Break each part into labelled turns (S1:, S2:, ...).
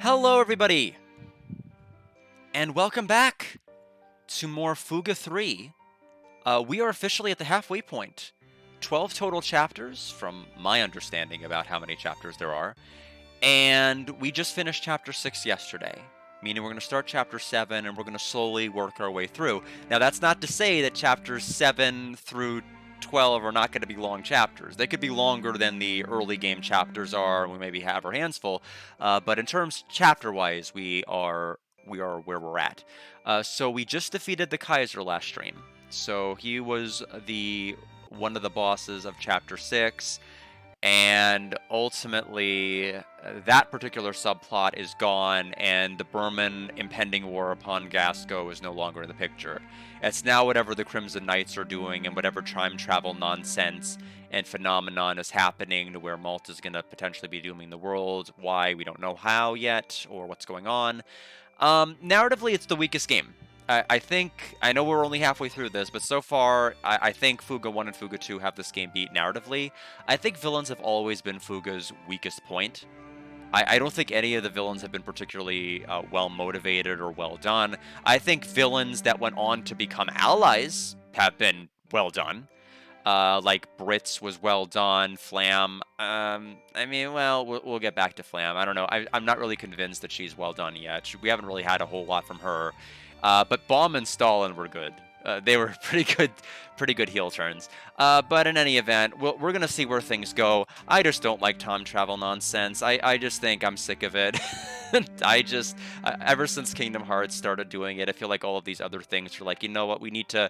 S1: Hello, everybody, and welcome back to more Fuga 3. We are officially at the halfway point. 12 total chapters, from my understanding about how many chapters there are, and we just finished Chapter 6 yesterday, meaning we're going to start Chapter 7, and we're going to slowly work our way through. Now, that's not to say that Chapters 7 through 12 are not going to be long chapters. They could be longer than the early game chapters are, and we maybe have our hands full. But in terms chapter-wise, we are where we're at. So we just defeated the Kaiser last stream. So he was the one of the bosses of Chapter 6. And ultimately, that particular subplot is gone, and the Burman impending war upon Gasco is no longer in the picture. It's now whatever the Crimson Knights are doing, and whatever time travel nonsense and phenomenon is happening to where Malta is going to potentially be dooming the world. Why, we don't know how yet, or what's going on. Narratively, it's the weakest game. I think, I know we're only halfway through this, but so far, I think Fuga 1 and Fuga 2 have this game beat narratively. I think villains have always been Fuga's weakest point. I don't think any of the villains have been particularly well motivated or well done. I think villains that went on to become allies have been well done. Like Brits was well done. Flam, I mean, well, we'll get back to Flam. I don't know. I'm not really convinced that she's well done yet. We haven't really had a whole lot from her. But Baum and Stalin were good. They were pretty good heel turns. But in any event, we're gonna see where things go. I just don't like time travel nonsense. I just think I'm sick of it. Ever since Kingdom Hearts started doing it, I feel like all of these other things are like, you know what, we need to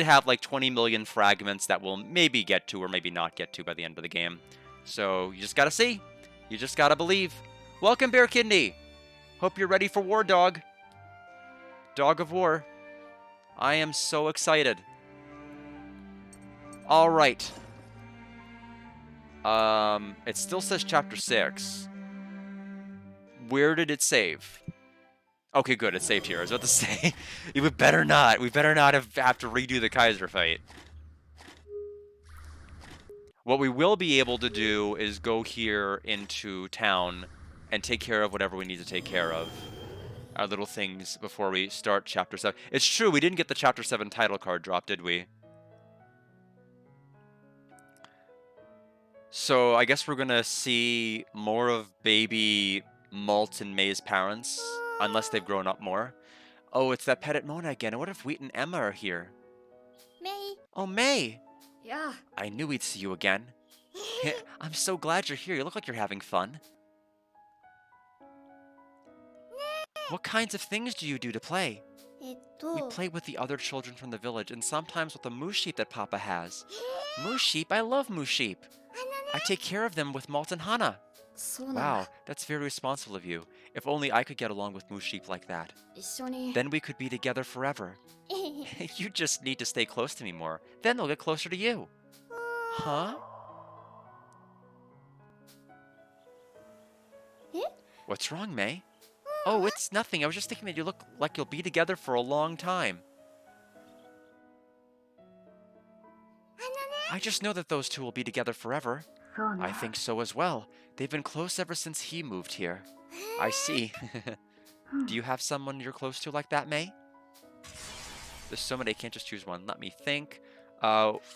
S1: have like 20 million fragments that we'll maybe get to or maybe not get to by the end of the game. So you just gotta see. You just gotta believe. Welcome, Bear Kidney. Hope you're ready for War Dog. Dog of War. I am so excited. All right. It still says Chapter 6. Where did it save? Okay, good. It saved here. I was about to say, we better not. We better not have to redo the Kaiser fight. What we will be able to do is go here into town and take care of whatever we need to take care of. Our little things before we start Chapter 7. It's true, we didn't get the Chapter 7 title card drop, did we? So I guess we're gonna see more of baby Malt and May's parents, unless they've grown up more. Oh, it's that Petit Mona again. What if Wheat and Emma are here?
S2: May.
S1: Oh, May!
S2: Yeah.
S1: I knew we'd see you again. I'm so glad you're here. You look like you're having fun. What kinds of things do you do to play? We play with the other children from the village, and sometimes with the moose sheep that Papa has. Moose sheep? I love moose sheep. I take care of them with Malt and Hana. Wow, that's very responsible of you. If only I could get along with moose sheep like that. Then we could be together forever. You just need to stay close to me more. Then they'll get closer to you. Huh? What's wrong, May? Oh, it's nothing. I was just thinking that you look like you'll be together for a long time. I just know that those two will be together forever. I think so as well. They've been close ever since he moved here. I see. Do you have someone you're close to like that, May? There's so many, I can't just choose one. Let me think.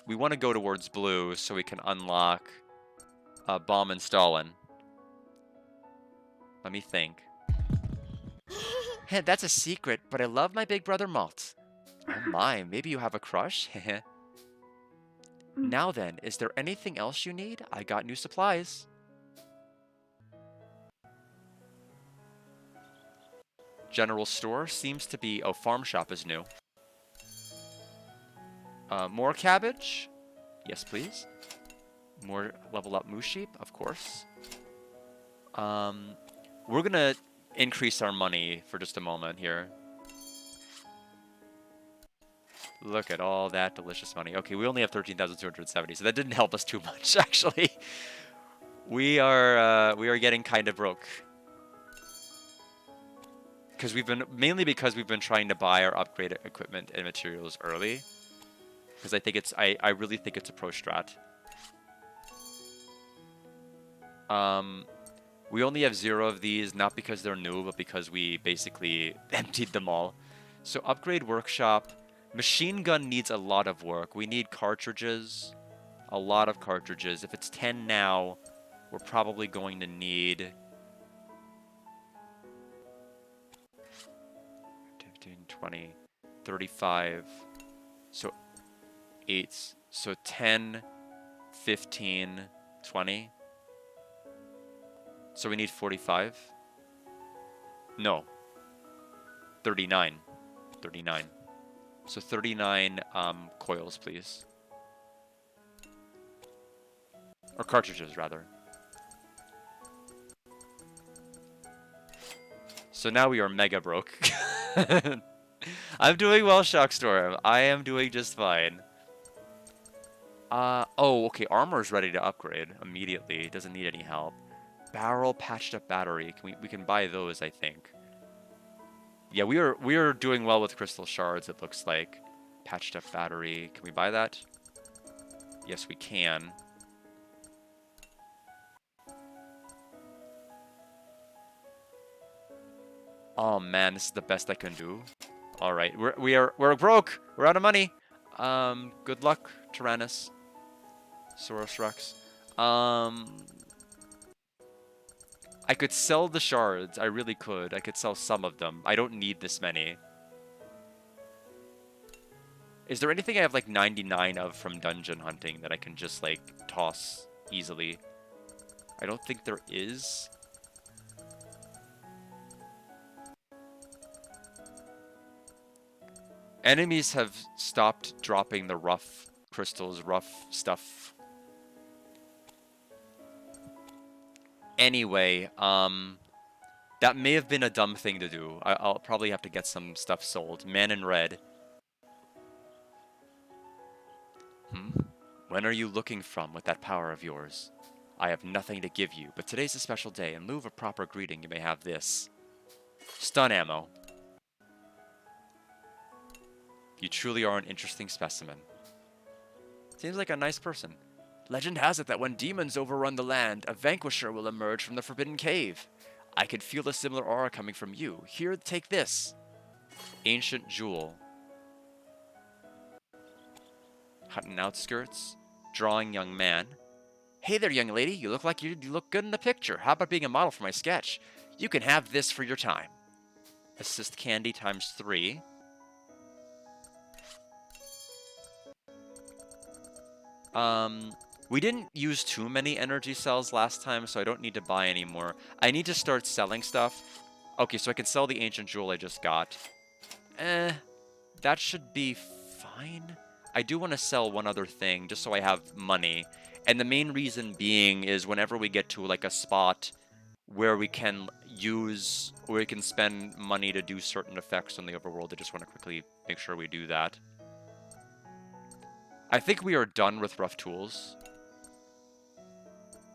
S1: We want to go towards blue so we can unlock Baum and Stalin. Let me think. Hey, that's a secret, but I love my big brother Malt. Oh my, maybe you have a crush? Now then, is there anything else you need? I got new supplies. General store seems to be... Oh, farm shop is new. More cabbage? Yes, please. More level up moose sheep? Of course. We're gonna increase our money for just a moment here. Look at all that delicious money. Okay, we only have 13,270, so that didn't help us too much, actually. We are getting kind of broke. Mainly because we've been trying to buy our upgraded equipment and materials early. Because I really think it's a pro strat. We only have 0 of these, not because they're new, but because we basically emptied them all. So upgrade workshop. Machine gun needs a lot of work. We need cartridges. A lot of cartridges. If it's 10 now, we're probably going to need 15, 20, 35. So 8. So 10, 15, 20. So we need 45. No. 39. 39. So 39 coils, please. Or cartridges, rather. So now we are mega broke. I'm doing well, Shockstorm. I am doing just fine. Oh, okay. Armor's ready to upgrade immediately. Doesn't need any help. Barrel, patched up battery. We can buy those, I think. Yeah, we are doing well with crystal shards, it looks like. Patched up battery. Can we buy that? Yes, we can. Oh man, this is the best I can do. All right, we're broke. We're out of money. Good luck, Tyrannus. Soros Rex. I could sell the shards. I really could. I could sell some of them. I don't need this many. Is there anything I have like 99 of from dungeon hunting that I can just like toss easily? I don't think there is. Enemies have stopped dropping the rough crystals, rough stuff. Anyway, that may have been a dumb thing to do. I'll probably have to get some stuff sold. Man in red. When are you looking from with that power of yours? I have nothing to give you, but today's a special day. In lieu of a proper greeting, you may have this. Stun ammo. You truly are an interesting specimen. Seems like a nice person. Legend has it that when demons overrun the land, a vanquisher will emerge from the Forbidden Cave. I could feel a similar aura coming from you. Here, take this. Ancient Jewel. Hutton outskirts. Drawing young man. Hey there, young lady. You look good in the picture. How about being a model for my sketch? You can have this for your time. Assist candy times 3. We didn't use too many energy cells last time, so I don't need to buy any more. I need to start selling stuff. Okay, so I can sell the ancient jewel I just got. That should be fine. I do want to sell one other thing, just so I have money. And the main reason being is whenever we get to like a spot where we can spend money to do certain effects on the overworld, I just want to quickly make sure we do that. I think we are done with rough tools.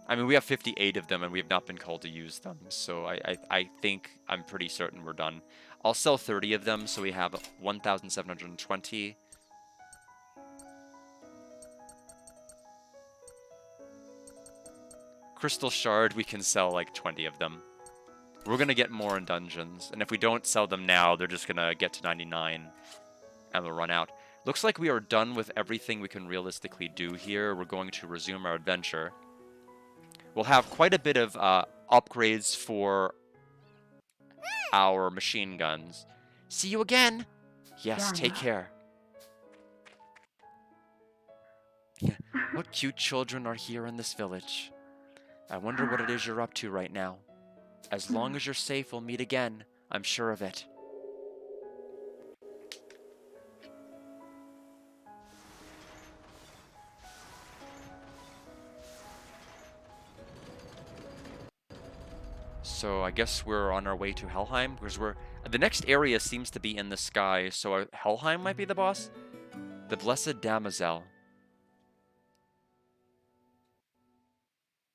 S1: I mean, we have 58 of them, and we have not been called to use them, so I think I'm pretty certain we're done. I'll sell 30 of them, so we have 1,720. Crystal Shard, we can sell like 20 of them. We're going to get more in dungeons, and if we don't sell them now, they're just going to get to 99, and they'll run out. Looks like we are done with everything we can realistically do here. We're going to resume our adventure. We'll have quite a bit of upgrades for our machine guns. See you again! Yes, take care. What cute children are here in this village? I wonder what it is you're up to right now. As long as you're safe, we'll meet again. I'm sure of it. So I guess we're on our way to Helheim, because the next area seems to be in the sky, so Helheim might be the boss? The Blessed Damosel.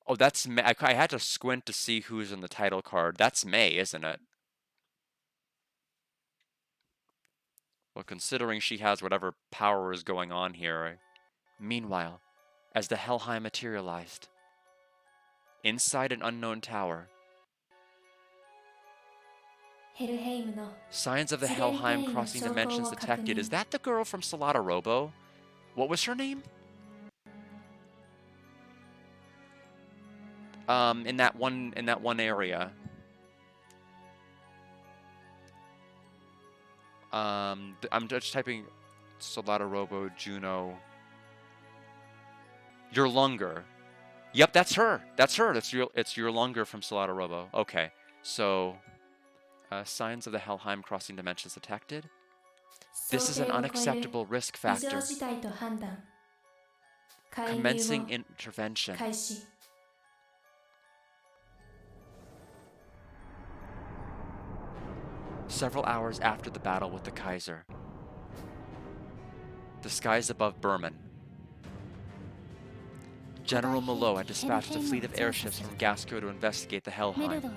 S1: Oh, that's May. I had to squint to see who's in the title card. That's May, isn't it? Well, considering she has whatever power is going on here. Meanwhile, as the Helheim materialized, inside an unknown tower, Signs of the Helheim crossing dimensions detected. Is that the girl from Solata Robo? What was her name? In that one area. I'm just typing Solata Robo Juno. Yurlunger. Yep, that's her. That's her. It's Yurlunger from Solata Robo. Okay, so signs of the Helheim crossing dimensions detected. This is an unacceptable risk factor. Commencing intervention. Several hours after the battle with the Kaiser. The skies above Berman. General Malo had dispatched a fleet of airships from Gasco to investigate the Helheim.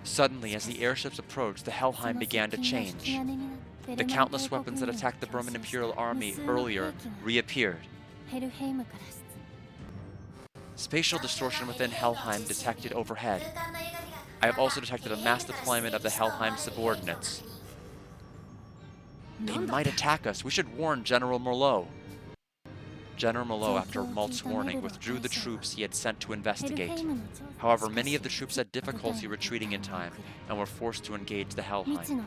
S1: Suddenly, as the airships approached, the Helheim began to change. The countless weapons that attacked the Burman Imperial Army earlier reappeared. Spatial distortion within Helheim detected overhead. I have also detected a mass deployment of the Helheim subordinates. They might attack us. We should warn General Merlot. General Merlot, after Malt's warning, withdrew the troops he had sent to investigate. However, many of the troops had difficulty retreating in time and were forced to engage the Helheim.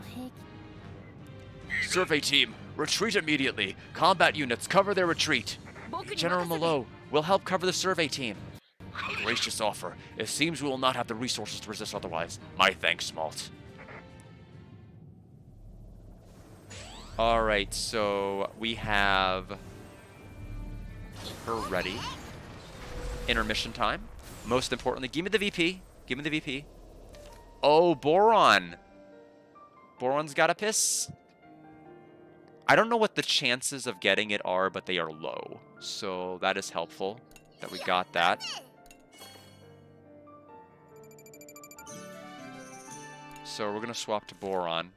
S1: Survey team, retreat immediately. Combat units, cover their retreat. General Merlot will help cover the survey team. A gracious offer. It seems we will not have the resources to resist otherwise. My thanks, Malt. Alright, so we have her ready. Intermission time. Most importantly, give me the VP. Give me the VP. Oh, Boron. Boron's got a piss. I don't know what the chances of getting it are, but they are low. So that is helpful that we got that. So we're going to swap to Boron.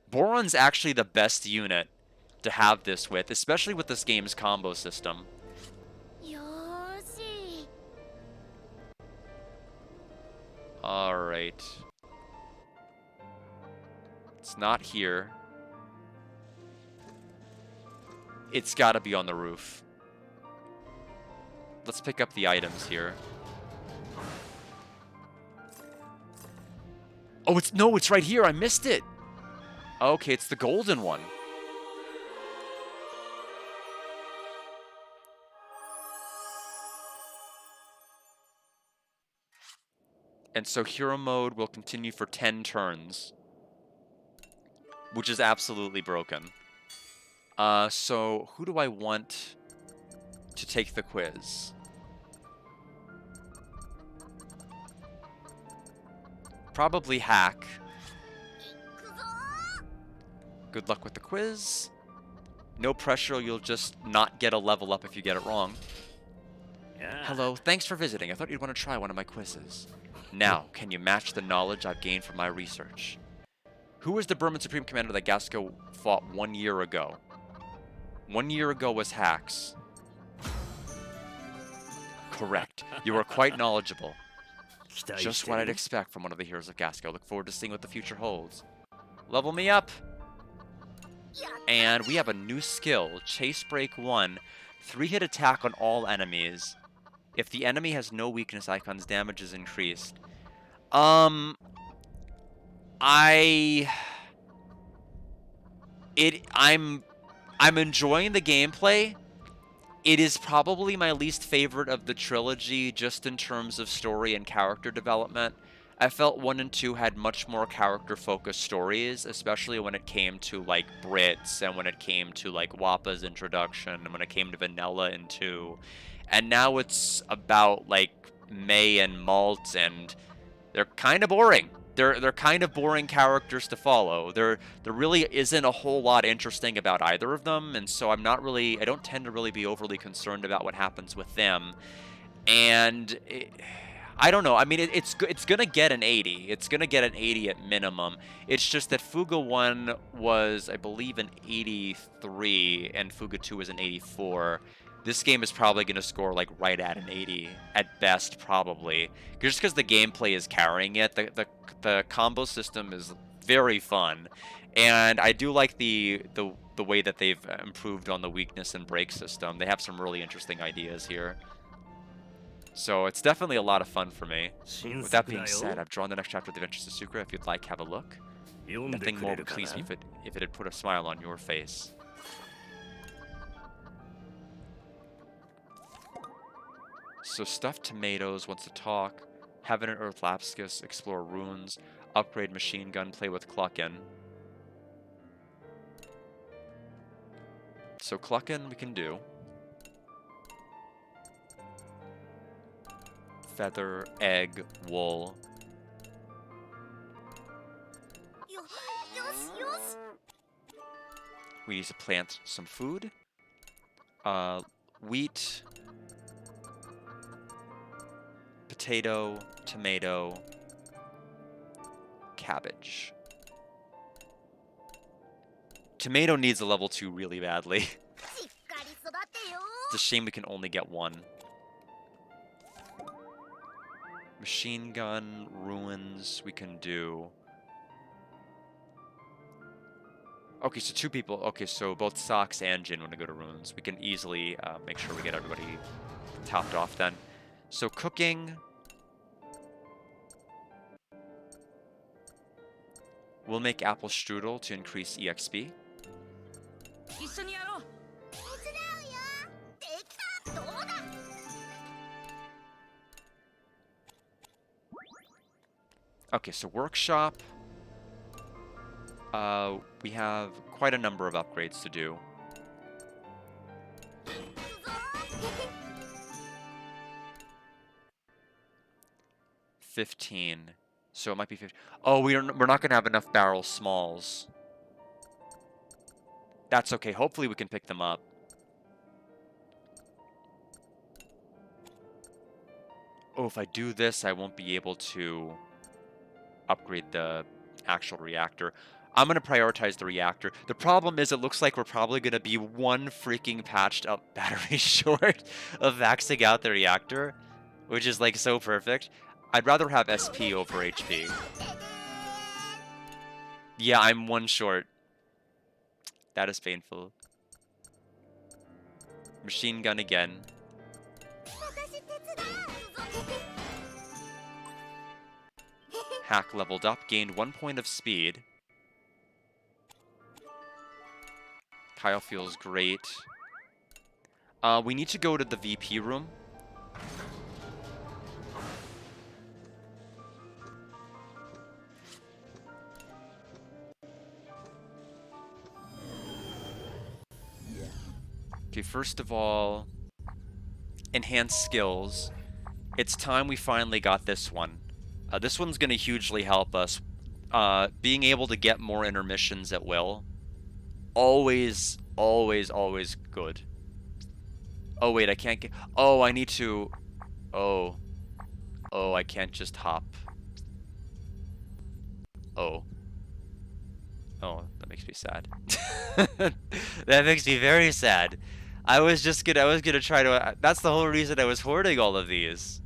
S1: Boron's actually the best unit to have this with, especially with this game's combo system. Alright. It's not here. It's gotta be on the roof. Let's pick up the items here. Oh, it's right here. I missed it. Okay, it's the golden one. And so hero mode will continue for 10 turns, which is absolutely broken. So who do I want to take the quiz? Probably Hack. Good luck with the quiz. No pressure, you'll just not get a level up if you get it wrong. Yeah. Hello, thanks for visiting. I thought you'd want to try one of my quizzes. Now, can you match the knowledge I've gained from my research? Who was the Burman Supreme Commander that Gasco fought 1 year ago? 1 year ago was Hax. Correct. You are quite knowledgeable. Just what I'd expect from one of the heroes of Gasco. Look forward to seeing what the future holds. Level me up! And we have a new skill, Chase Break 1. 3-hit attack on all enemies. If the enemy has no weakness icons, damage is increased. I'm enjoying the gameplay. It is probably my least favorite of the trilogy, just in terms of story and character development. I felt 1 and 2 had much more character-focused stories, especially when it came to, like, Brits, and when it came to, like, Wappa's introduction, and when it came to Vanilla in 2. And now it's about, like, May and Malt, and they're kind of boring. They're kind of boring characters to follow. There really isn't a whole lot interesting about either of them, and so I don't tend to really be overly concerned about what happens with them. And I don't know. I mean, it's gonna get an 80. It's gonna get an 80 at minimum. It's just that Fuga 1 was, I believe, an 83, and Fuga 2 was an 84. This game is probably going to score like right at an 80 at best, probably. Just because the gameplay is carrying it. The combo system is very fun, and I do like the way that they've improved on the weakness and break system. They have some really interesting ideas here. So it's definitely a lot of fun for me. With that being said, I've drawn the next chapter of the Adventures of Sakura. If you'd like, have a look. Nothing more would please me if it had put a smile on your face. So Stuffed Tomatoes wants to talk. Heaven and Earth Lapscus, explore runes, upgrade machine gun, play with Cluckin. So Cluckin we can do. Feather, egg, wool. We need to plant some food. Wheat, potato, tomato, cabbage. Tomato needs a level 2 really badly. It's a shame we can only get one. Machine gun, ruins, we can do. Okay, so 2 people. Okay, so both Socks and Jin want to go to ruins. We can easily make sure we get everybody topped off then. So cooking. We'll make apple strudel to increase EXP. Okay, so workshop. We have quite a number of upgrades to do. 15. So it might be 50. Oh, we're not gonna have enough barrel smalls. That's okay. Hopefully we can pick them up. Oh, if I do this, I won't be able to upgrade the actual reactor. I'm going to prioritize the reactor. The problem is it looks like we're probably going to be one freaking patched up battery short of maxing out the reactor, which is like so perfect. I'd rather have SP over HP. Yeah, I'm one short. That is painful. Machine gun again. Hack leveled up, gained 1 point of speed. Kyle feels great. We need to go to the VP room. Okay, first of all, enhance skills. It's time we finally got this one. This one's going to hugely help us. Being able to get more intermissions at will. Always, always, always good. Oh, wait, I can't get... Oh, I need to... Oh. Oh, I can't just hop. Oh. Oh, that makes me sad. That makes me very sad. I was gonna try to... That's the whole reason I was hoarding all of these.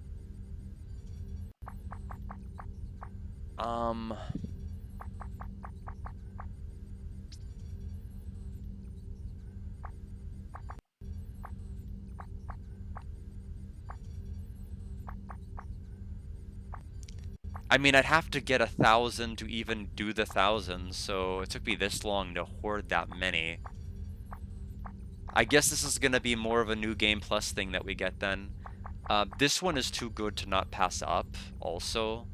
S1: I mean, I'd have to get 1,000 to even do the 1,000, so it took me this long to hoard that many. I guess this is gonna be more of a New Game Plus thing that we get then. This one is too good to not pass up, also.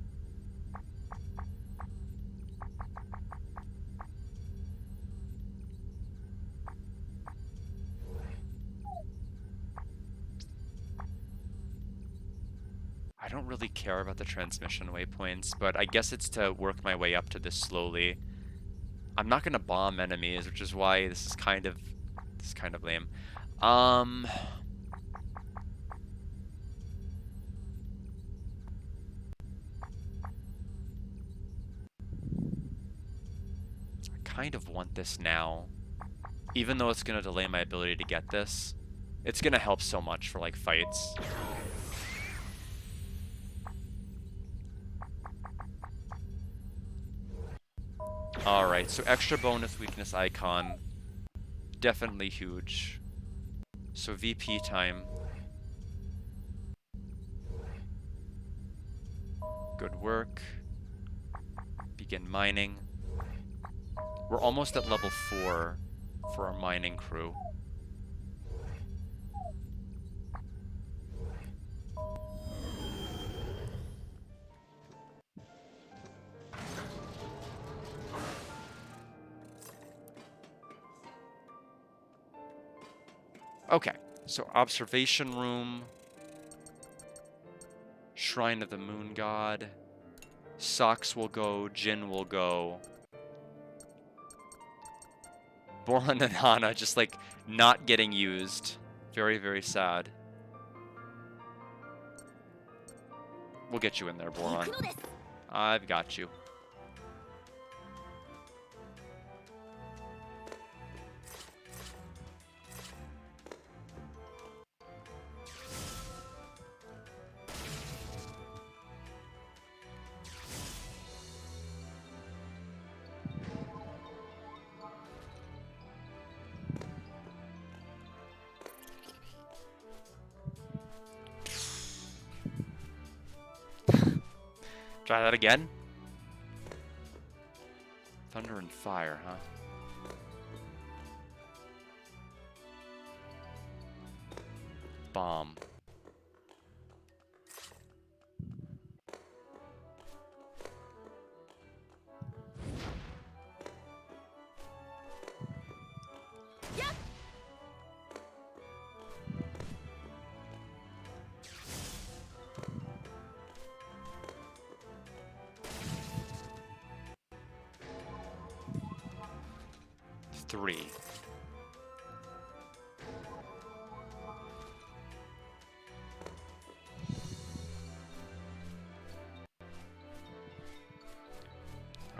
S1: I don't really care about the transmission waypoints, but I guess it's to work my way up to this slowly. I'm not gonna bomb enemies, which is why this is kind of lame. I kind of want this now, even though it's gonna delay my ability to get this. It's gonna help so much for, like, fights. Alright, so extra bonus weakness icon. Definitely huge. So VP time. Good work. Begin mining. We're almost at level 4 for our mining crew. Okay, so observation room. Shrine of the Moon God. Socks will go, Jin will go. Boran and Hana just, like, not getting used. Very, very sad. We'll get you in there, Boran. I've got you. Try that again. Thunder and fire, huh? Bomb. Three.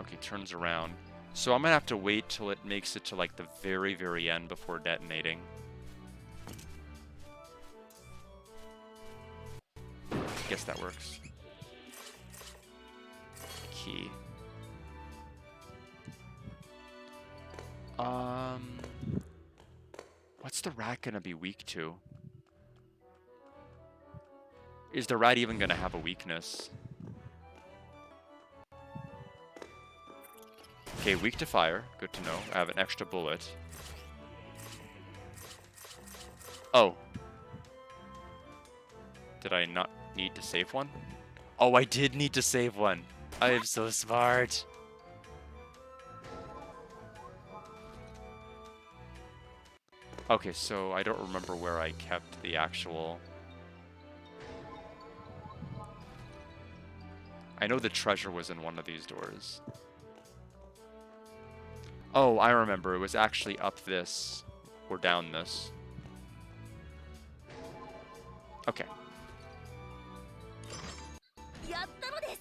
S1: Okay, turns around. So I'm gonna have to wait till it makes it to, like, the very, very end before detonating. Guess that works. Key. What's the rat gonna be weak to? Is the rat even gonna have a weakness? Okay, weak to fire. Good to know. I have an extra bullet. Oh. Did I not need to save one? Oh, I did need to save one. I am so smart. Okay, so I don't remember where I kept the actual... I know the treasure was in one of these doors. Oh, I remember. It was actually up this, or down this. Okay.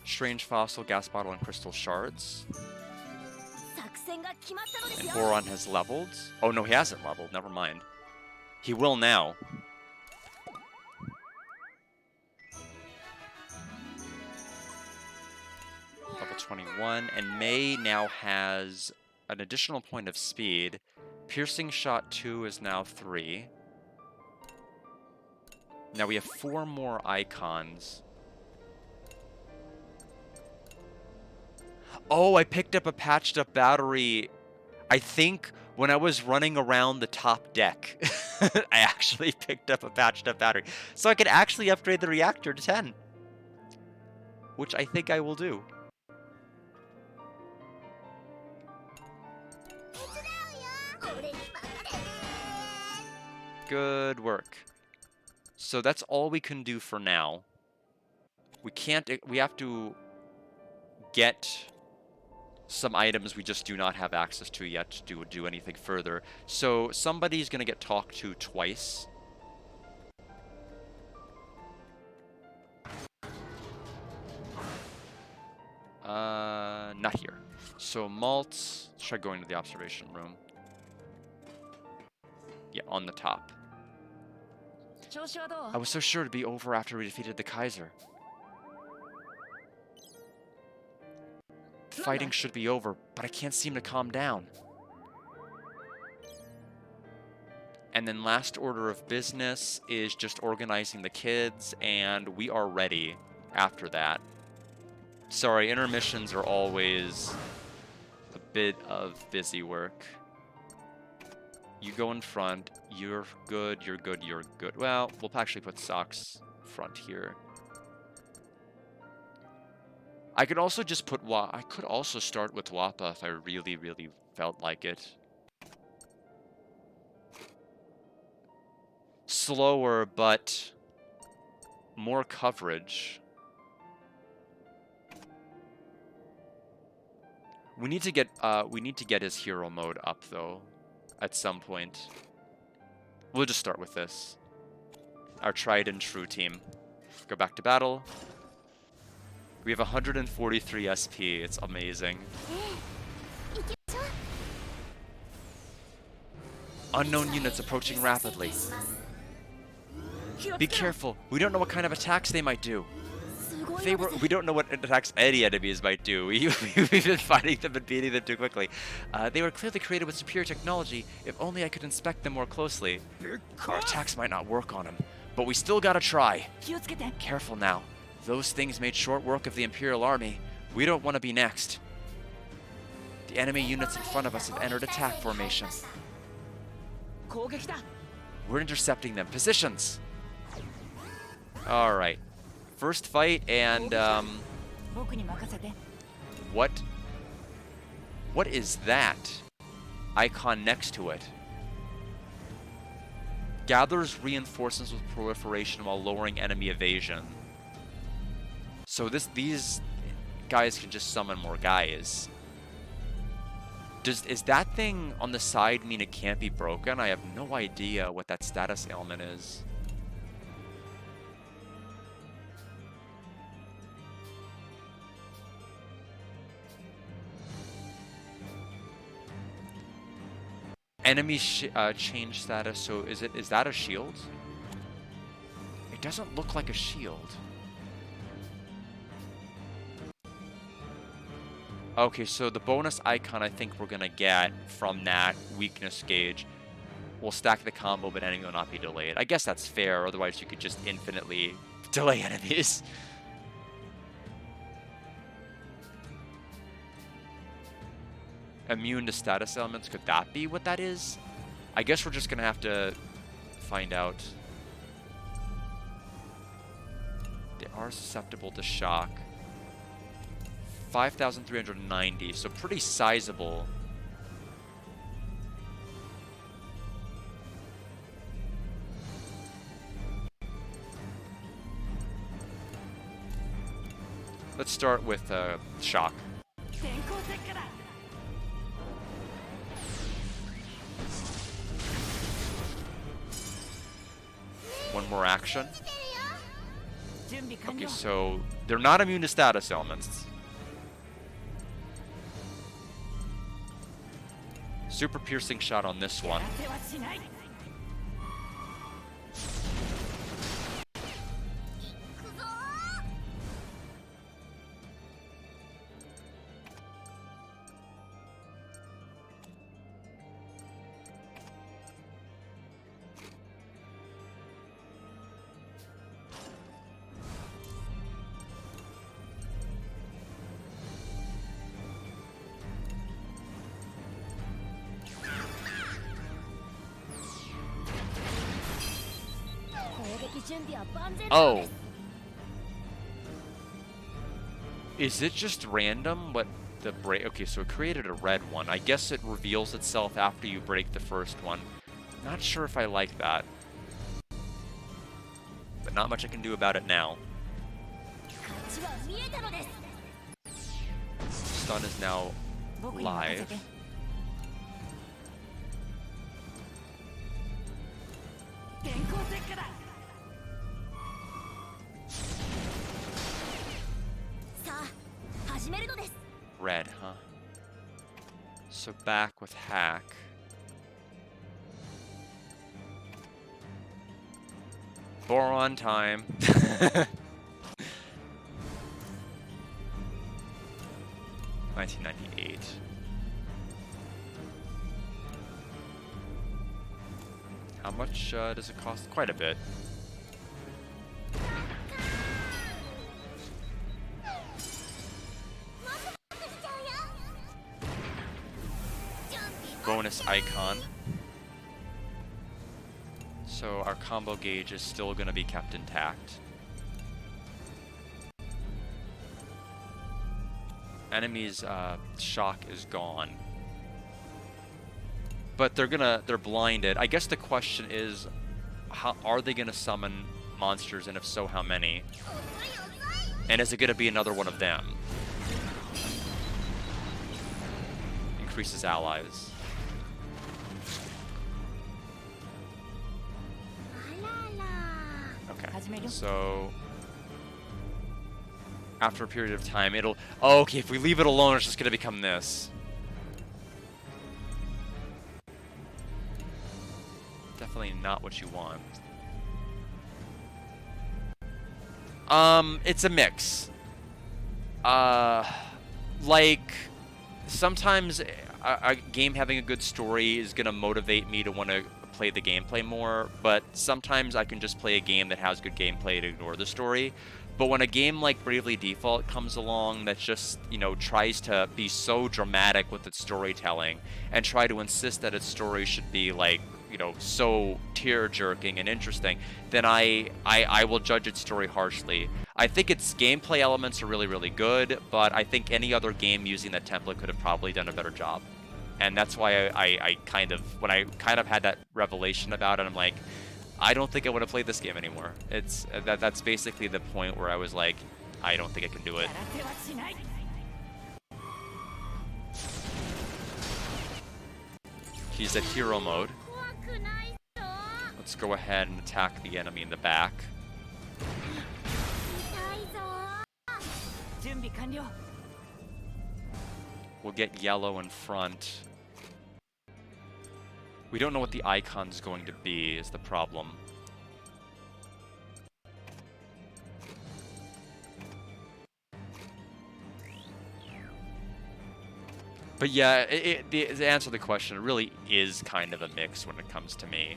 S1: Strange fossil, gas bottle, and crystal shards. And Boron has leveled. Oh, no, he hasn't leveled. Never mind. He will now. Level 21. And Mei now has an additional point of speed. Piercing shot 2 is now 3. Now we have 4 more icons. Oh, I picked up a patched up battery. I think when I was running around the top deck, I actually picked up a patched up battery. So I could actually upgrade the reactor to 10. Which I think I will do. Good work. So that's all we can do for now. We have to get some items we just do not have access to yet to do anything further. So somebody's going to get talked to twice. Not here. So Malt, let's try going to the observation room. Yeah, on the top. I was so sure it'd be over after we defeated the Kaiser. The fighting should be over, but I can't seem to calm down. And then last order of business is just organizing the kids, and we are ready after that. Sorry, intermissions are always a bit of busy work. You go in front. You're good, you're good, you're good. Well, we'll actually put Socks front here. I could also just put I could also start with Wappa if I really, really felt like it. Slower, but more coverage. We need to get his hero mode up though, at some point. We'll just start with this. Our tried and true team. Go back to battle. We have 143 SP. It's amazing. Unknown units approaching rapidly. Be careful. We don't know what kind of attacks they might do. We don't know what attacks any enemies might do. We've been fighting them and beating them too quickly. They were clearly created with superior technology. If only I could inspect them more closely. Our attacks might not work on them, but we still gotta try. Careful now. Those things made short work of the Imperial Army. We don't want to be next. The enemy units in front of us have entered attack formation. We're intercepting them. Positions! Alright. First fight, and what is that icon next to it? Gathers reinforcements with proliferation while lowering enemy evasion. So these guys can just summon more guys. Is that thing on the side mean it can't be broken? I have no idea what that status ailment is. Enemy change status, so is that a shield? It doesn't look like a shield. Okay, so the bonus icon I think we're gonna get from that weakness gauge will stack the combo, but enemy will not be delayed. I guess that's fair, otherwise you could just infinitely delay enemies. Immune to status elements, could that be what that is? I guess we're just gonna have to find out. They are susceptible to shock. 5,390, so pretty sizable. Let's start with shock. One more action. Okay, so they're not immune to status elements. Super piercing shot on this one. Oh. Is it just random what the break? Okay, so it created a red one. I guess it reveals itself after you break the first one. Not sure if I like that. But not much I can do about it now. Stun is now live. Red, huh? So back with hack. Boron time. 1998. How much does it cost? Quite a bit. Bonus icon. So our combo gauge is still going to be kept intact. Enemies' shock is gone. But they're blinded. I guess the question is, how are they gonna summon monsters, and if so, how many? And is it gonna be another one of them? Increases allies. Okay, so after a period of time, it'll... Oh, okay, if we leave it alone, it's just gonna become this. Definitely not what you want. It's a mix. Like, sometimes a game having a good story is gonna motivate me to want to play the gameplay more, but sometimes I can just play a game that has good gameplay to ignore the story. But when a game like Bravely Default comes along that just, you know, tries to be so dramatic with its storytelling and try to insist that its story should be like, you know, so tear-jerking and interesting, then I will judge its story harshly. I think its gameplay elements are really, really good, but I think any other game using that template could have probably done a better job. And that's why I kind of, when I kind of had that revelation about it, I'm like, I don't think I want to play this game anymore. It's that's basically the point where I was like, I don't think I can do it. He's at hero mode. Let's go ahead and attack the enemy in the back. We'll get yellow in front. We don't know what the icon's going to be, is the problem. But yeah, to answer the question, it really is kind of a mix when it comes to me.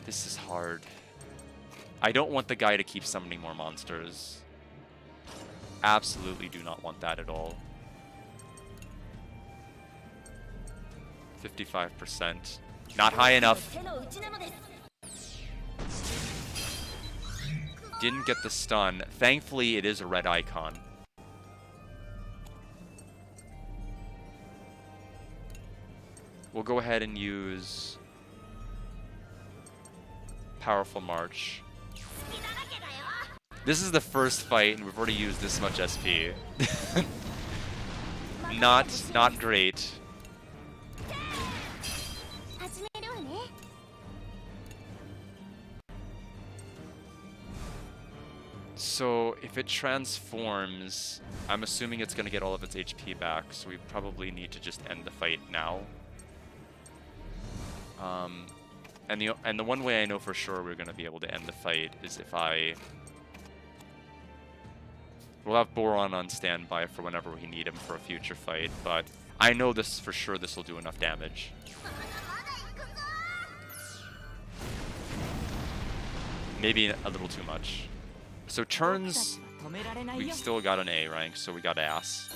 S1: This is hard. I don't want the guy to keep summoning more monsters. Absolutely do not want that at all. 55%. Not high enough. Didn't get the stun. Thankfully, it is a red icon. We'll go ahead and use Powerful March. This is the first fight, and we've already used this much SP. Not great. So if it transforms, I'm assuming it's going to get all of its HP back, so we probably need to just end the fight now. And the one way I know for sure we're going to be able to end the fight is if we'll have Boron on standby for whenever we need him for a future fight, but I know this for sure this will do enough damage. Maybe a little too much. So turns, we still got an A rank, so we got ass.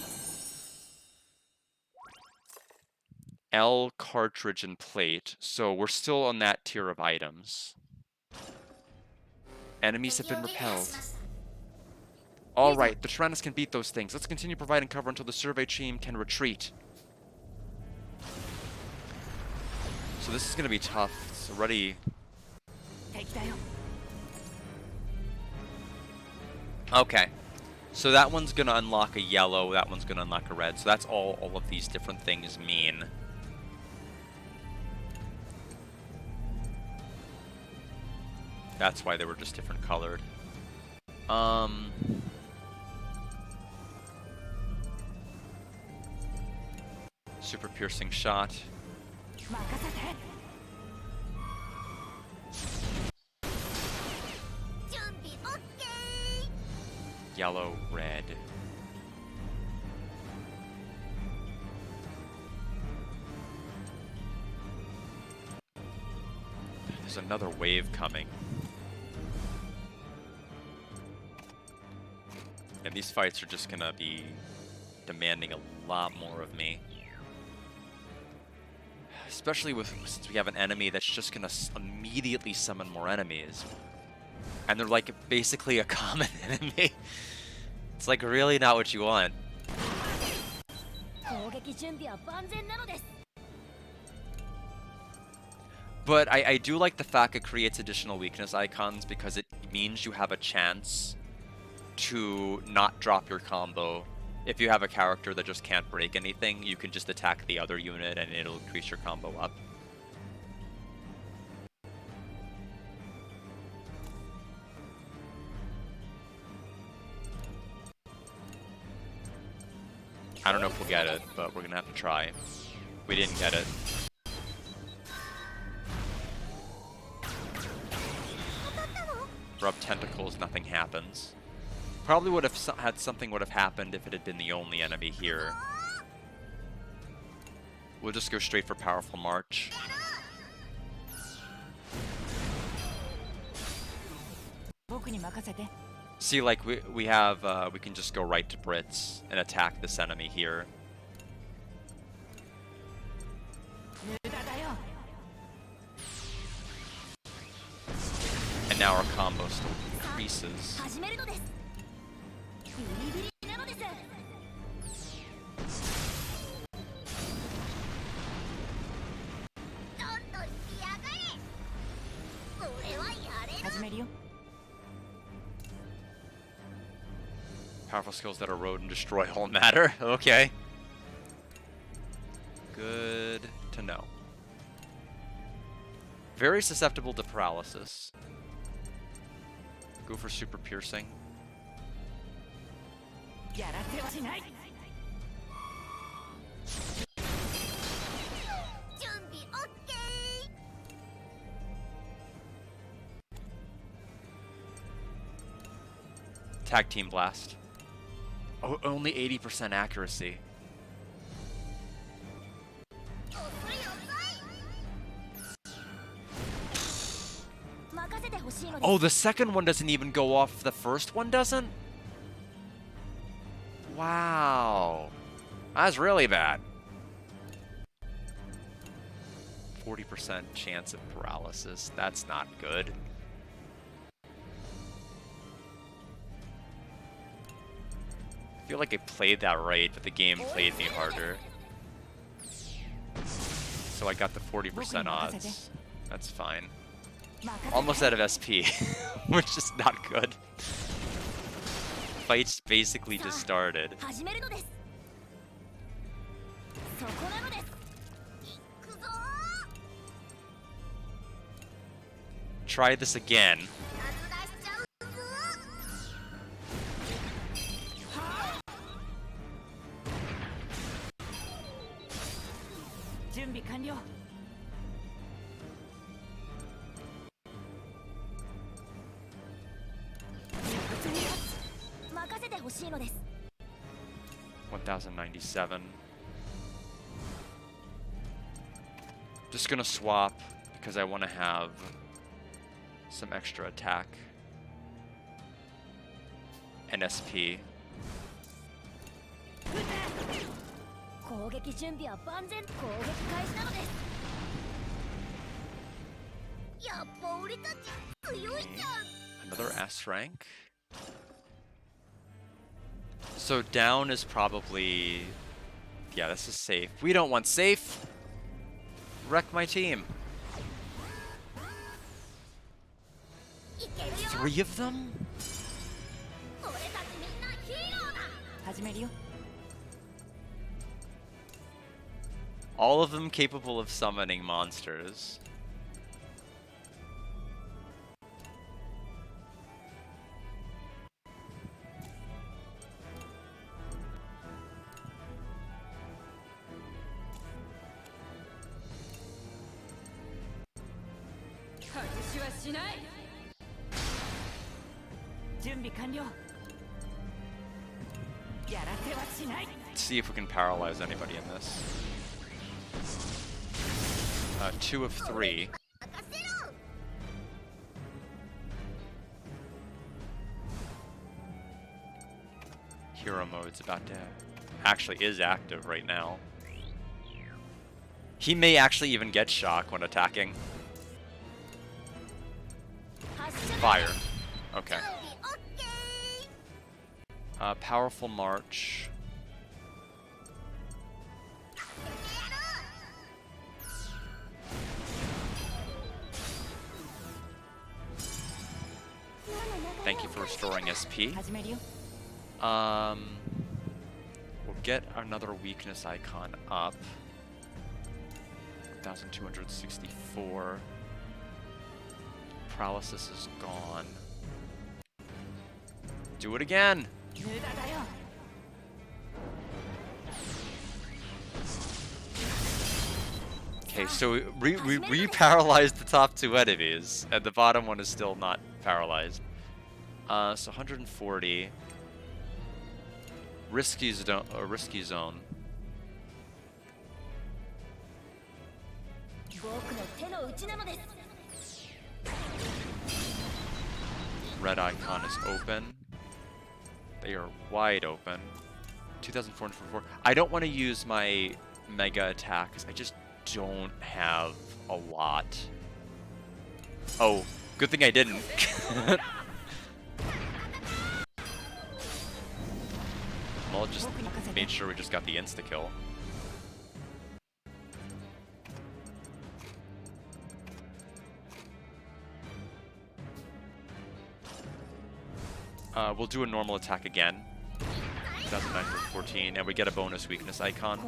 S1: L, cartridge, and plate. So we're still on that tier of items. Enemies have been repelled. Alright, the Tyrannus can beat those things. Let's continue providing cover until the survey team can retreat. So this is going to be tough. It's already... Okay. So that one's going to unlock a yellow, that one's going to unlock a red. So that's all of these different things mean. That's why they were just different colored. Super piercing shot. Yellow, red. There's another wave coming. And these fights are just gonna be demanding a lot more of me. Especially since we have an enemy that's just gonna immediately summon more enemies. And they're like basically a common enemy. It's like really not what you want. But I do like the fact it creates additional weakness icons because it means you have a chance to not drop your combo. If you have a character that just can't break anything, you can just attack the other unit and it'll increase your combo up. I don't know if we'll get it, but we're gonna have to try. We didn't get it. Rub tentacles, nothing happens. Probably would have had something would have happened if it had been the only enemy here. We'll just go straight for Powerful March. See, like we have, we can just go right to Brits and attack this enemy here. And now our combo still increases. Powerful skills that erode and destroy whole matter. Okay. Good to know. Very susceptible to paralysis. Go for super piercing. Tag team blast. Oh, only 80% accuracy. Oh, the second one doesn't even go off. The first one doesn't? Wow. That's really bad. 40% chance of paralysis. That's not good. I feel like I played that right, but the game played me harder. So I got the 40% odds. That's fine. Almost out of SP, which is not good. Fights basically just started. Try this again. $1,097. Just gonna swap because I want to have some extra attack and SP. Another S rank. So down is probably... Yeah, this is safe. We don't want safe. Wreck my team. 3 of them? All of them capable of summoning monsters. Let's see if we can paralyze anybody in this. 2 of 3. Hero mode's about to... actually is active right now. He may actually even get shock when attacking. Fire. Okay. Powerful March. Thank you for restoring SP. We'll get another weakness icon up. 1,264. Paralysis is gone. Do it again! Okay, so we re-paralyzed the top 2 enemies, and the bottom one is still not paralyzed. So 140. Risky zone. Red icon is open. They are wide open. 2,404. I don't want to use my mega attacks. I just don't have a lot. Oh, good thing I didn't. Well, just made sure we just got the insta-kill. We'll do a normal attack again. 2,914, and we get a bonus weakness icon.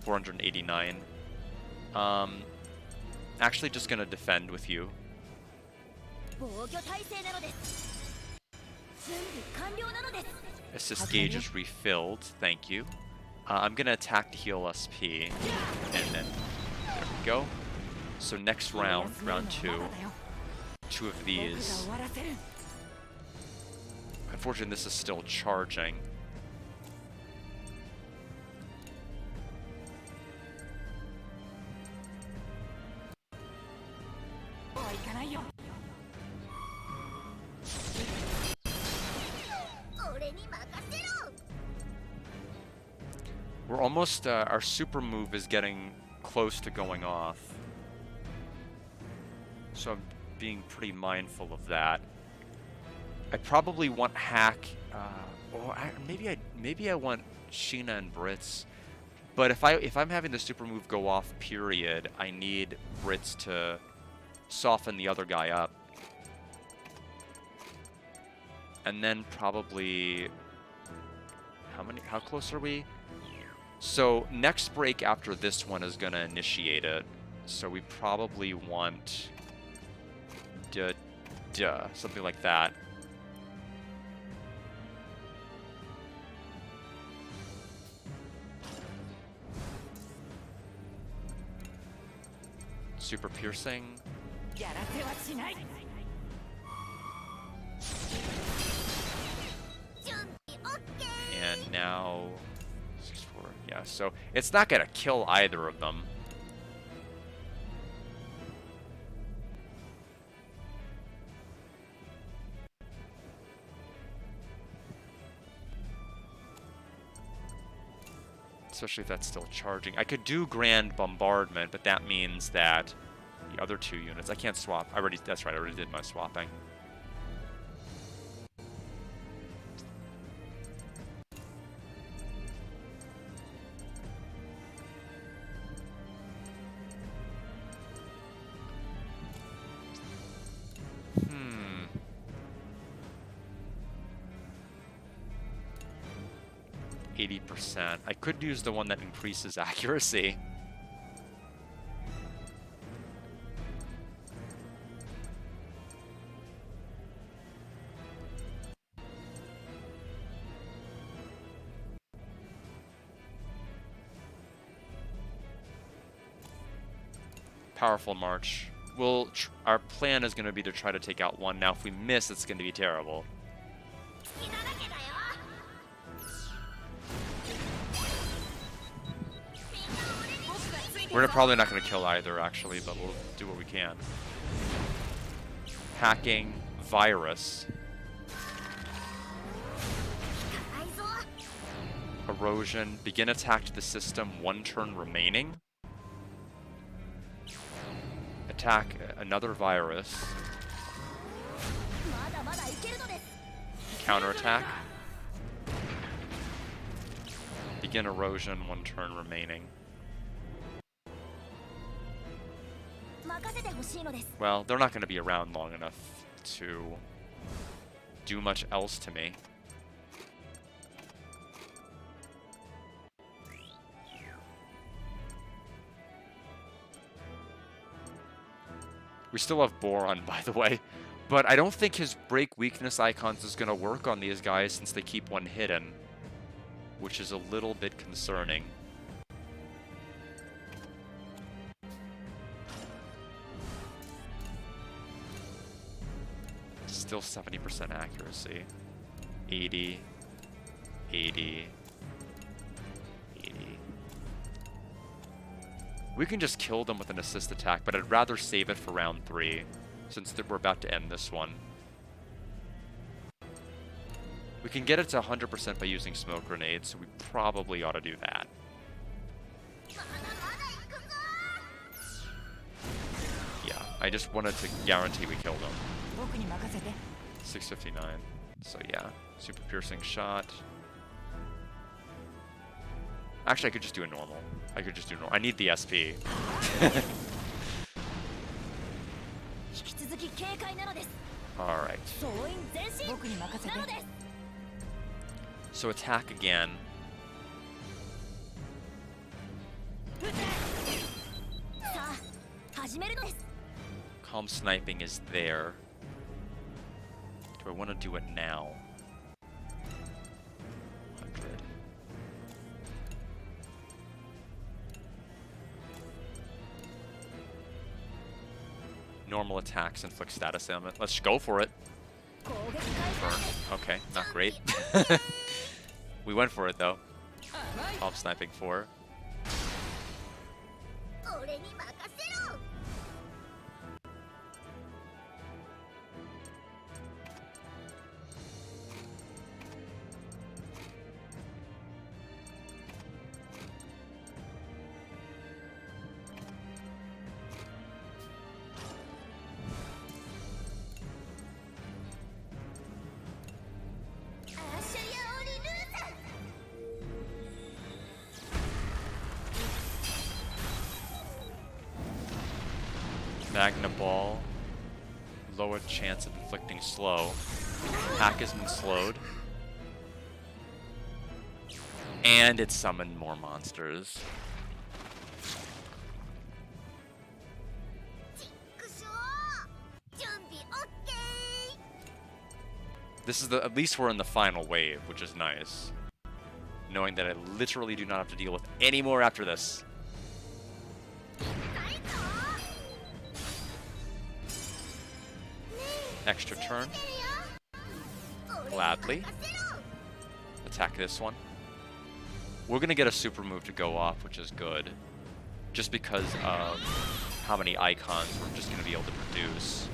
S1: 489. Actually just gonna defend with you. Assist gauge is refilled, thank you. I'm gonna attack to heal SP, and then there we go. So next round, round 2, 2 of these. Unfortunately, this is still charging. We're almost, our super move is getting close to going off. So I'm being pretty mindful of that. I probably want hack, or maybe I want Sheena and Brits. But if I'm having the super move go off, period, I need Brits to soften the other guy up. And then probably, how close are we? So next break after this one is gonna initiate it. So we probably want something like that. Super piercing. And now 64. Yeah, so it's not gonna kill either of them. Especially if that's still charging. I could do Grand Bombardment, but that means that the other 2 units... I can't swap. That's right, I already did my swapping. Hmm. 80%. I could use the one that increases accuracy. Powerful March. Our plan is going to be to try to take out one. Now, if we miss, it's going to be terrible. We're probably not going to kill either, actually, but we'll do what we can. Hacking, virus. Erosion, begin attack to the system, 1 turn remaining. Attack another virus. Counterattack. Begin erosion, 1 turn remaining. Well, they're not going to be around long enough to do much else to me. We still have Boron, by the way, but I don't think his break weakness icons is going to work on these guys since they keep one hidden, which is a little bit concerning. Still 70% accuracy. 80, 80, 80. We can just kill them with an assist attack, but I'd rather save it for round 3, since we're about to end this one. We can get it to 100% by using smoke grenades, so we probably ought to do that. Yeah, I just wanted to guarantee we kill them. 659. So yeah, super piercing shot. Actually, I could just do a normal. I need the SP. Alright. So attack again. Calm sniping is there. Do I want to do it now? 100. Normal attacks inflict status ailment. Let's go for it. Burn. Okay, not great. We went for it though. Calm sniping 4. Magna Ball. Lower chance of inflicting slow. Hack has been slowed. And it summoned more monsters. This is at least we're in the final wave, which is nice. Knowing that I literally do not have to deal with any more after this. Extra turn. Gladly. Attack this one. We're going to get a super move to go off, which is good. Just because of how many icons we're just going to be able to produce.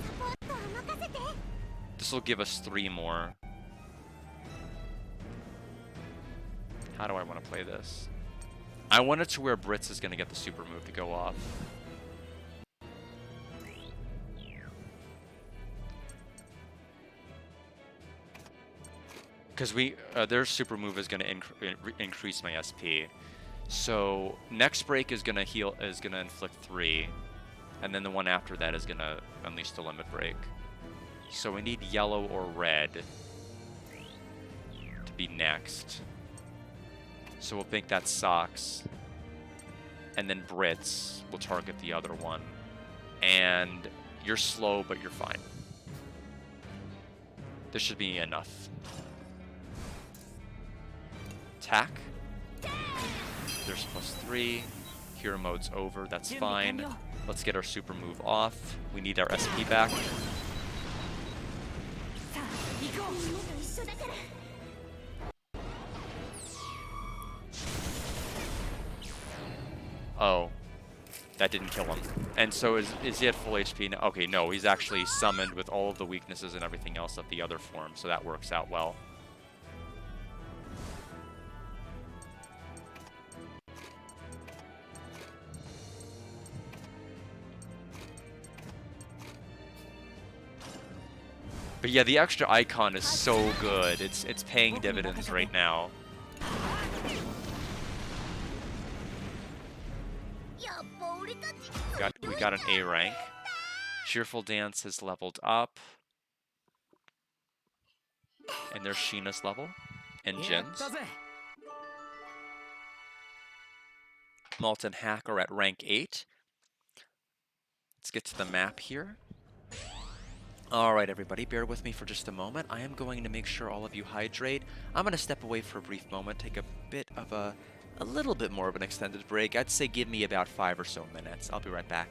S1: This will give us 3 more. How do I want to play this? I want it to where Brits is going to get the super move to go off. Because their super move is going to increase my SP. So next break is going to inflict 3, and then the one after that is going to unleash the limit break. So we need yellow or red to be next. So we'll think that's Socks, and then Brits will target the other one. And you're slow, but you're fine. This should be enough. Attack. There's +3. Hero mode's over. That's fine. Let's get our super move off. We need our SP back. Oh, that didn't kill him. And so is he at full HP now? Okay, no, he's actually summoned with all of the weaknesses and everything else of the other form, so that works out well. But yeah, the extra icon is so good. It's paying dividends right now. We got an A rank. Cheerful Dance has leveled up. And there's Sheena's level. And Jin's. Malt and Hack are at rank 8. Let's get to the map here. Alright everybody, bear with me for just a moment. I am going to make sure all of you hydrate. I'm going to step away for a brief moment, take a bit of a little bit more of an extended break. I'd say give me about 5 or so minutes. I'll be right back.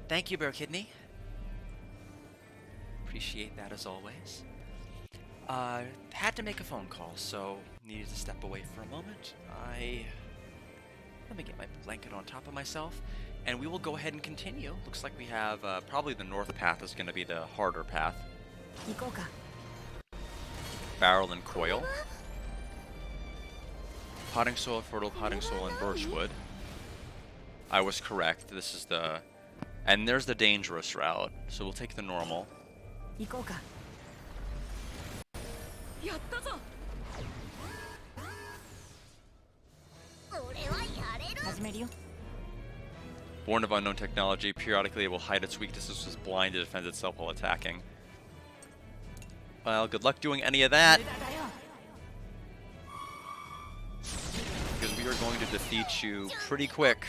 S1: Thank you, Bear Kidney. Appreciate that as always. Had to make a phone call, so needed to step away for a moment. Let me get my blanket on top of myself, and we will go ahead and continue. Looks like we have probably the north path is going to be the harder path. Barrel and coil. Potting soil, fertile potting soil, and birchwood. I was correct. This is the... And there's the dangerous route, so we'll take the normal. Born of unknown technology, periodically it will hide its weaknesses as blind to defend itself while attacking. Well, good luck doing any of that. Because we are going to defeat you pretty quick.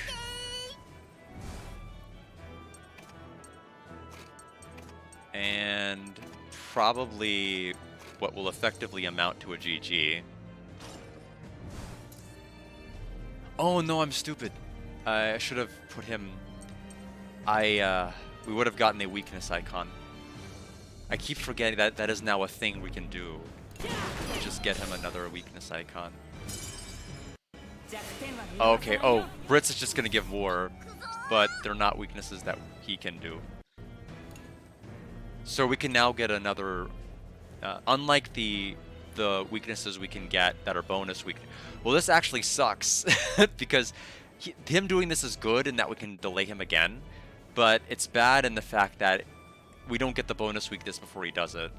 S1: And probably what will effectively amount to a GG. Oh no, I'm stupid. I should have put him... we would have gotten a weakness icon. I keep forgetting that that is now a thing we can do. Just get him another weakness icon. Okay, oh, Brits is just gonna give war, but they're not weaknesses that he can do. So we can now get another... unlike the weaknesses we can get that are bonus weak... Well, this actually sucks, because him doing this is good in that we can delay him again, but it's bad in the fact that we don't get the bonus weakness before he does it.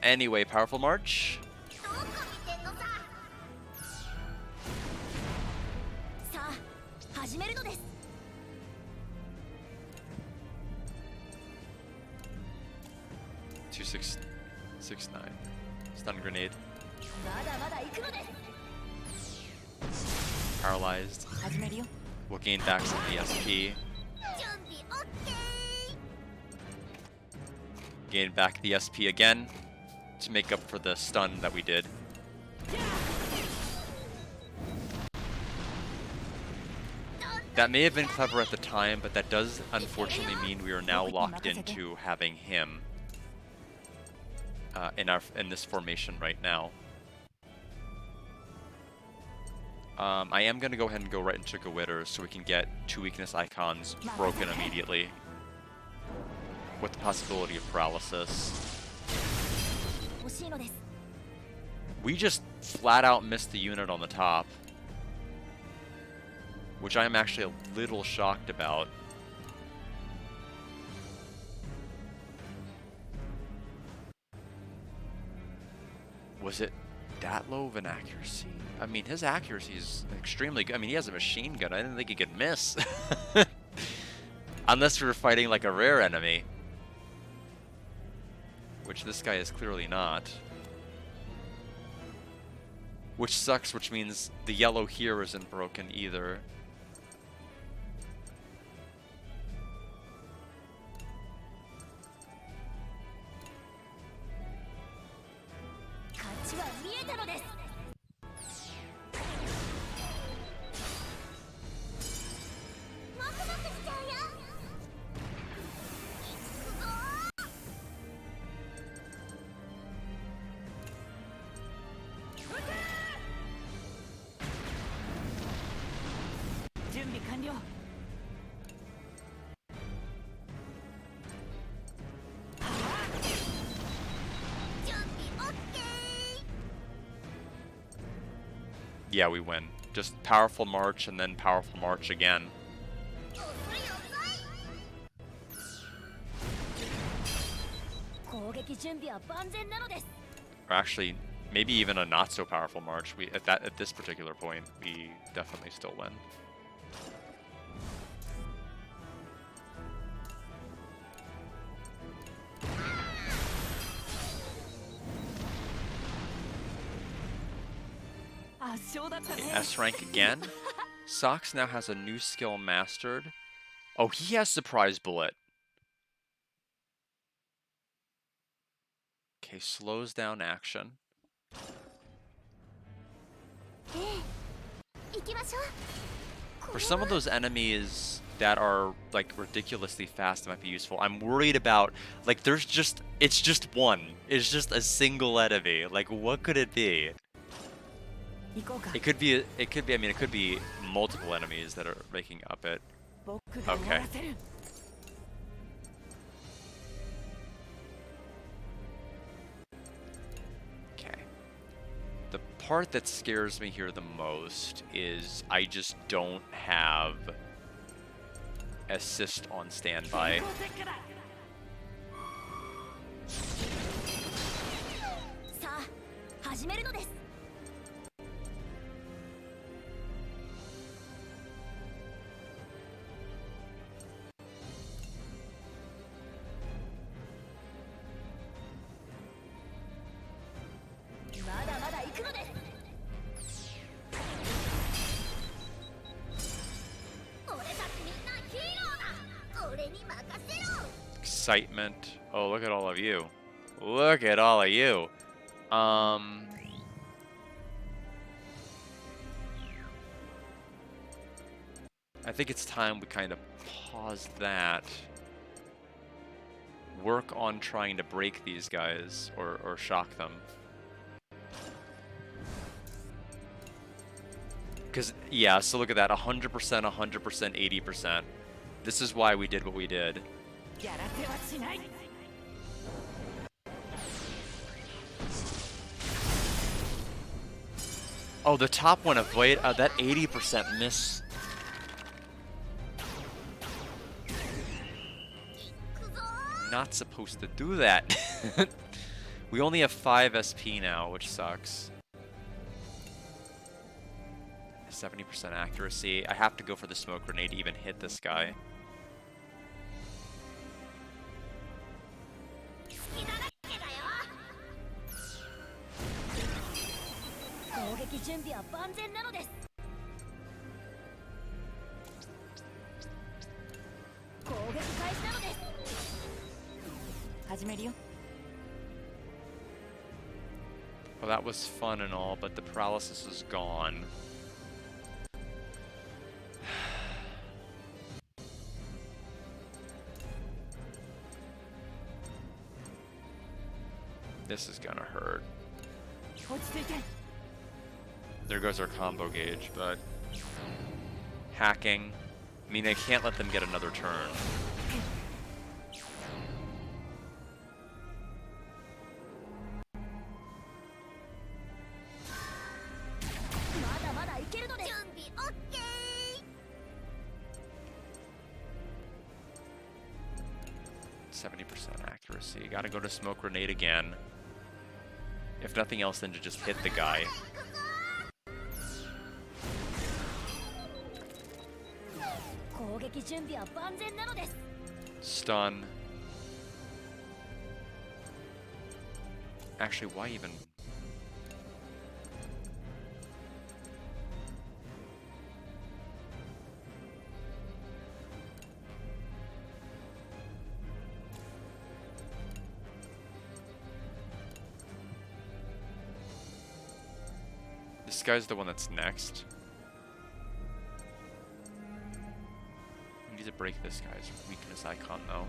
S1: Anyway, Powerful March. Two, 6, 6, 9. Stun grenade. Paralyzed. We'll gain back some of the SP. Gain back the SP again to make up for the stun that we did. That may have been clever at the time, but that does unfortunately mean we are now locked into having him in this formation right now. I am going to go ahead and go right into Gowitter so we can get 2 weakness icons broken immediately with the possibility of paralysis. We just flat out missed the unit on the top, which I am actually a little shocked about. Was it that low of an accuracy? I mean, his accuracy is extremely good. I mean, he has a machine gun. I didn't think he could miss. Unless we were fighting like a rare enemy. Which this guy is clearly not. Which sucks, which means the yellow here isn't broken either. Yeah, we win. Just Powerful March and then Powerful March again. Or actually, maybe even a not so powerful March. We at this particular point, we definitely still win. S rank again. Sox now has a new skill mastered. Oh, he has Surprise Bullet. Okay, slows down action. For some of those enemies, that are like ridiculously fast that might be useful. I'm worried about like it's just one. It's just a single enemy. Like what could it be? It could be I mean it could be multiple enemies that are making up it. Okay. Okay. The part that scares me here the most is I just don't have assist on standby. Excitement. Oh, look at all of you. Look at all of you. I think it's time we kind of pause that. Work on trying to break these guys or shock them. Because, yeah, so look at that. 100%, 100%, 80%. This is why we did what we did. Oh, the top one avoid that 80% miss. Not supposed to do that. We only have 5 SP now, which sucks. 70% accuracy. I have to go for the smoke grenade to even hit this guy. Well, that was fun and all, but the paralysis is gone. This is gonna hurt. There goes our combo gauge, but hacking. I mean, I can't let them get another turn. Accuracy. Gotta go to smoke grenade again. If nothing else, then to just hit the guy. Stun. Actually, why even? This guy's the one that's next. We need to break this guy's weakness icon, though.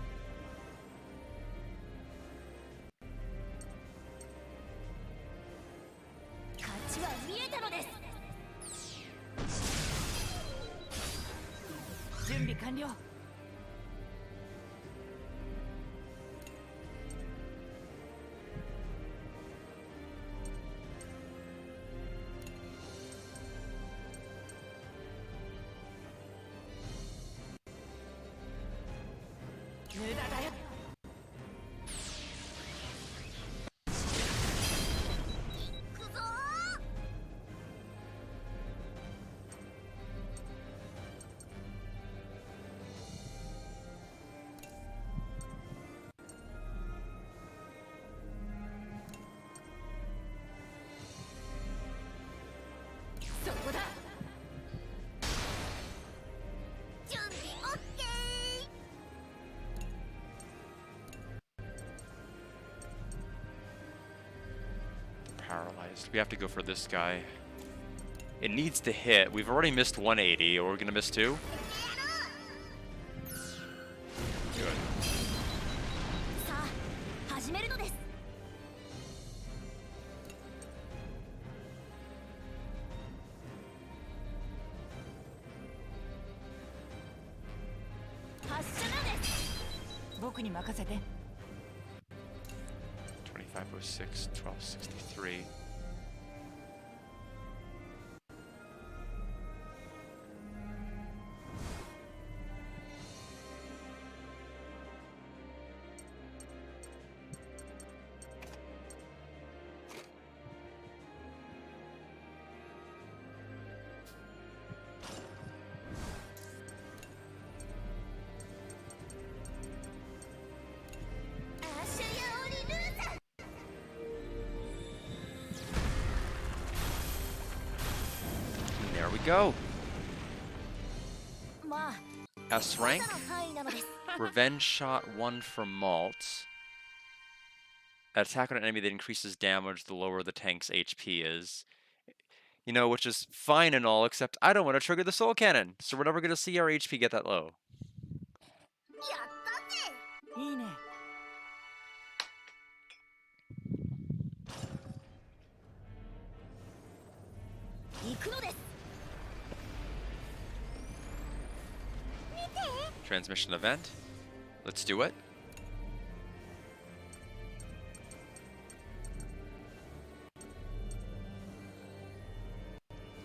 S1: Paralyzed. We have to go for this guy. It needs to hit. We've already missed 180, or we're gonna miss 2. 2506, 1263. There we go. S rank. Revenge shot 1 for Malt. Attack on an enemy that increases damage the lower the tank's HP is. You know, which is fine and all, except I don't want to trigger the soul cannon, so we're never going to see our HP get that low. Transmission event. Let's do it.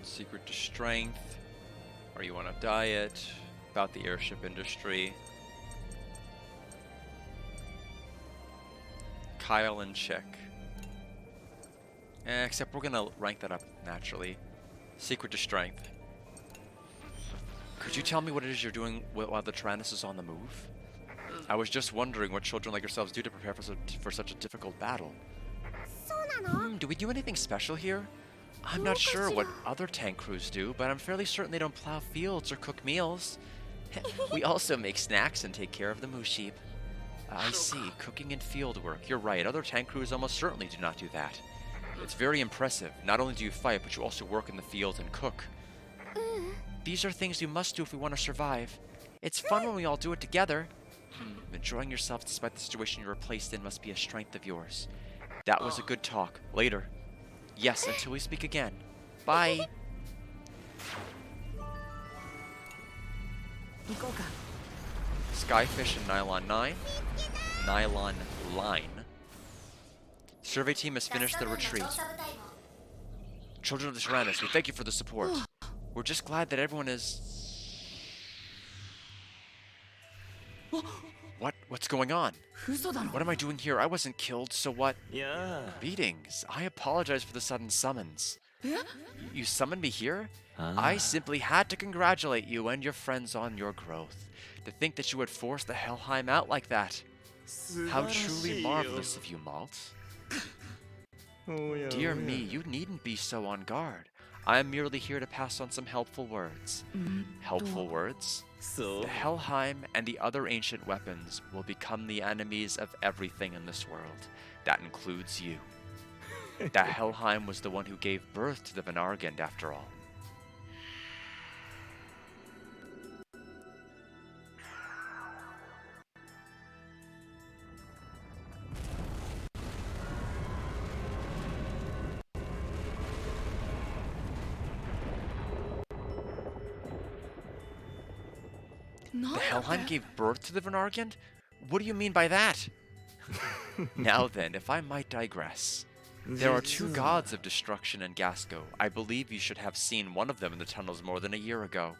S1: Secret to strength. Are you on a diet? About the airship industry. Kyle and Chick. Except we're gonna rank that up naturally. Secret to strength. Could you tell me what it is you're doing while the Tyrannus is on the move? I was just wondering what children like yourselves do to prepare for such a difficult battle. Do we do anything special here? I'm not sure what other tank crews do, but I'm fairly certain they don't plow fields or cook meals. We also make snacks and take care of the moose sheep. I see, cooking and field work. You're right, other tank crews almost certainly do not do that. It's very impressive. Not only do you fight, but you also work in the field and cook. These are things you must do if we want to survive. It's fun when we all do it together. Enjoying yourself despite the situation you were placed in must be a strength of yours. That was a good talk. Later. Yes, until we speak again. Bye. Skyfish and Nylon 9. Nylon Line. Survey team has finished their retreat. Children of the Tyrannus, we thank you for the support. We're just glad that everyone is... What's going on? What am I doing here? I wasn't killed, so what? Greetings. I apologize for the sudden summons. You summoned me here? I simply had to congratulate you and your friends on your growth. To think that you would force the Helheim out like that. How truly marvelous of you, Malt. Dear me, you needn't be so on guard. I am merely here to pass on some helpful words. Helpful words? The Helheim and the other ancient weapons will become the enemies of everything in this world. That includes you. That Helheim was the one who gave birth to the Vanargand, after all. The Helheim gave birth to the Vanargand? What do you mean by that? Now then, if I might digress. There are two gods of destruction in Gasco. I believe you should have seen one of them in the tunnels more than a year ago.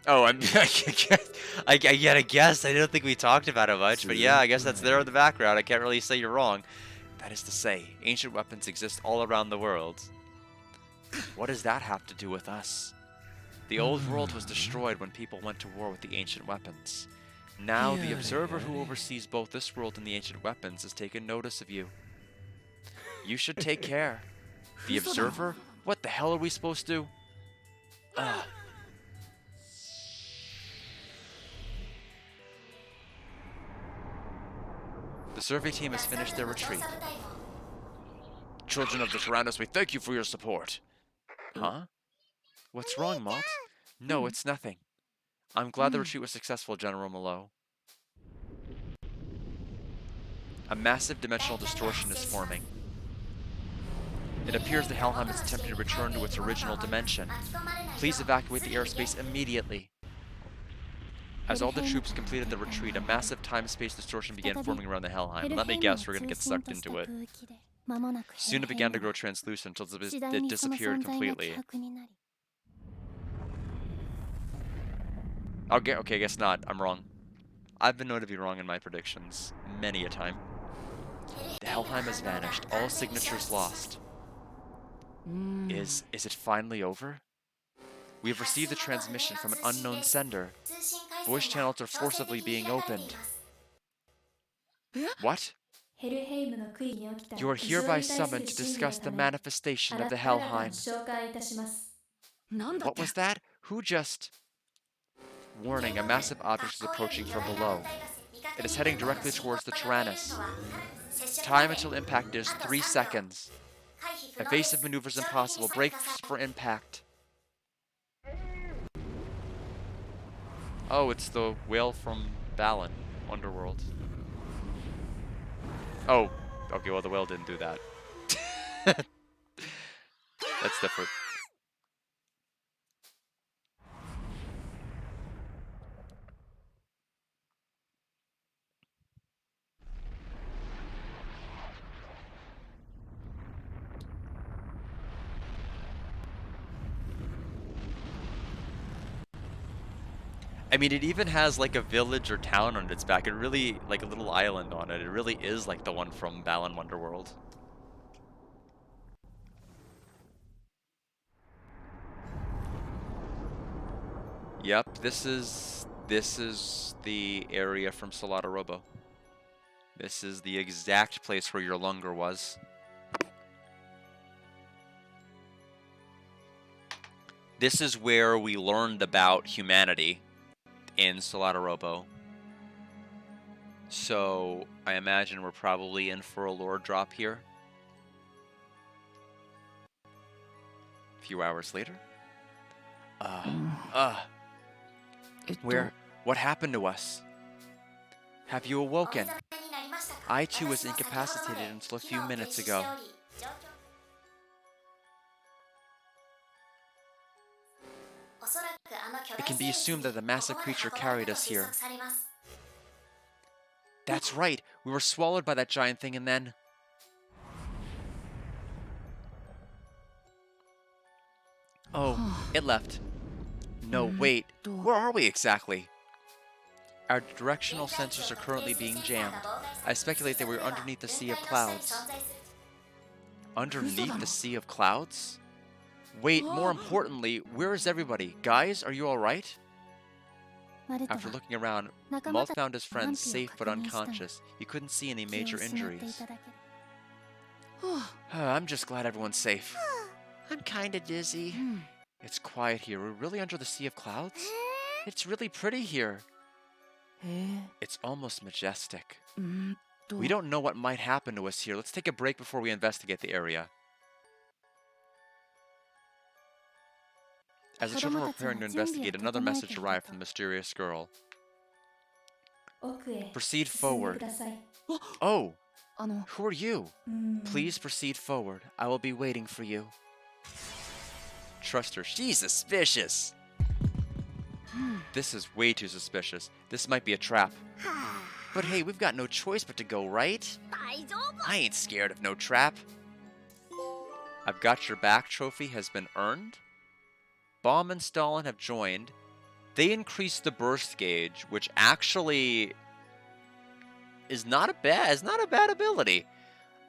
S1: Oh, I guess. I don't think we talked about it much, but yeah, I guess that's there in the background. I can't really say you're wrong. That is to say, ancient weapons exist all around the world. What does that have to do with us? The old world was destroyed when people went to war with the ancient weapons. Now, the observer who oversees both this world and the ancient weapons has taken notice of you. You should take care. The observer? What the hell are we supposed to... The survey team has finished their retreat. Children of the Tyrannus, we thank you for your support. Huh? What's wrong, Malt? No, it's nothing. I'm glad the retreat was successful, General Malo. A massive dimensional distortion is forming. It appears the Helheim is attempting to return to its original dimension. Please evacuate the airspace immediately. As all the troops completed the retreat, a massive time-space distortion began forming around the Helheim. Let me guess, we're gonna get sucked into it. Soon it began to grow translucent until it disappeared completely. Okay, I guess not. I'm wrong. I've been known to be wrong in my predictions many a time. The Helheim has vanished. All signatures lost. Is it finally over? We have received a transmission from an unknown sender. Voice channels are forcibly being opened. What? You are hereby summoned to discuss the manifestation of the Helheim. What was that? Who just... Warning, a massive object is approaching from below. It is heading directly towards the Tyrannus. Time until impact is 3 seconds. Evasive maneuvers impossible. Brakes for impact. Oh, it's the whale from Balan, Underworld. Oh, okay, well the whale didn't do that. That's different. I mean, it even has like a village or town on its back. It really, like a little island on it. It really is like the one from Balan Wonderworld. Yep, this is the area from Solata Robo. This is the exact place where your Lunger was. This is where we learned about humanity in Solata Robo. So I imagine we're probably in for a lore drop here. A few hours later. What happened to us? Have you awoken? I too was incapacitated until a few minutes ago. It can be assumed that the massive creature carried us here. That's right, we were swallowed by that giant thing and then... Oh, it left. No, wait, where are we exactly? Our directional sensors are currently being jammed. I speculate that we're underneath the sea of clouds. Underneath the sea of clouds? Wait, more importantly, where is everybody? Guys, are you alright? After looking around, Mull found his friends safe but unconscious. He couldn't see any major injuries. I'm just glad everyone's safe. I'm kinda dizzy. It's quiet here. We're really under the sea of clouds? It's really pretty here. It's almost majestic. We don't know what might happen to us here. Let's take a break before we investigate the area. As the children were preparing to investigate, another message arrived from the mysterious girl. Proceed forward. Oh! Who are you? Please proceed forward. I will be waiting for you. Trust her. She's suspicious. This is way too suspicious. This might be a trap. But hey, we've got no choice but to go, right? I ain't scared of no trap. I've got your back trophy has been earned. Baum and Stalin have joined. They increased the burst gauge, which actually is not a bad ability.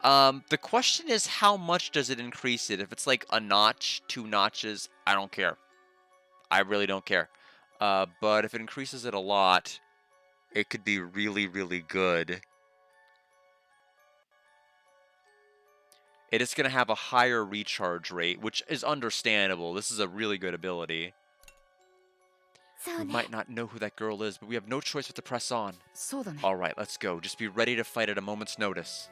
S1: The question is, how much does it increase it? If it's like a notch, 2 notches, I don't care. I really don't care. But if it increases it a lot, it could be really, really good. It is going to have a higher recharge rate, which is understandable. This is a really good ability. We might not know who that girl is, but we have no choice but to press on. Alright, let's go. Just be ready to fight at a moment's notice.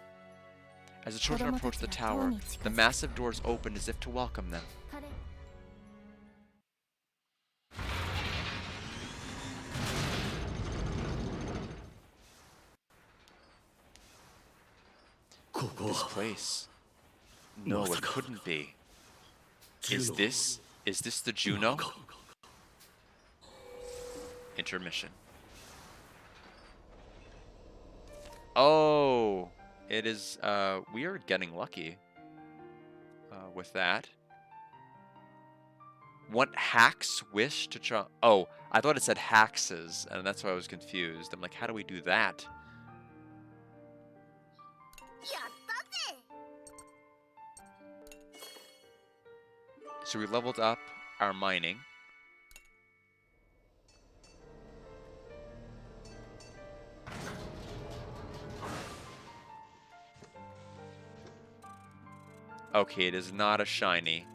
S1: As the children approach the tower, the massive doors open as if to welcome them. This place. No, it couldn't be. Is this the Juno? Intermission. Oh, it is, we are getting lucky with that. What Hack's wish to try? Oh, I thought it said Hax's, and that's why I was confused. I'm like, how do we do that? So we leveled up our mining. Okay, it is not a shiny.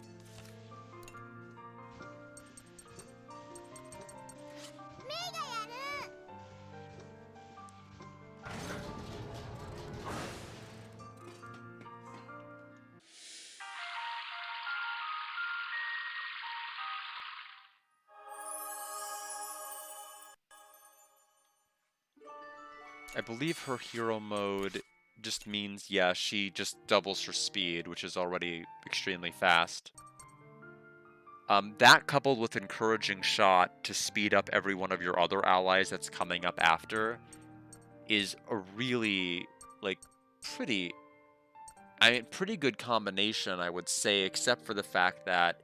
S1: I believe her hero mode just means, yeah, she just doubles her speed, which is already extremely fast. That coupled with encouraging shot to speed up every one of your other allies that's coming up after is a really, like, pretty good combination, I would say, except for the fact that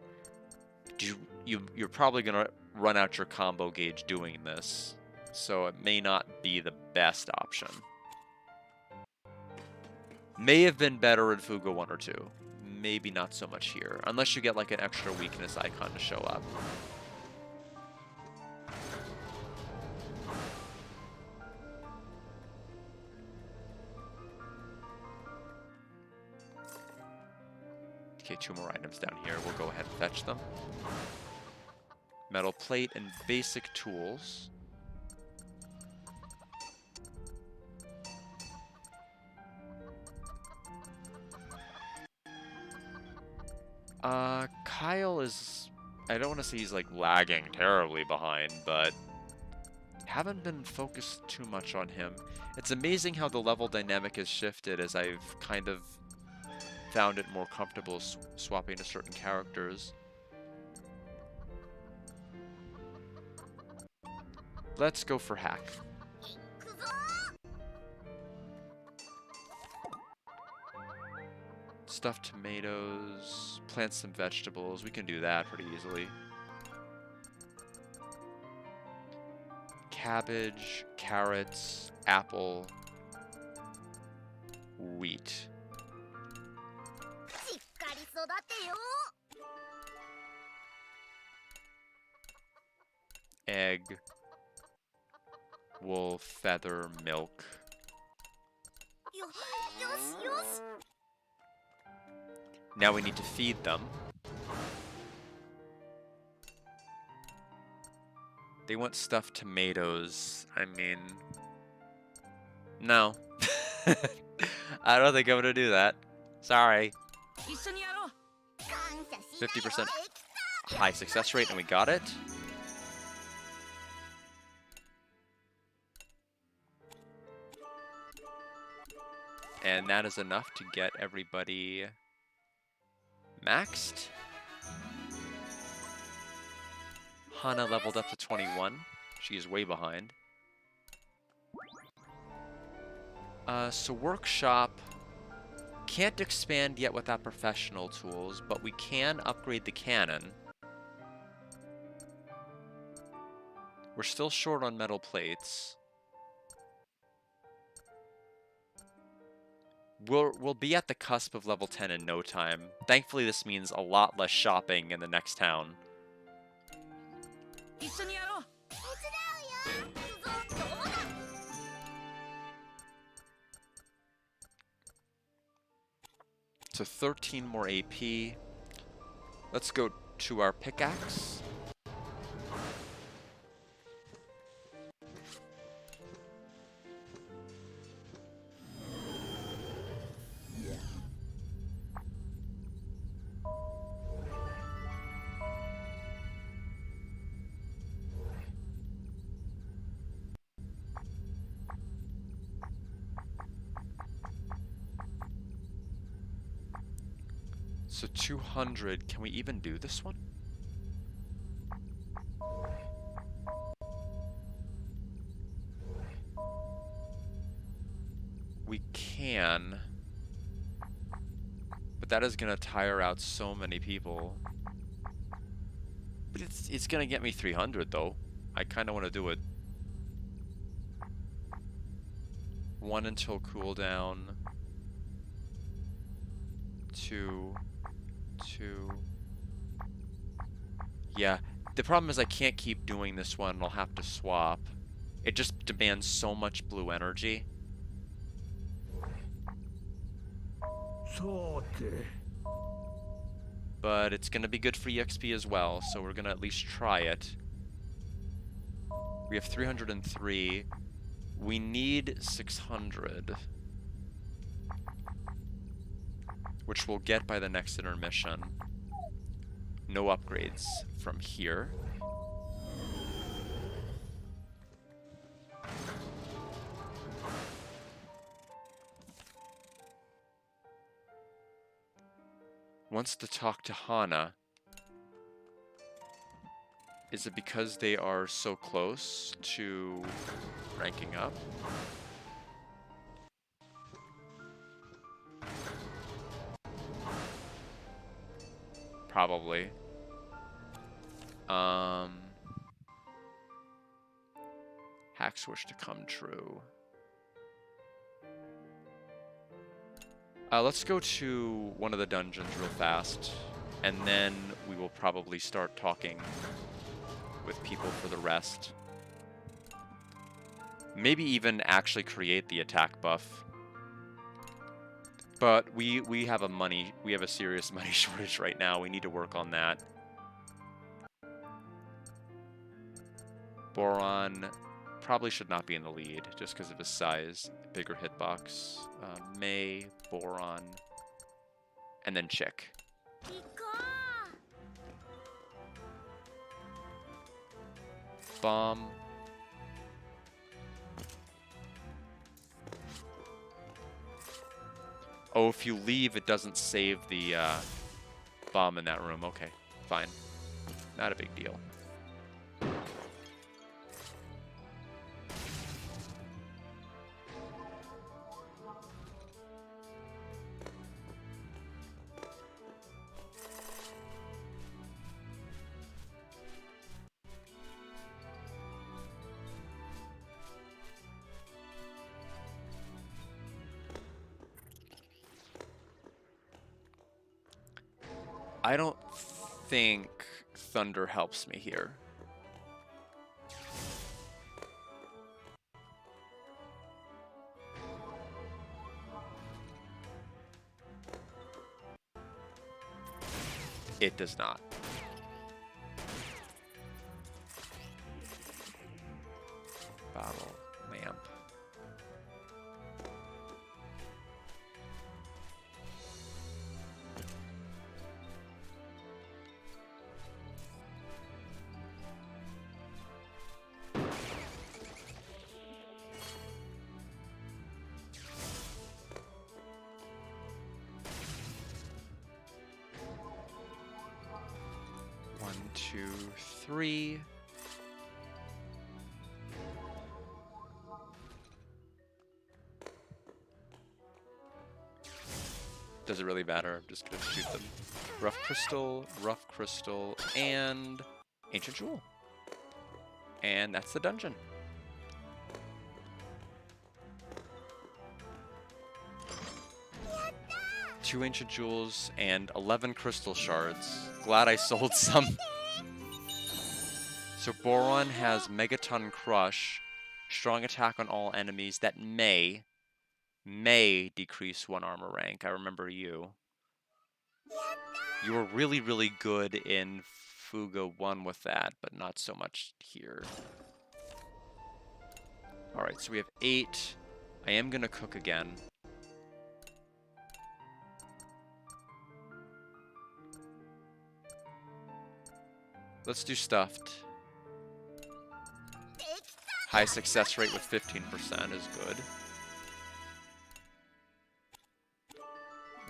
S1: you're probably gonna run out your combo gauge doing this, so it may not be the best option. May have been better in Fuga 1 or 2. Maybe not so much here, unless you get like an extra weakness icon to show up. Okay, 2 more items down here. We'll go ahead and fetch them. Metal plate and basic tools. Kyle is... I don't want to say he's like lagging terribly behind, but haven't been focused too much on him. It's amazing how the level dynamic has shifted as I've kind of found it more comfortable swapping to certain characters. Let's go for Hack. Stuffed tomatoes, plant some vegetables. We can do that pretty easily. Cabbage, carrots, apple, wheat. Egg, wool, feather, milk. Now we need to feed them. They want stuffed tomatoes. I mean, no. I don't think I'm gonna do that. Sorry. 50% high success rate, and we got it. And that is enough to get everybody maxed. Hana leveled up to 21. She is way behind. So workshop can't expand yet without professional tools, but we can upgrade the cannon. We're still short on metal plates. We'll be at the cusp of level 10 in no time. Thankfully, this means a lot less shopping in the next town. So 13 more AP. Let's go to our pickaxe. So 200, can we even do this one? We can. But that is gonna tire out so many people. But it's gonna get me 300 though. I kinda wanna do it. 1 until cooldown. 2. 2. Yeah, the problem is I can't keep doing this one. I'll have to swap. It just demands so much blue energy. But it's gonna be good for EXP as well, so we're gonna at least try it. We have 303. We need 600. Which we'll get by the next intermission. No upgrades from here. Wants to talk to Hana. Is it because they are so close to ranking up? Probably. Hacks wish to come true. Let's go to one of the dungeons real fast, and then we will probably start talking with people for the rest. Maybe even actually create the attack buff. But we have a serious money shortage right now. We need to work on that. Boron probably should not be in the lead just because of his size. Bigger hitbox. May, Boron, and then Chick. Bomb. Oh, if you leave, it doesn't save the bomb in that room. Okay, fine. Not a big deal. I don't think Thunder helps me here. It does not. Bottle, lamp. One, two, three. Does it really matter? I'm just gonna shoot them. Rough crystal, and ancient jewel. And that's the dungeon. Two ancient jewels and 11 crystal shards. Glad I sold some. So Boron has Megaton Crush, strong attack on all enemies that may decrease 1 armor rank. I remember you. You were really, really good in Fuga 1 with that, but not so much here. Alright, so we have 8. I am gonna cook again. Let's do stuffed. High success rate with 15% is good.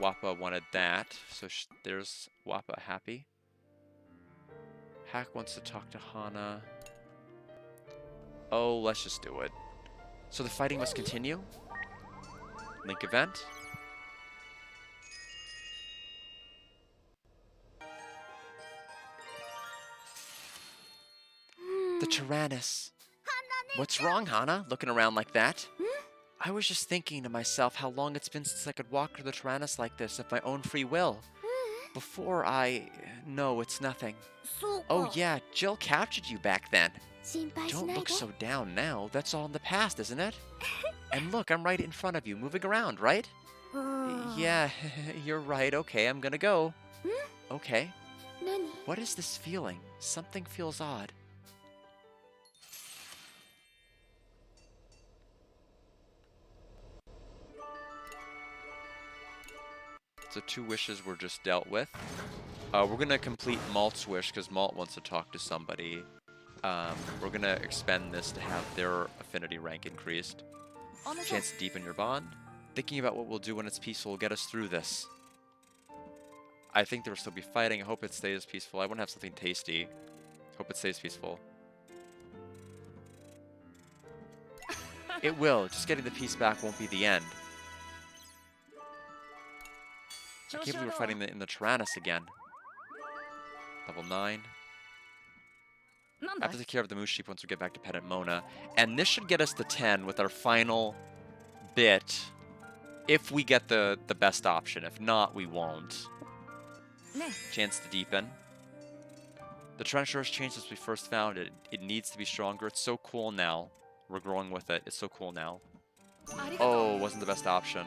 S1: Wappa wanted that, so there's Wappa happy. Hack wants to talk to Hana. Oh, let's just do it. So the fighting must continue. Link event. The Tyrannus. What's wrong, Hana? Looking around like that? I was just thinking to myself how long it's been since I could walk to the Tyrannus like this of my own free will. Before I... No, it's nothing. Oh yeah, Jill captured you back then. Don't look so down now. That's all in the past, isn't it? And look, I'm right in front of you, moving around, right? Yeah, you're right. Okay, I'm gonna go. Okay. What is this feeling? Something feels odd. So 2 wishes were just dealt with. We're gonna complete Malt's wish because Malt wants to talk to somebody. We're gonna expend this to have their affinity rank increased. Chance to deepen your bond. Thinking about what we'll do when it's peaceful will get us through this. I think there will still be fighting. I hope it stays peaceful. I want to have something tasty. Hope it stays peaceful. It will. Just getting the peace back won't be the end. I can't believe we're fighting in the Tyrannus again. Level 9. I have to take care of the moose sheep once we get back to Pedant Mona. And this should get us to 10 with our final bit. If we get the best option. If not, we won't. Chance to deepen. The treasure has changed since we first found it. It needs to be stronger. It's so cool now. We're growing with it. It's so cool now. Oh, wasn't the best option.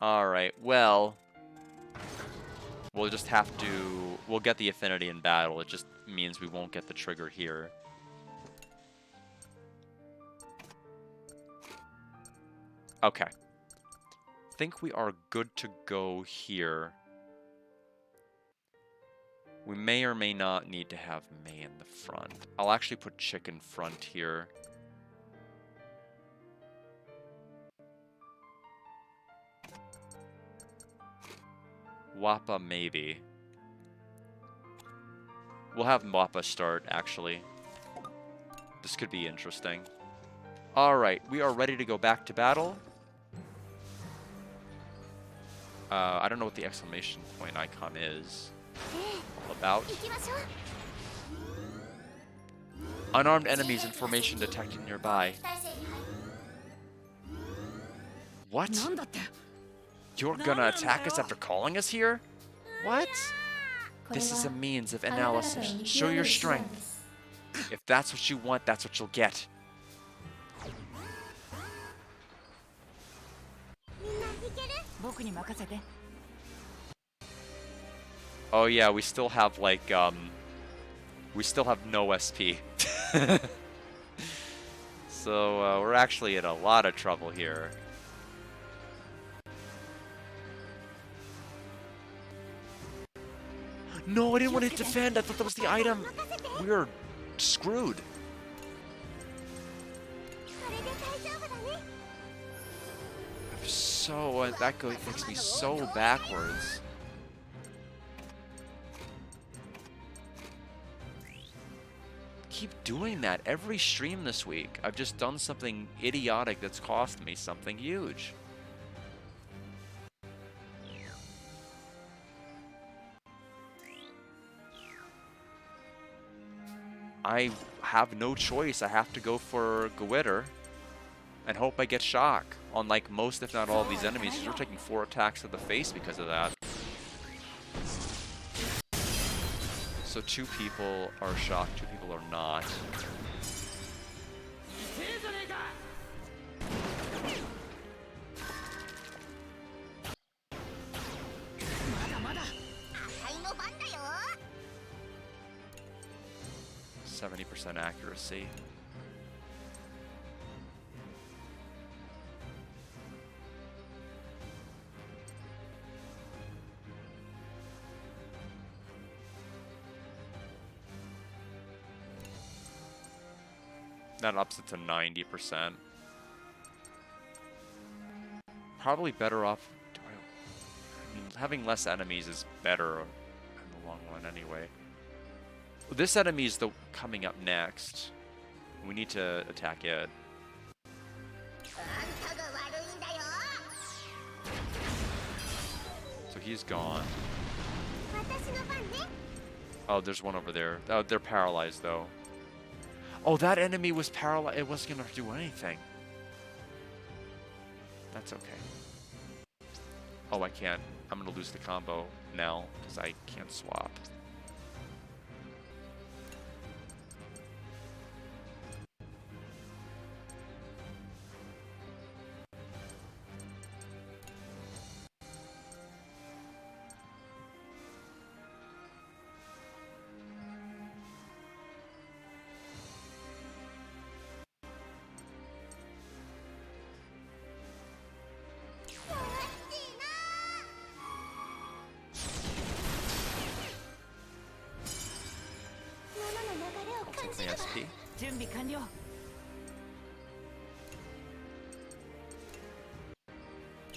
S1: Alright, well... We'll just have to... We'll get the affinity in battle. It just means we won't get the trigger here. Okay. I think we are good to go here. We may or may not need to have May in the front. I'll actually put Chick in front here. Wappa, maybe. We'll have Wappa start, actually. This could be interesting. Alright, we are ready to go back to battle. I don't know what the exclamation point icon is. About. Unarmed enemies in formation detected nearby. What? You're gonna attack us after calling us here? What? This is a means of analysis. Show your strength. If that's what you want, that's what you'll get. Oh yeah, we still have like, we still have no SP. So, we're actually in a lot of trouble here. No, I didn't want to defend. I thought that was the item. We were screwed. So, that makes me so backwards. Keep doing that every stream this week. I've just done something idiotic that's cost me something huge. I have no choice. I have to go for Gwitter and hope I get shock on like most, if not all, of these enemies. We're taking 4 attacks to the face because of that. So 2 people are shocked, 2 people are not. %70 accuracy. That ups it to 90%. probably better off. I mean, having less enemies is better in the long run anyway. This enemy is coming up next. We need to attack it. So he's gone. Oh, there's one over there. Oh, they're paralyzed though. Oh, that enemy was paralyzed. It wasn't gonna do anything. That's okay. Oh, I can't. I'm gonna lose the combo now because I can't swap. SP.
S2: 準備完了。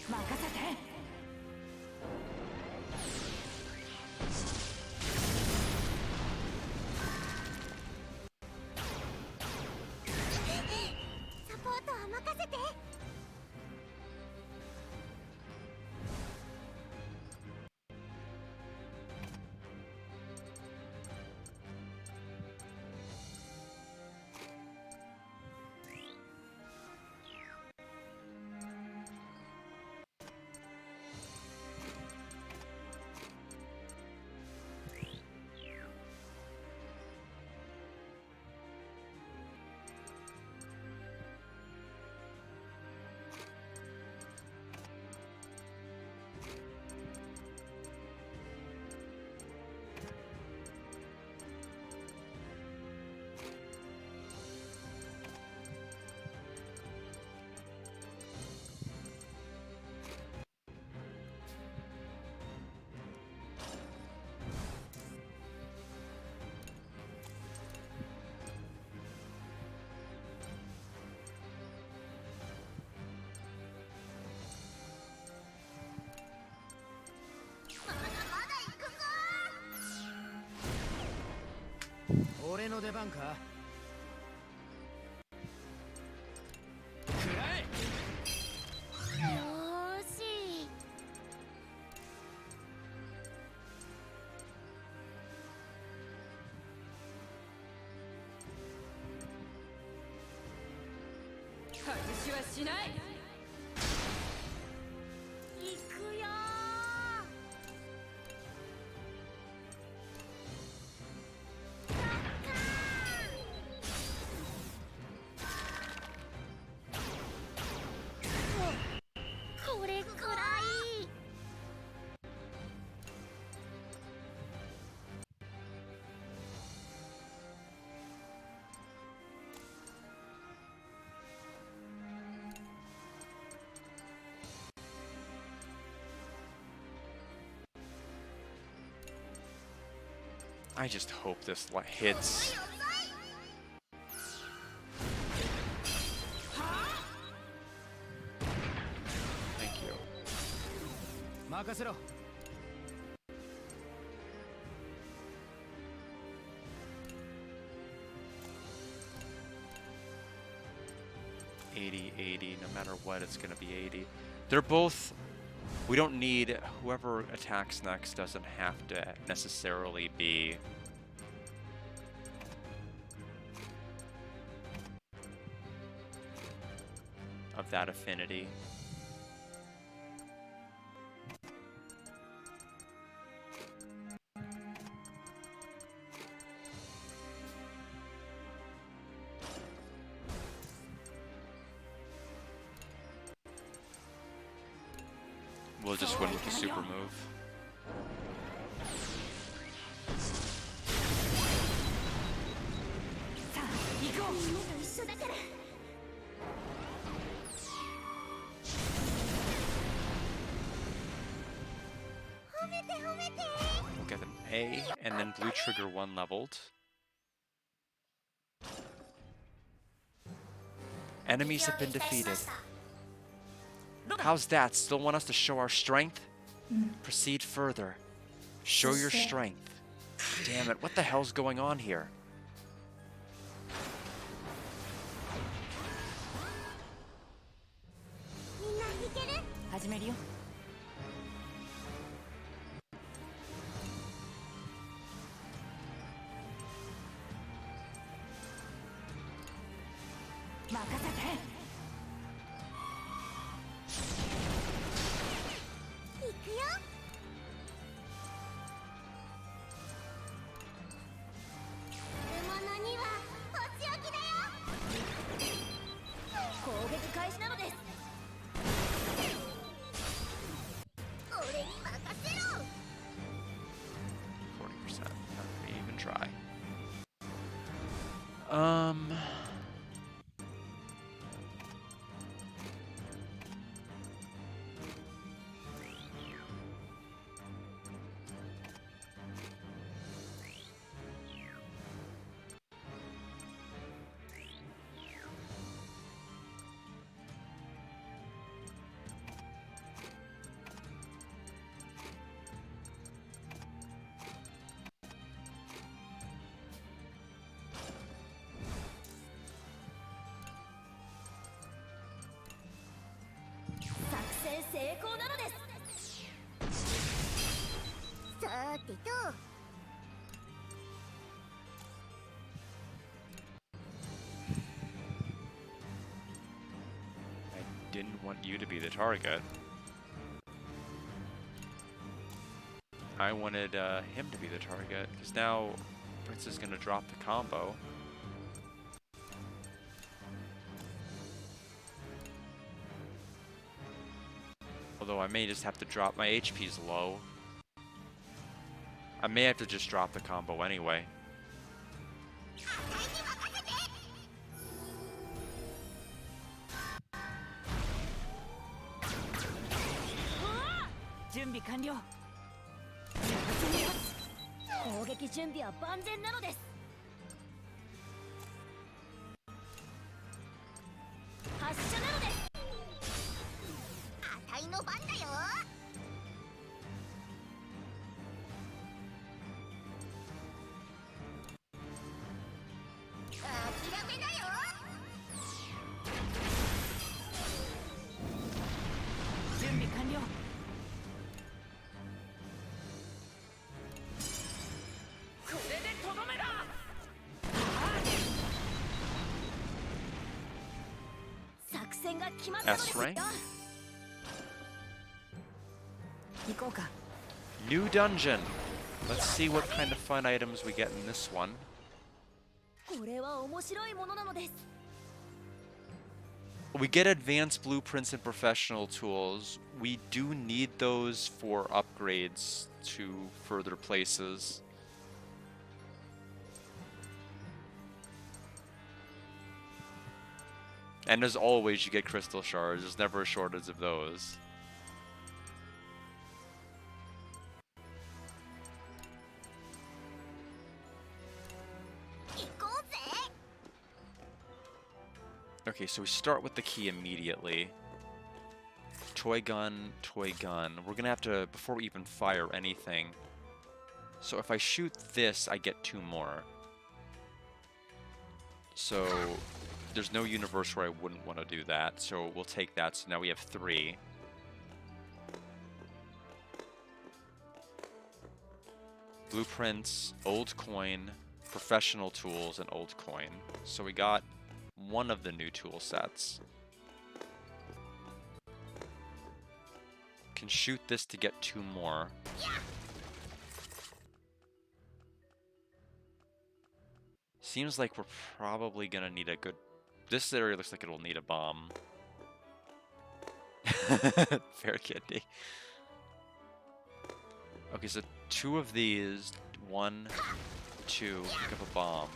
S2: 任せて。サポートは任せて。俺の出番か。くらえ。よーし。外しはしない。行くよー。
S1: I just hope this hits. Thank you.
S2: 任せろ。
S1: 80, no matter what, it's gonna be 80. They're both. We don't need, whoever attacks next doesn't have to necessarily be of that affinity. We'll just win with the super move. We'll get an A, and then blue trigger 1 leveled. Enemies have been defeated. How's that? Still want us to show our strength? Proceed further. Show your strength. Damn it, what the hell's going on here? I didn't want you to be the target. I wanted him to be the target, because now Prince is going to drop the combo. Although I may just have to drop, my HP's low. I may have to just drop the combo anyway. S rank. New dungeon. Let's see what kind of fun items we get in this one. We get advanced blueprints and professional tools. We do need those for upgrades to further places. And as always, you get crystal shards. There's never a shortage of those. Okay, so we start with the key immediately. Toy gun, toy gun. We're gonna have to, before we even fire anything. So if I shoot this, I get 2 more. So there's no universe where I wouldn't want to do that, so we'll take that. So now we have 3. Blueprints, old coin, professional tools, and old coin. So we got one of the new tool sets. Can shoot this to get 2 more. Seems like we're probably gonna need a good... This area looks like it'll need a bomb. Fair candy. Okay, so 2 of these. 1, 2. Pick up a bomb.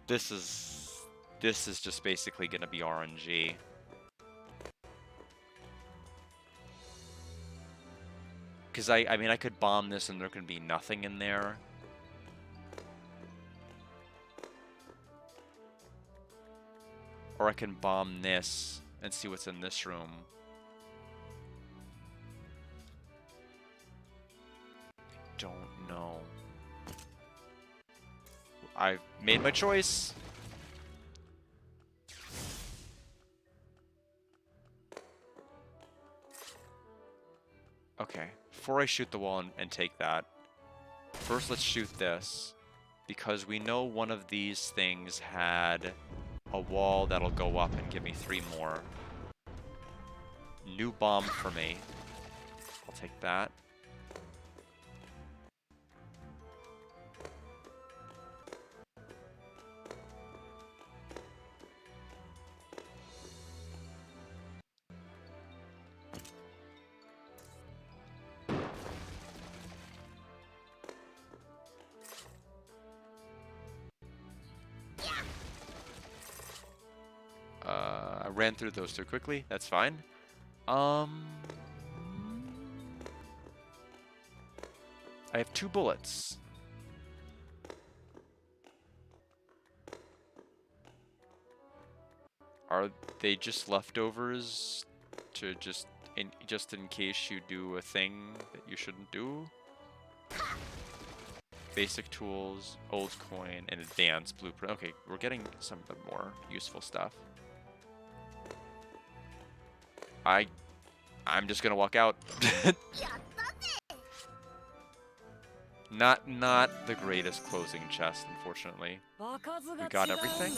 S1: This is just basically gonna be RNG. Because I mean, I could bomb this and there can be nothing in there. Or I can bomb this and see what's in this room. Don't know. I've made my choice. Okay, before I shoot the wall and take that, first let's shoot this, because we know one of these things had a wall that'll go up and give me 3 more. New bomb for me. I'll take that. I ran through those too quickly. That's fine. I have 2 bullets. Are they just leftovers to just in case you do a thing that you shouldn't do? Basic tools, old coin, and advanced blueprint. Okay, we're getting some of the more useful stuff. I'm just gonna walk out. Not the greatest closing chest, unfortunately. We got everything.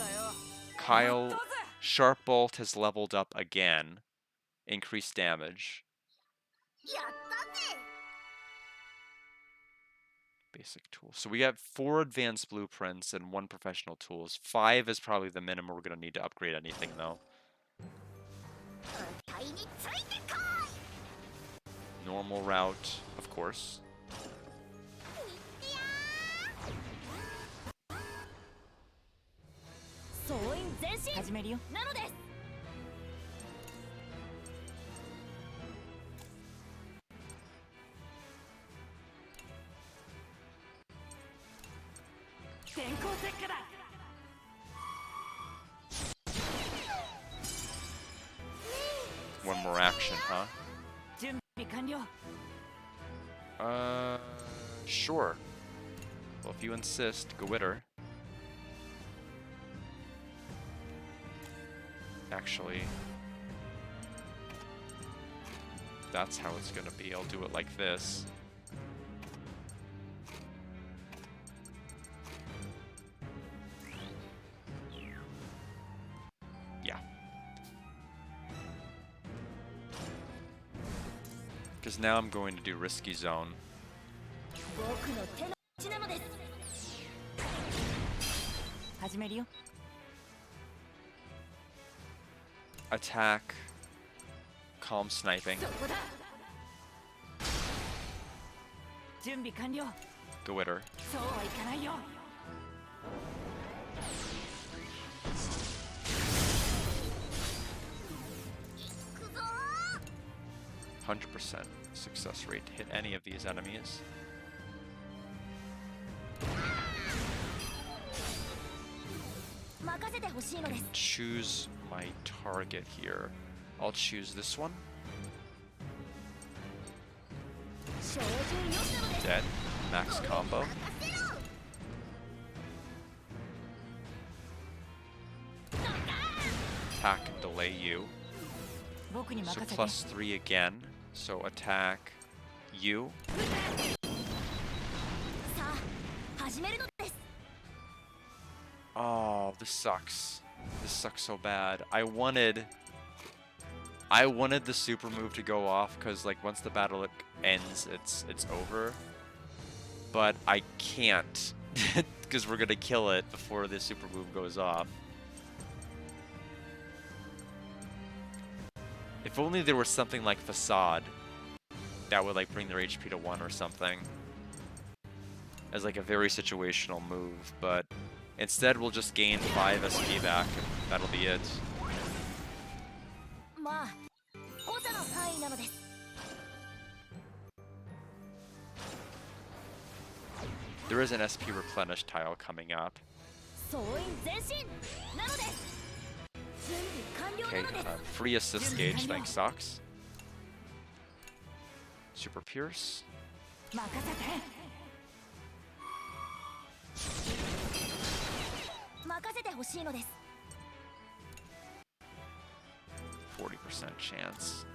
S1: Kyle, Sharp Bolt has leveled up again. Increased damage. Basic tools. So we have 4 advanced blueprints and 1 professional tools. 5 is probably the minimum we're gonna need to upgrade anything, though. Normal route, of course. One more action, huh? Sure. Well, if you insist, Gwitter. Actually, that's how it's gonna be. I'll do it like this. Yeah. Because now I'm going to do Risky Zone. Attack. Calm sniping. Gwitter. 100% success rate to hit any of these enemies. I can choose my target here. I'll choose this one. Dead. Max combo. Attack and delay you. So +3 again. So attack you. Oh, this sucks. This sucks so bad. I wanted the super move to go off because like once the battle ends, it's over. But I can't because we're gonna kill it before the super move goes off. If only there was something like Facade that would like bring their HP to 1 or something as like a very situational move, but instead we'll just gain 5 SP back and that'll be it. There is an SP replenish tile coming up. Okay, free assist gauge, thanks Sox. Super Pierce. 40% chance.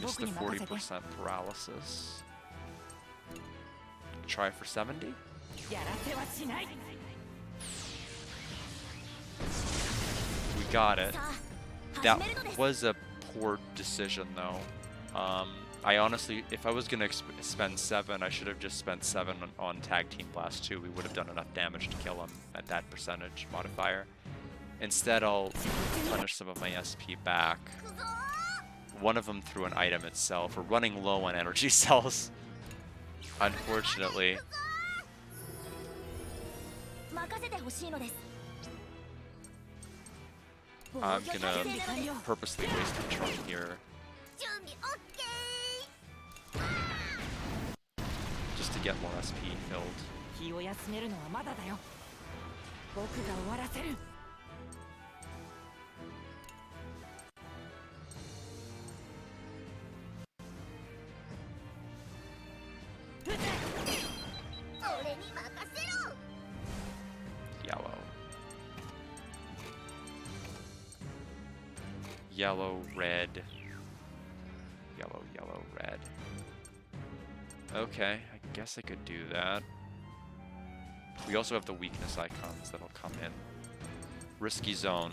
S1: Missed the 40% paralysis. Try for 70? We got it. That was a poor decision though. I honestly, if I was gonna spend 7, I should have just spent 7 on Tag Team Blast 2. We would have done enough damage to kill him at that percentage modifier. Instead, I'll punish some of my SP back. One of them through an item itself. We're running low on energy cells, unfortunately. I'm gonna purposely waste a turn here. Just to get more SP filled. Yellow. Yellow, red. Yellow, yellow, red. Okay, I guess I could do that. We also have the weakness icons that'll come in. Risky zone.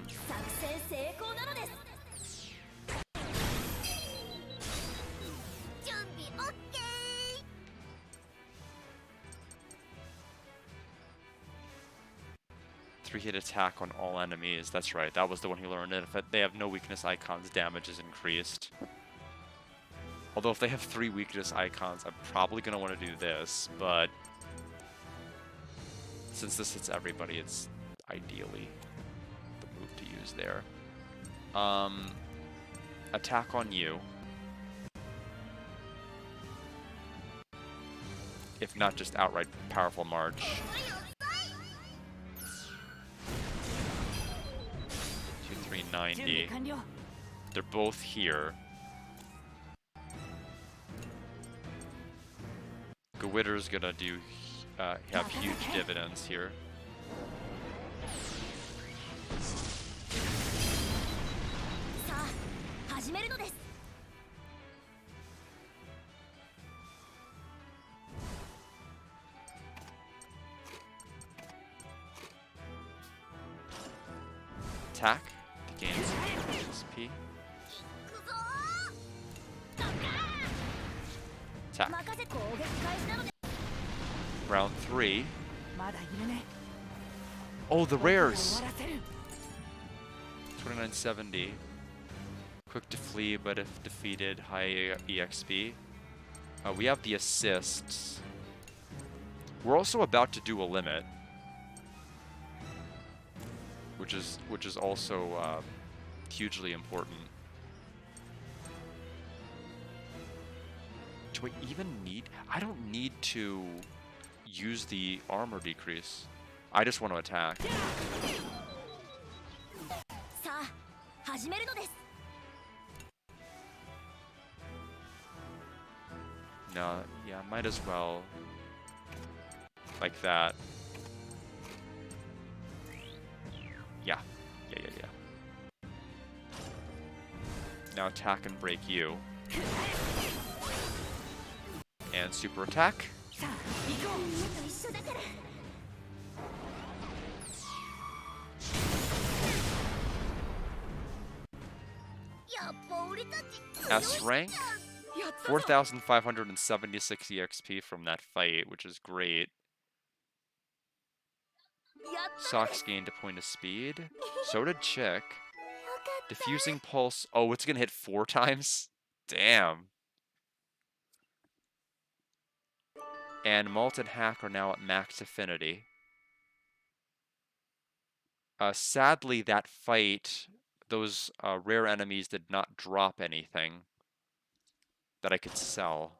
S1: Three-hit attack on all enemies. That's right, that was the one he learned. And if they have no weakness icons, damage is increased. Although if they have 3 weakness icons, I'm probably going to want to do this, but since this hits everybody, it's ideally the move to use there. Attack on you. If not just outright powerful march. 390. They're both here. Gwitter's gonna do have huge dividends here. Attack to gain some XP. Attack. Round 3. Oh, the rares! 2970. Quick to flee, but if defeated, high EXP. We have the assists. We're also about to do a limit, which is also hugely important. Do I even need? I don't need to use the armor decrease. I just want to attack. No, yeah, might as well. Like that. Yeah. Yeah. Now attack and break you. And super attack. S rank, 4,576 EXP from that fight, which is great. Socks gained a point of speed. So did Chick. Diffusing Pulse. Oh, it's gonna hit 4 times? Damn. And Malt and Hack are now at max affinity. Sadly, that fight, those rare enemies did not drop anything that I could sell.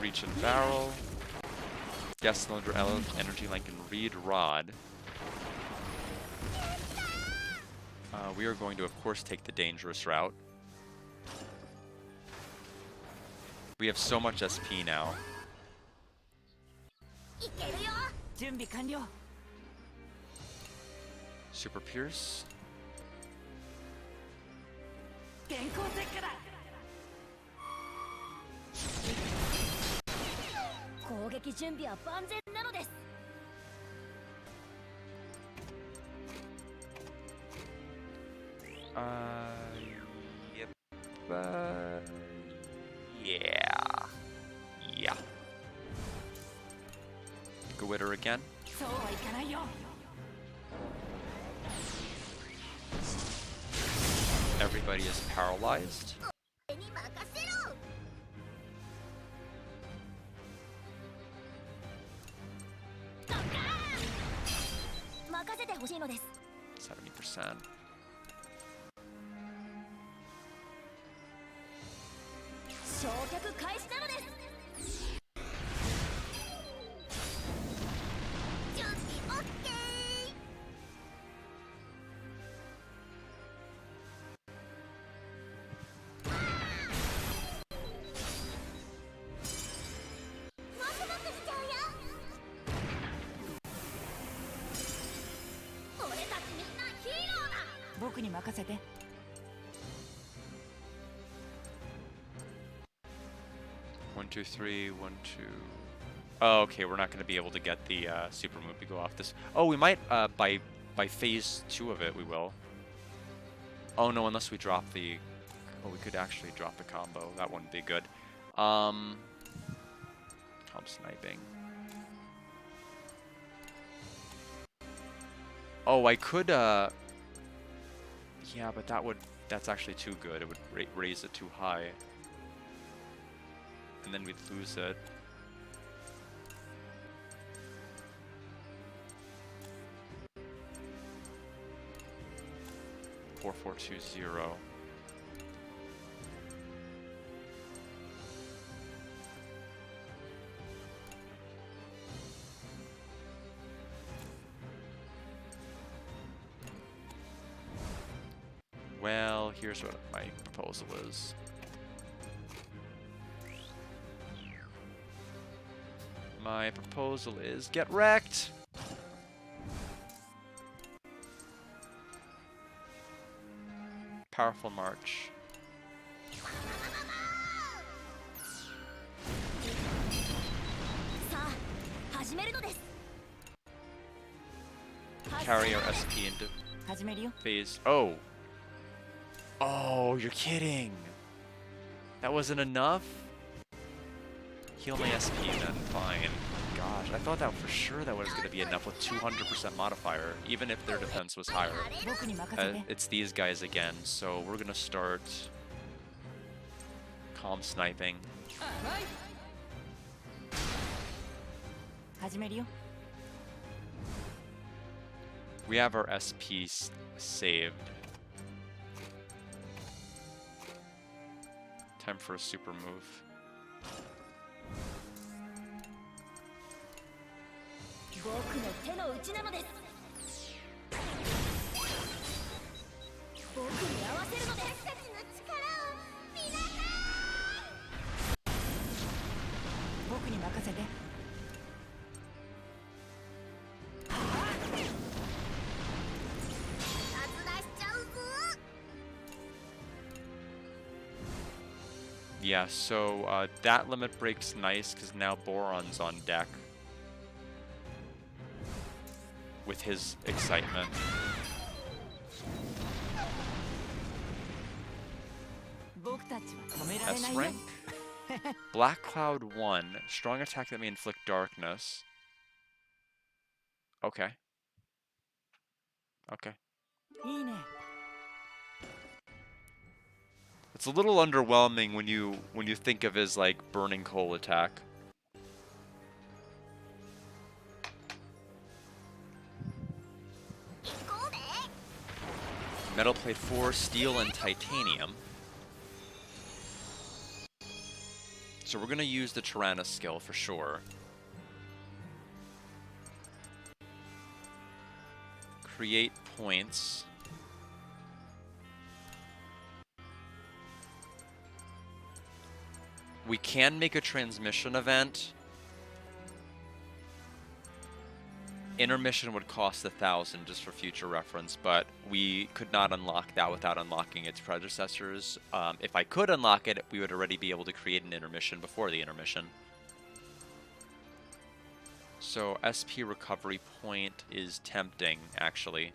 S1: Reach and Barrel. Gas Cylinder, Energy Link, and Reed Rod. We are going to, of course, take the dangerous route. We have so much SP now. Super Pierce. Yep. Yeah. Yeah. Glitter again. Everybody is paralyzed. %. One, two, three, 1, 2. Oh, okay, we're not going to be able to get the super move to go off this. Oh, we might by phase 2 of it. We will. Oh no, unless we drop the. Oh, we could actually drop the combo. That wouldn't be good. Comp sniping. Oh, I could. Yeah, but that's actually too good. It would raise it too high. And then we'd lose it. Four, 4, 2, 0. Well, here's what my proposal is. My proposal is get wrecked! Powerful March. Carry our SP into phase. Oh! Oh, you're kidding! That wasn't enough? Heal my SP then, fine. Gosh, I thought that for sure that was going to be enough with 200% modifier, even if their defense was higher. It's these guys again, so we're going to start calm sniping. We have our SP saved. Time for a super move. Yeah, so that limit break's nice because now Boron's on deck with his excitement. S rank. Black Cloud 1. Strong attack that may inflict darkness. Okay. Okay. It's a little underwhelming when you think of his like burning coal attack. Metal plate 4, steel and titanium. So we're gonna use the Tyrannus skill for sure. Create points. We can make a transmission event. Intermission would cost 1,000 just for future reference, but we could not unlock that without unlocking its predecessors. If I could unlock it, we would already be able to create an intermission before the intermission. So SP recovery point is tempting, actually.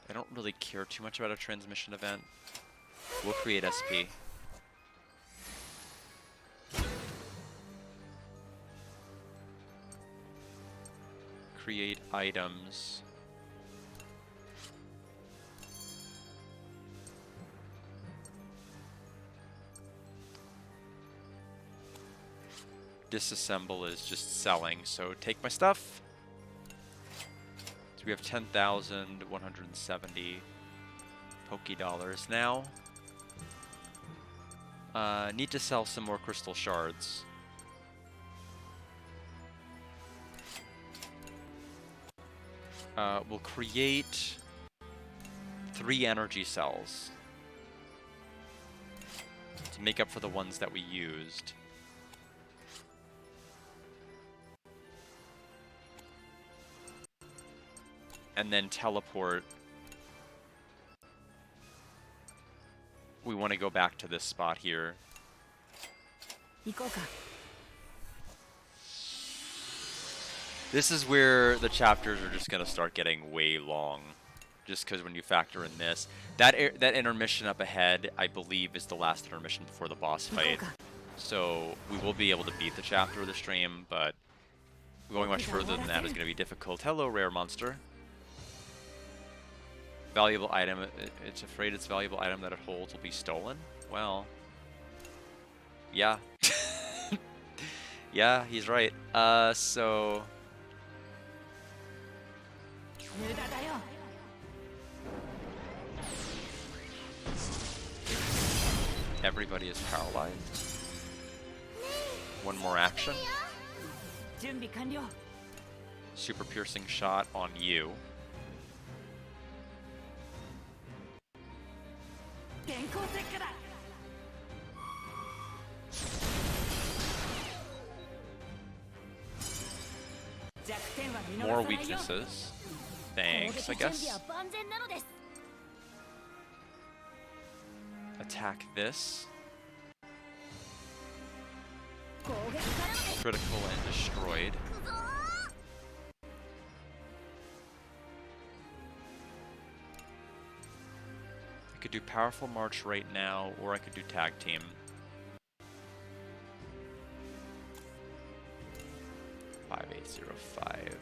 S1: I don't really care too much about a transmission event. We'll create SP. Create items. Disassemble is just selling, so take my stuff. So we have 10,170 Poké Dollars now. Need to sell some more crystal shards. We'll create 3 energy cells to make up for the ones that we used. And then teleport. We want to go back to this spot here. This is where the chapters are just going to start getting way long. Just because when you factor in this. That intermission up ahead, I believe, is the last intermission before the boss fight. So we will be able to beat the chapter of the stream, but going much further than that is going to be difficult. Hello, rare monster. Valuable item. It's afraid its valuable item that it holds will be stolen? Well, yeah. Yeah, he's right. So... Everybody is paralyzed. One more action. Super piercing shot on you. More weaknesses. Thanks, I guess. Attack this. Critical and destroyed. I could do Powerful March right now, or I could do Tag Team. $5805.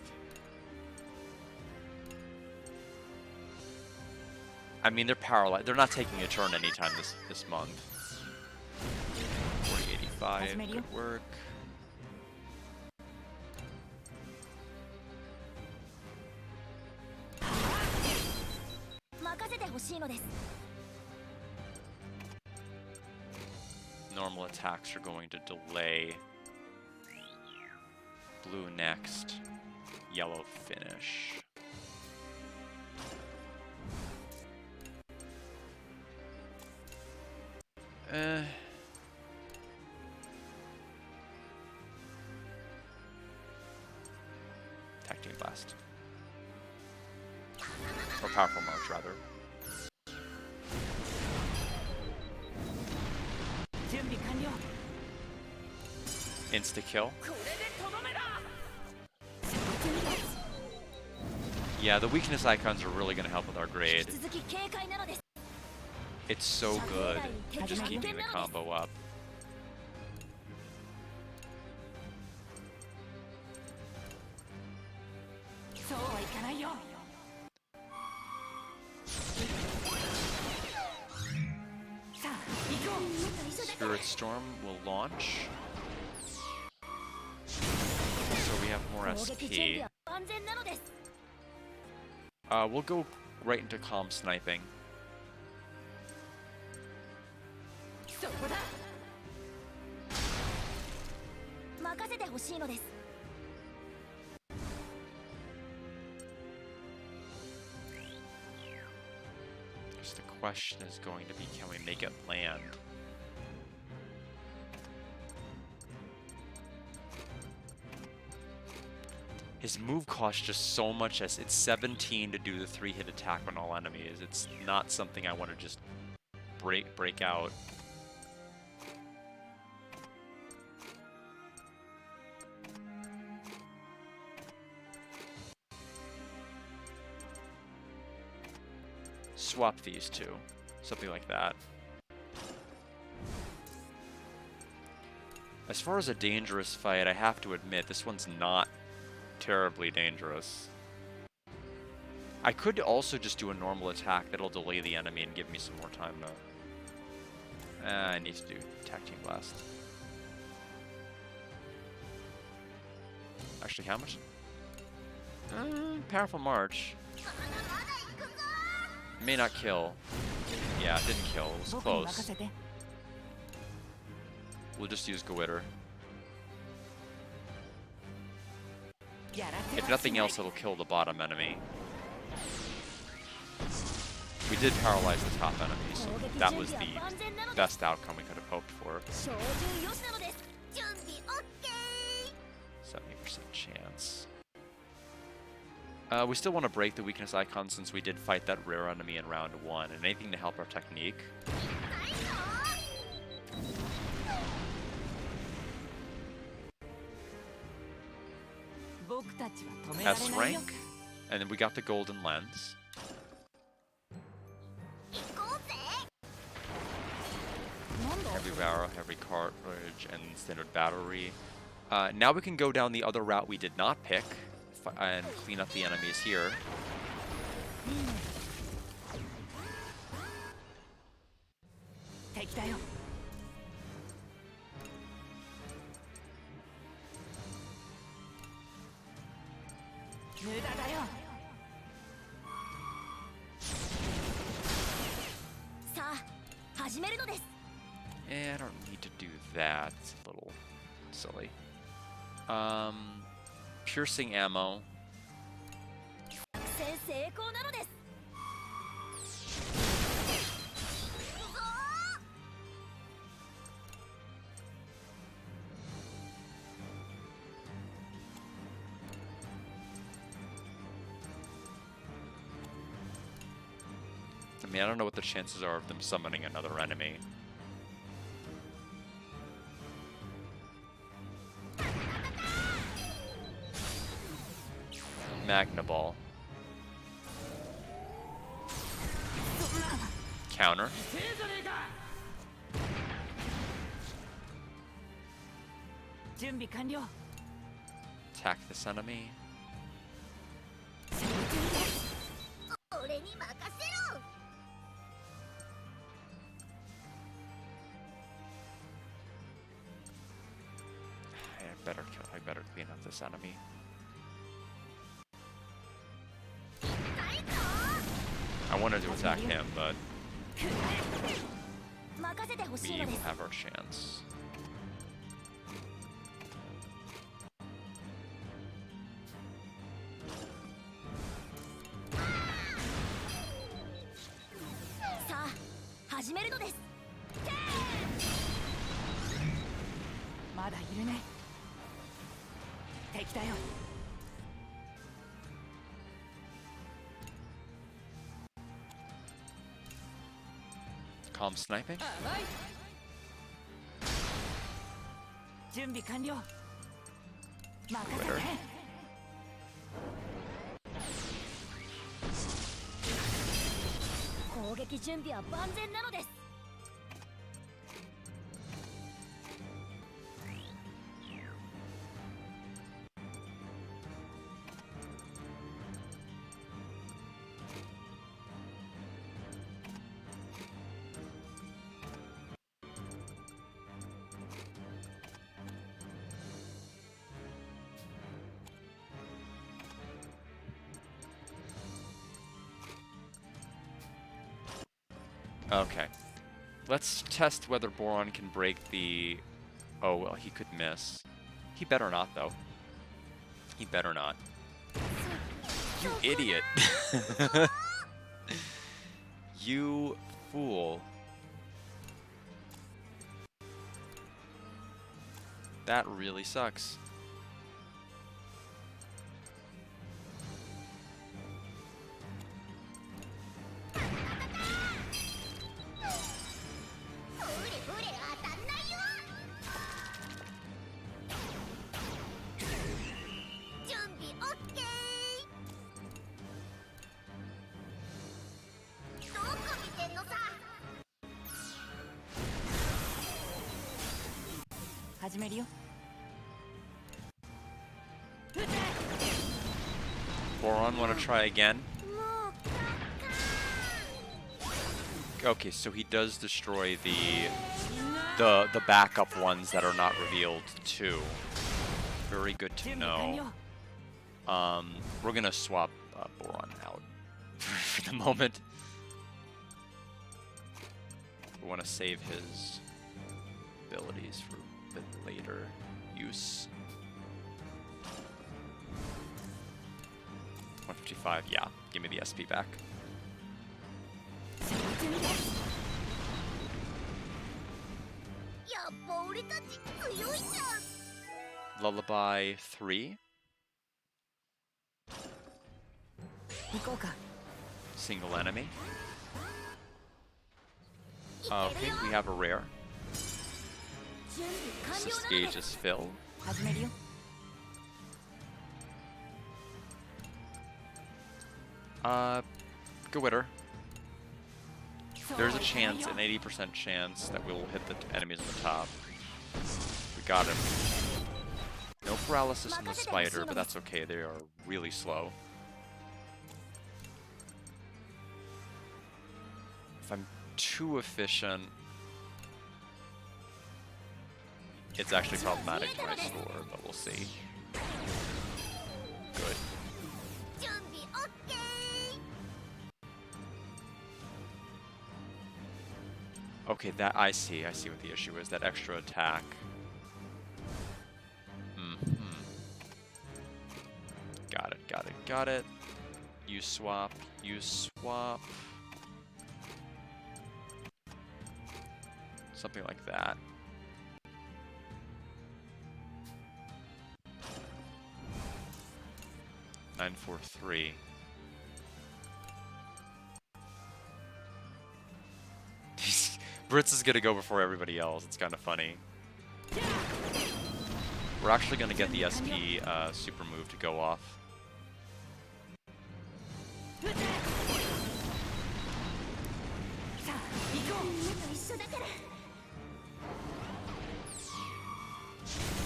S1: I mean, they're paralyzed. They're not taking a turn anytime this month. 4085. Good work. Normal attacks are going to delay. Blue next. Yellow finish. Tactic Blast. Or Powerful March, rather. Insta-kill. Yeah, the weakness icons are really going to help with our grade. It's so good just keeping the combo up. Spirit Storm will launch. So we have more SP. We'll go right into calm sniping. Just the question is going to be, can we make it land? His move costs just so much as it's 17 to do the 3-hit attack on all enemies. It's not something I want to just break out. Swap these two. Something like that. As far as a dangerous fight, I have to admit, this one's not terribly dangerous. I could also just do a normal attack that'll delay the enemy and give me some more time to... I need to do Attack Team Blast. Actually, how much? Powerful March. May not kill. Yeah, it didn't kill. It was close. We'll just use Goitter. If nothing else, it'll kill the bottom enemy. We did paralyze the top enemy, so that was the best outcome we could have hoped for. 70% chance. We still want to break the weakness icon since we did fight that rare enemy in round 1, and anything to help our technique. S rank, and then we got the golden lens. Heavy barrel, heavy cartridge, and standard battery. Now we can go down the other route we did not pick and clean up the enemies here. I don't need to do that. It's a little silly. Piercing ammo. I mean, I don't know what the chances are of them summoning another enemy. Magna Ball. Counter. Attack this enemy. I better clean up this enemy. I wanted to attack him, but we will have our chance. Calm sniping. Goitter.
S2: 攻撃準備は万全なのです。
S1: Okay. Let's test whether Boron can break the... Oh, well, he could miss. He better not, though. He better not. You idiot. You fool. That really sucks. Boron, want to try again? Okay, so he does destroy the backup ones that are not revealed too. Very good to know. We're gonna swap Boron out for the moment. We want to save his abilities for a bit later use. 155, yeah. Give me the SP back. Lullaby 3. Single enemy. Okay, we have a rare. Assist gauge is filled. Go with her. There's a chance, an 80% chance, that we will hit the enemies on the top. We got him. No paralysis in the spider, but that's okay, they are really slow. If I'm too efficient, it's actually problematic to my score, but we'll see. Good. Okay, that I see what the issue is. That extra attack. Got it. You swap. Something like that. Nine, 4, 3. Brits is gonna go before everybody else. It's kind of funny. We're actually gonna get the SP super move to go off.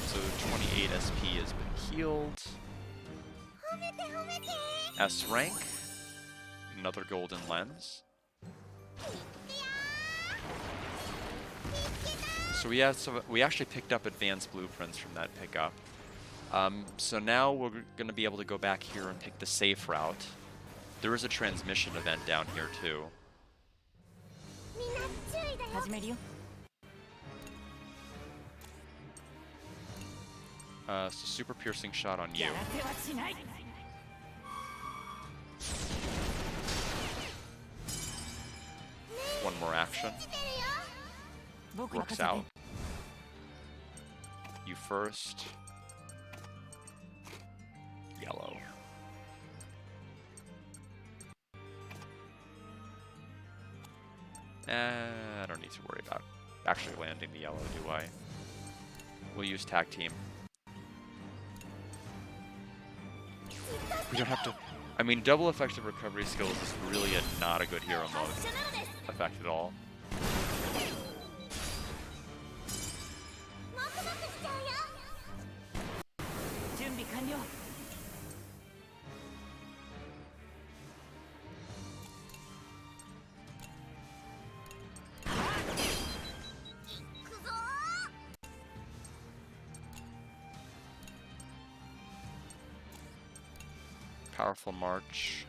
S1: So 28 SP has been healed. S rank. Another golden lens. So we actually picked up advanced blueprints from that pickup. So now we're going to be able to go back here and pick the safe route. There is a transmission event down here too. So super piercing shot on you. One more action. Works out. You first. Yellow. I don't need to worry about actually landing the yellow, do I? We'll use tag team. We don't have to. I mean, double effective recovery skills is really not a good hero mode effect at all. Powerful March.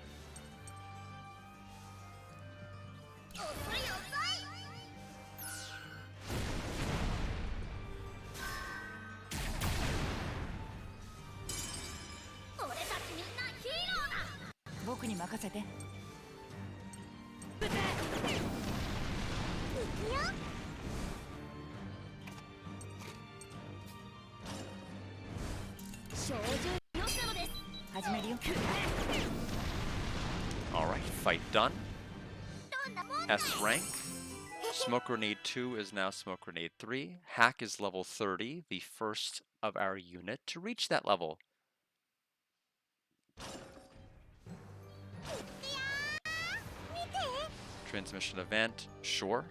S1: Alright, fight done. S rank. Smoke Grenade 2 is now Smoke Grenade 3. Hack is level 30, the first of our unit to reach that level. Transmission event, sure.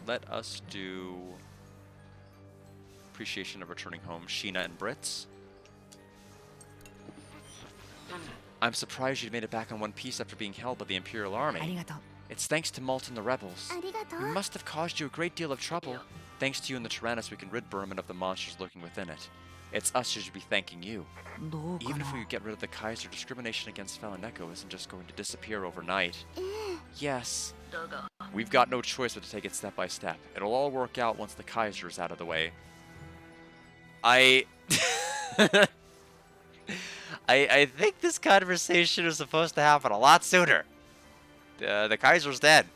S1: Let us do Appreciation of Returning Home, Sheena and Brits. I'm surprised you made it back in one piece after being held by the Imperial Army. It's thanks to Malt and the rebels. We must have caused you a great deal of trouble. Thanks to you and the Tyrannus, we can rid Berman of the monsters lurking within it. It's us who should be thanking you. Even if we get rid of the Kaiser, discrimination against Falaneko isn't just going to disappear overnight. Yes. We've got no choice but to take it step by step. It'll all work out once the Kaiser is out of the way. I think this conversation is supposed to happen a lot sooner. The Kaiser's dead.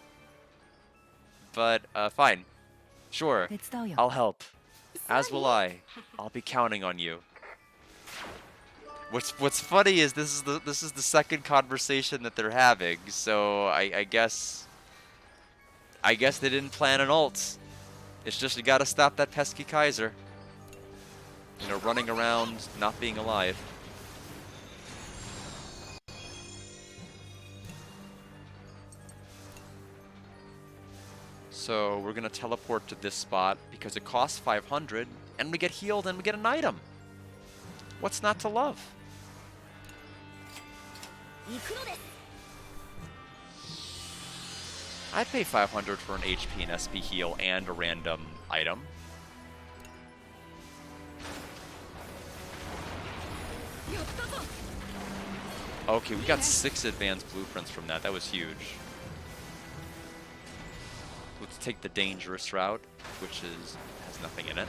S1: But, fine. Sure. I'll help. As will I. I'll be counting on you. What's funny is this is the second conversation that they're having, so I guess they didn't plan an ult. It's just you gotta stop that pesky Kaiser. You know, running around, not being alive. So we're gonna teleport to this spot because it costs 500, and we get healed and we get an item. What's not to love? I'd pay 500 for an HP and SP heal and a random item. Okay, we got 6 advanced blueprints from that. That was huge. Let's take the dangerous route, which has nothing in it.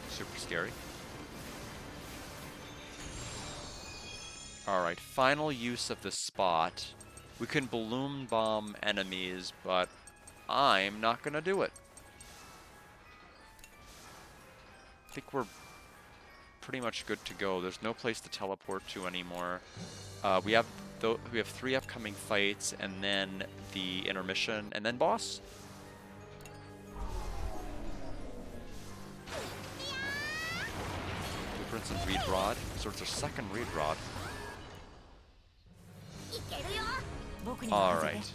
S1: Super scary. Alright, final use of the spot. We can balloon bomb enemies, but I'm not gonna do it. I think we're pretty much good to go. There's no place to teleport to anymore. We have 3 upcoming fights, and then the intermission, and then boss. Blueprints and Reed Rod. So it's our second Reed Rod. Alright.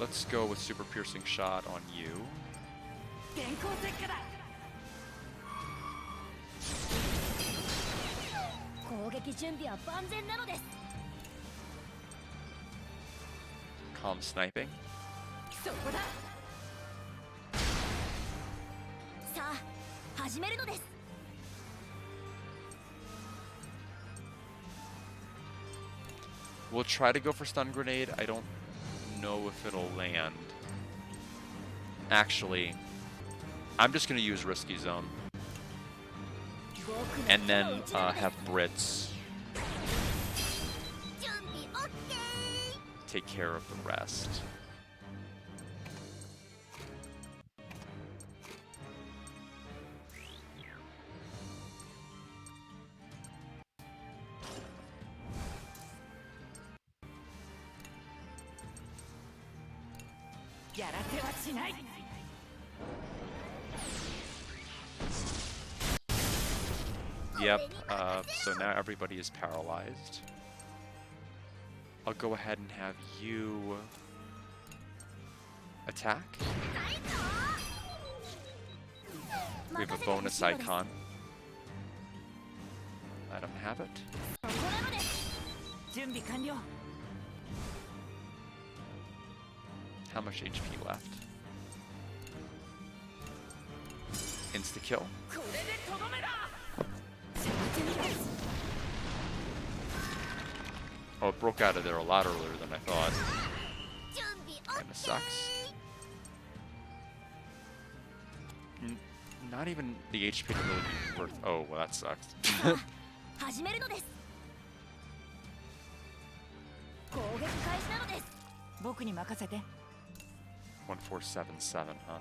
S1: Let's go with Super Piercing Shot on you. Calm sniping. We'll try to go for stun grenade. I don't know if it'll land. Actually, I'm just going to use Risky Zone. And then have Brits take care of the rest. Yep, so now everybody is paralyzed. I'll go ahead and have you attack. We have a bonus icon. Let him have it. How much HP left? Insta-kill. Oh, it broke out of there a lot earlier than I thought. Kinda sucks. Not even the HP to really be worth. Oh, well, that sucks. 1477, huh?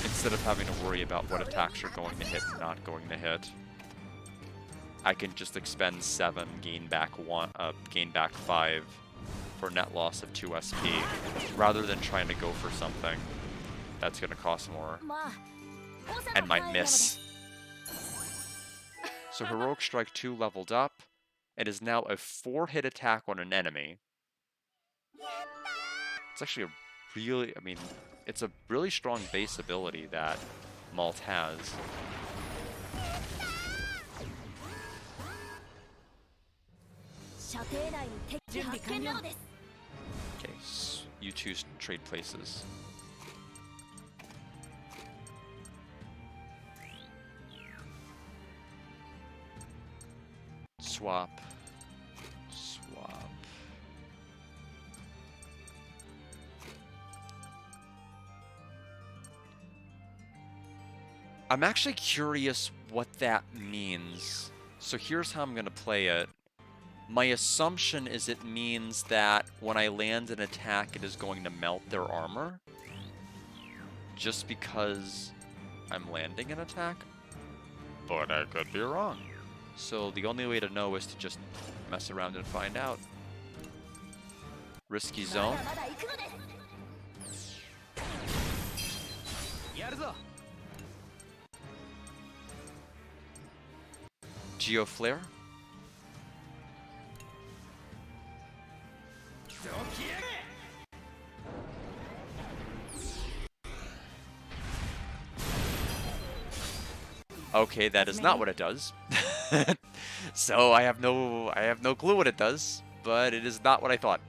S1: Instead of having to worry about what attacks are going to hit and not going to hit, I can just expend 7, gain back 5 for net loss of 2 SP, rather than trying to go for something that's going to cost more and might miss. So Heroic Strike 2 leveled up. It is now a 4-hit attack on an enemy. It's actually a really, it's a really strong base ability that Malt has. Okay, so you two trade places. Swap. Swap. I'm actually curious what that means. So here's how I'm going to play it. My assumption is it means that when I land an attack, it is going to melt their armor. Just because I'm landing an attack. But I could be wrong. So the only way to know is to just mess around and find out. Risky zone. Geo Flare. Okay, that is not what it does. So I have no clue what it does, but it is not what I thought.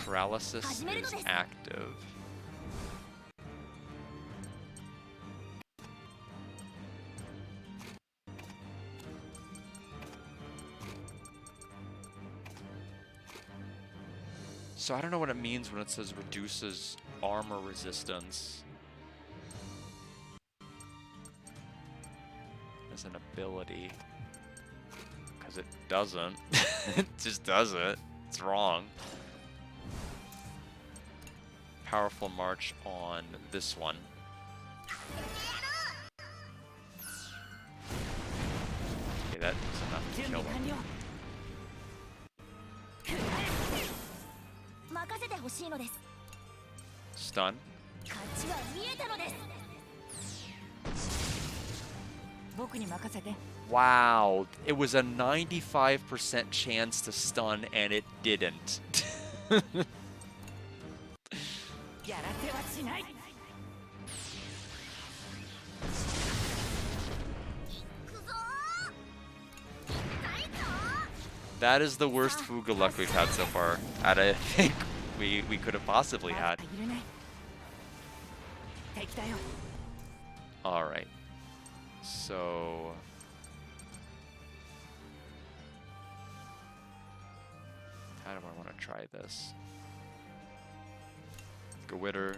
S1: Paralysis is active. So I don't know what it means when it says reduces armor resistance as an ability. Because it doesn't. It just doesn't. It's wrong. Powerful March on this one. Okay, that is enough to kill him. Stun. Wow, it was a 95% chance to stun and it didn't. That is the worst Fuga luck we've had so far. I think we could have possibly had. Alright. So... how do I want to try this? Gewitter.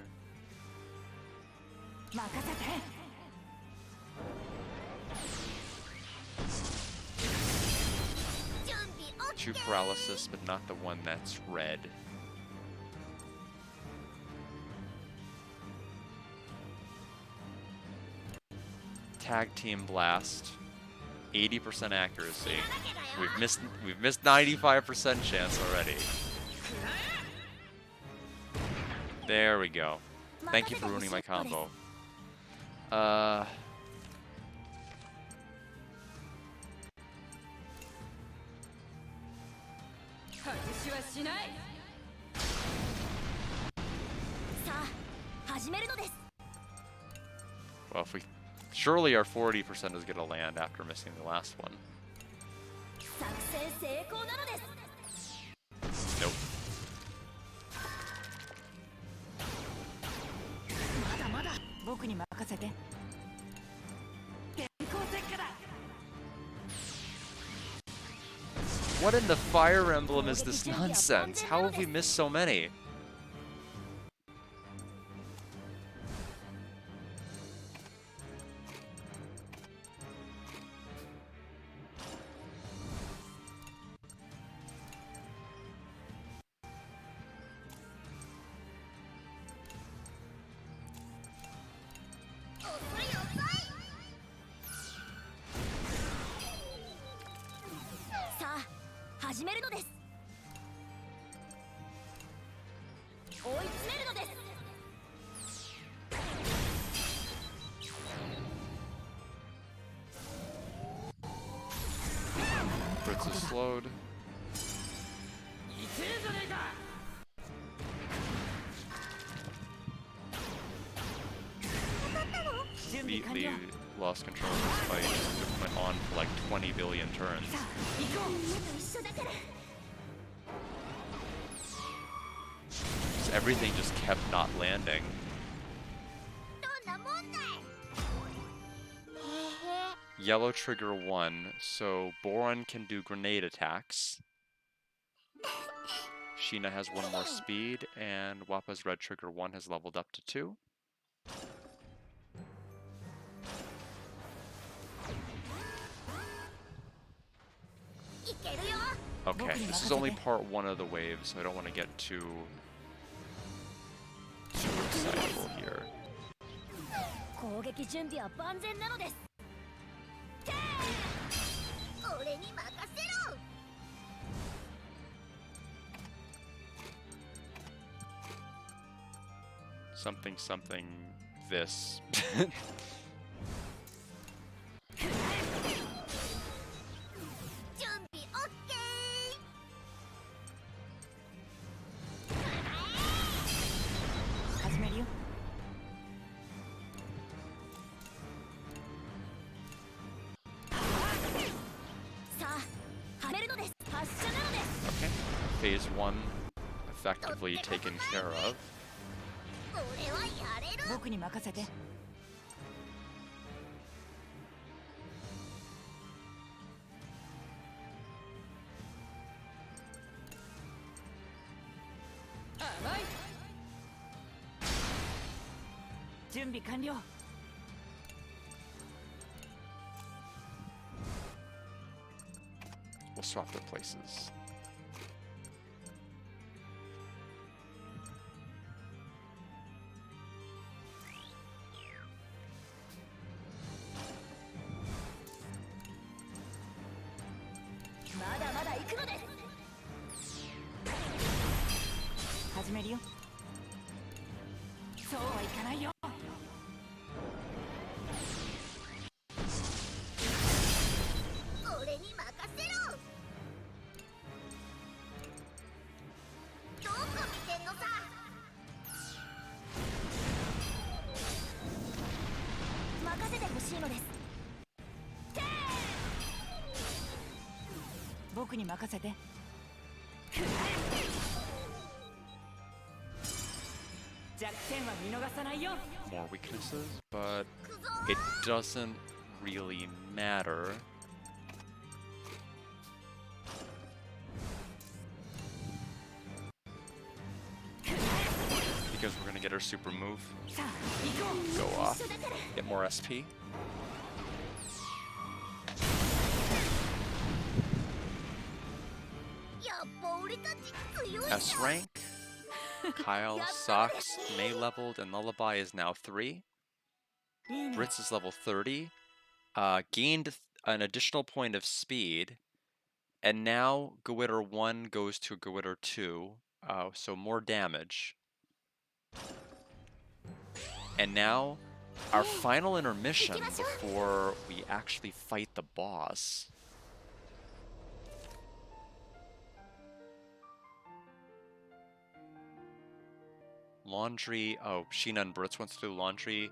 S1: Two paralysis, but not the one that's red. Tag Team Blast. 80% accuracy. We've missed 95% chance already. There we go. Thank you for ruining my combo. Well, if we... Surely our 40% is gonna land after missing the last one. Nope. What in the Fire Emblem is this nonsense? How have we missed so many? Fritz is slowed. Immediately lost control of this fight. It went on for like 20 billion turns. Everything just kept not landing. Yellow trigger 1, so Boron can do grenade attacks. Sheena has 1 more speed, and Wappa's red trigger 1 has leveled up to 2. Okay, this is only part 1 of the wave, so I don't want to get too excitable here. Something this. Okay, phase 1 effectively taken care of. We'll swap their places. More weaknesses, but it doesn't really matter. Because we're gonna get our super move. Go off. Get more SP. S rank. Kyle, Socks, May leveled, and Lullaby is now 3. Britz is level 30. Gained an additional point of speed, and now Gewitter 1 goes to Gewitter 2, so more damage. And now, our final intermission before we actually fight the boss. Laundry. Oh, Sheena and Brits wants to do laundry.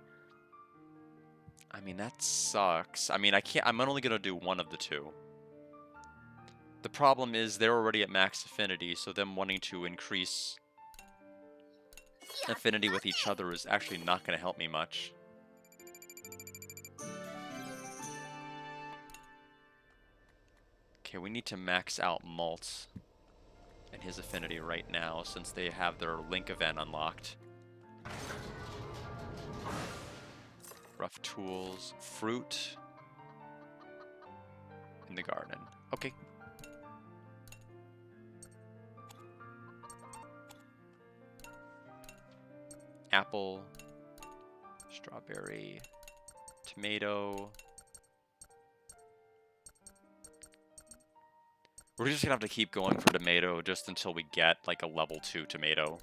S1: I mean, that sucks. I mean, I'm only gonna do one of the two. The problem is they're already at max affinity, so them wanting to increase affinity with each other is actually not gonna help me much. Okay, we need to max out Malt and his affinity right now, since they have their Link event unlocked. Rough tools, fruit in the garden. Okay. Apple, strawberry, tomato. We're just gonna have to keep going for tomato just until we get like a level 2 tomato.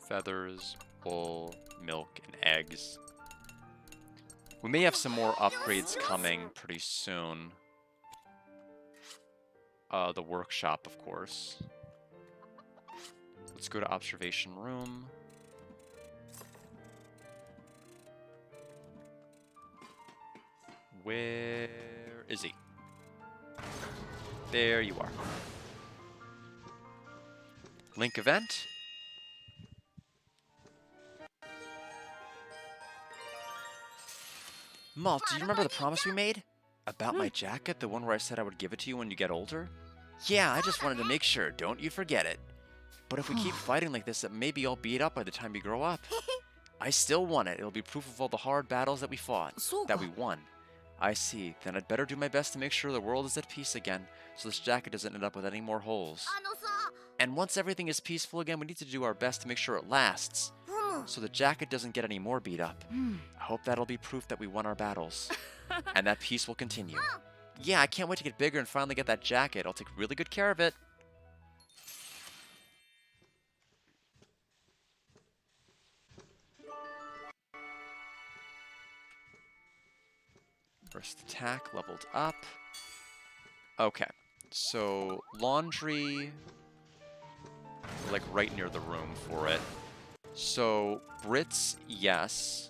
S1: Feathers, wool, milk, and eggs. We may have some more upgrades coming pretty soon. The workshop, of course. Let's go to observation room. Where is he? There you are. Link event. Malt, do you remember the promise we made? About my jacket, the one where I said I would give it to you when you get older? Yeah, I just wanted to make sure, don't you forget it. But if we keep fighting like this, it may be all beat up by the time you grow up. I still want it. It'll be proof of all the hard battles that we fought, that we won. I see. Then I'd better do my best to make sure the world is at peace again, so this jacket doesn't end up with any more holes. And once everything is peaceful again, we need to do our best to make sure it lasts, so the jacket doesn't get any more beat up. I hope that'll be proof that we won our battles, and that peace will continue. Yeah, I can't wait to get bigger and finally get that jacket. I'll take really good care of it. Burst attack leveled up. Okay, so laundry, we're like right near the room for it. So Brits, yes.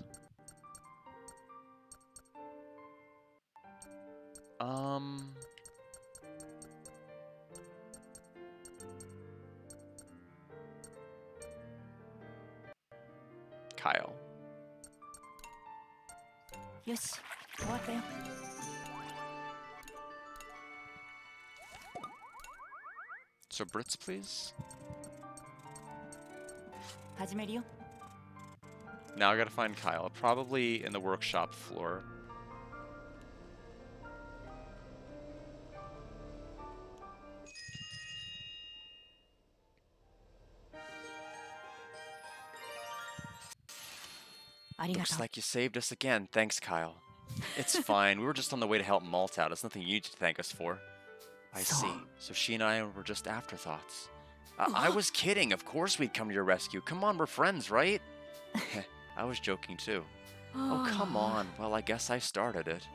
S1: Kyle.
S2: Yes, 終わったよ。
S1: So Brits, please.
S2: 始めるよ。
S1: Now I gotta find Kyle, probably in the workshop floor. Looks like you saved us again. Thanks, Kyle. It's fine. We were just on the way to help Malt out. It's nothing you need to thank us for. I see. So she and I were just afterthoughts. I was kidding. Of course we'd come to your rescue. Come on, we're friends, right? I was joking too. Oh, come on. Well, I guess I started it.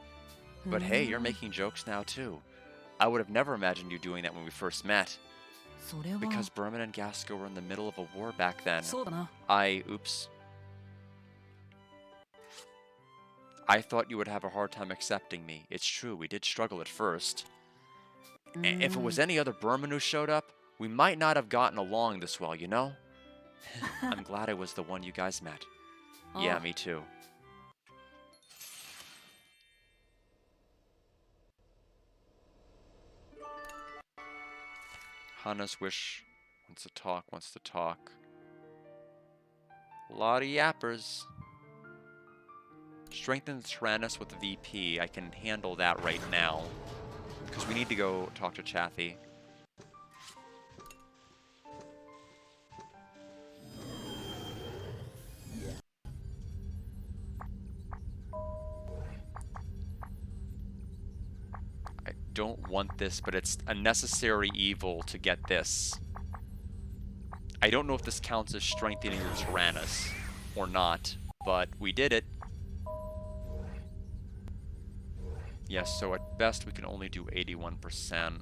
S1: But hey, you're making jokes now too. I would have never imagined you doing that when we first met. Because Berman and Gasco were in the middle of a war back then. Oops. I thought you would have a hard time accepting me. It's true, we did struggle at first. If it was any other Berman who showed up, we might not have gotten along this well, you know? I'm glad I was the one you guys met. Yeah, me too. Hana's wish wants to talk. A lot of yappers. Strengthen Tyrannus with the VP. I can handle that right now. Because we need to go talk to Chaffee. don't want this, but it's a necessary evil to get this. I don't know if this counts as strengthening your Tyrannus or not, but we did it. Yes, so at best we can only do 81%.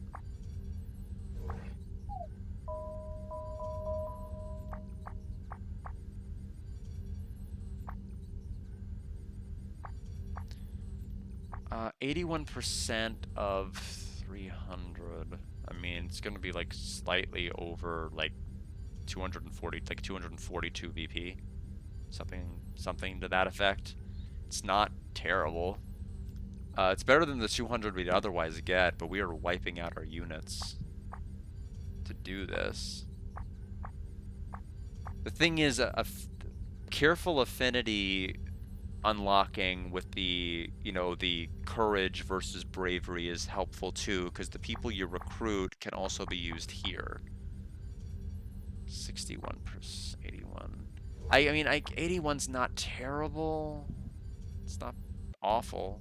S1: Uh, 81% of 300. I mean, it's going to be like slightly over like 240, like 242 VP. Something to that effect. It's not terrible. It's better than the 200 we'd otherwise get, but we are wiping out our units to do this. The thing is, a careful affinity unlocking with the, you know, the courage versus bravery is helpful too, because the people you recruit can also be used here. 61%, 81. I mean, 81's not terrible. It's not awful.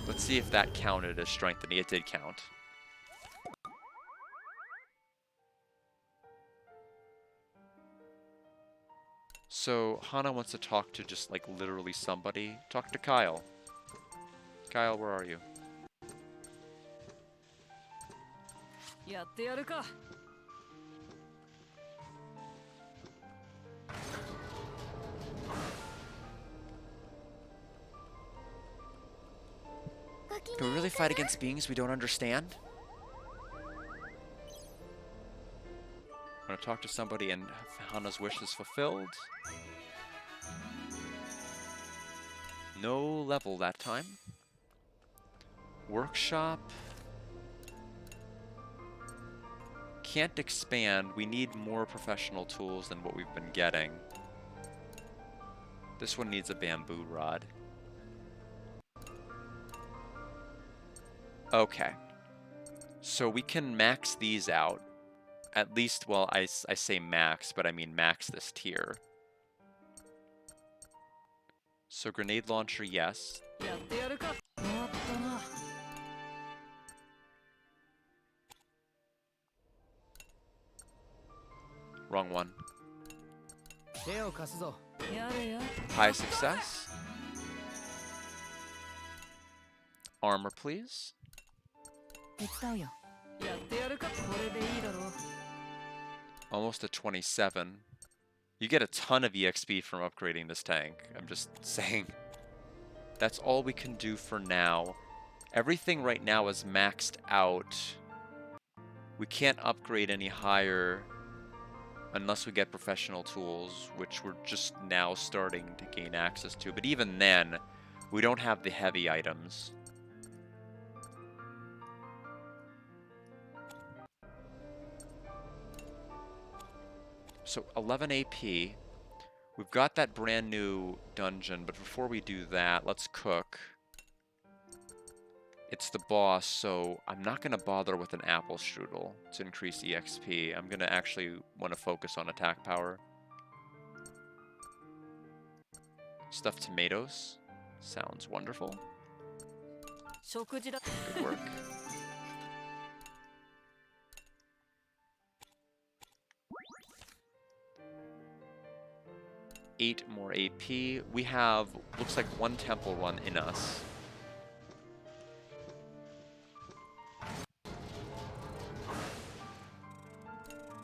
S1: Let's see if that counted as strengthening. It did count. So Hana wants to talk to just like literally somebody. Talk to Kyle. Kyle, where are you? Can we really fight against beings we don't understand? I'm gonna talk to somebody and Hana's wish is fulfilled. No level that time. Workshop. Can't expand. We need more professional tools than what we've been getting. This one needs a bamboo rod. Okay. So we can max these out. At least, well, I say max, but I mean max this tier. So grenade launcher, yes. Wrong one. High success. Armor, please. Almost a 27. You get a ton of EXP from upgrading this tank. I'm just saying. That's all we can do for now. Everything right now is maxed out. We can't upgrade any higher unless we get professional tools, which we're just now starting to gain access to. But even then, we don't have the heavy items. So 11 AP. We've got that brand new dungeon, but before we do that, let's cook. It's the boss, so I'm not going to bother with an apple strudel to increase EXP. I'm going to actually want to focus on attack power. Stuffed tomatoes. Sounds wonderful. Good work. Eight more AP. We have, looks like one temple run in us.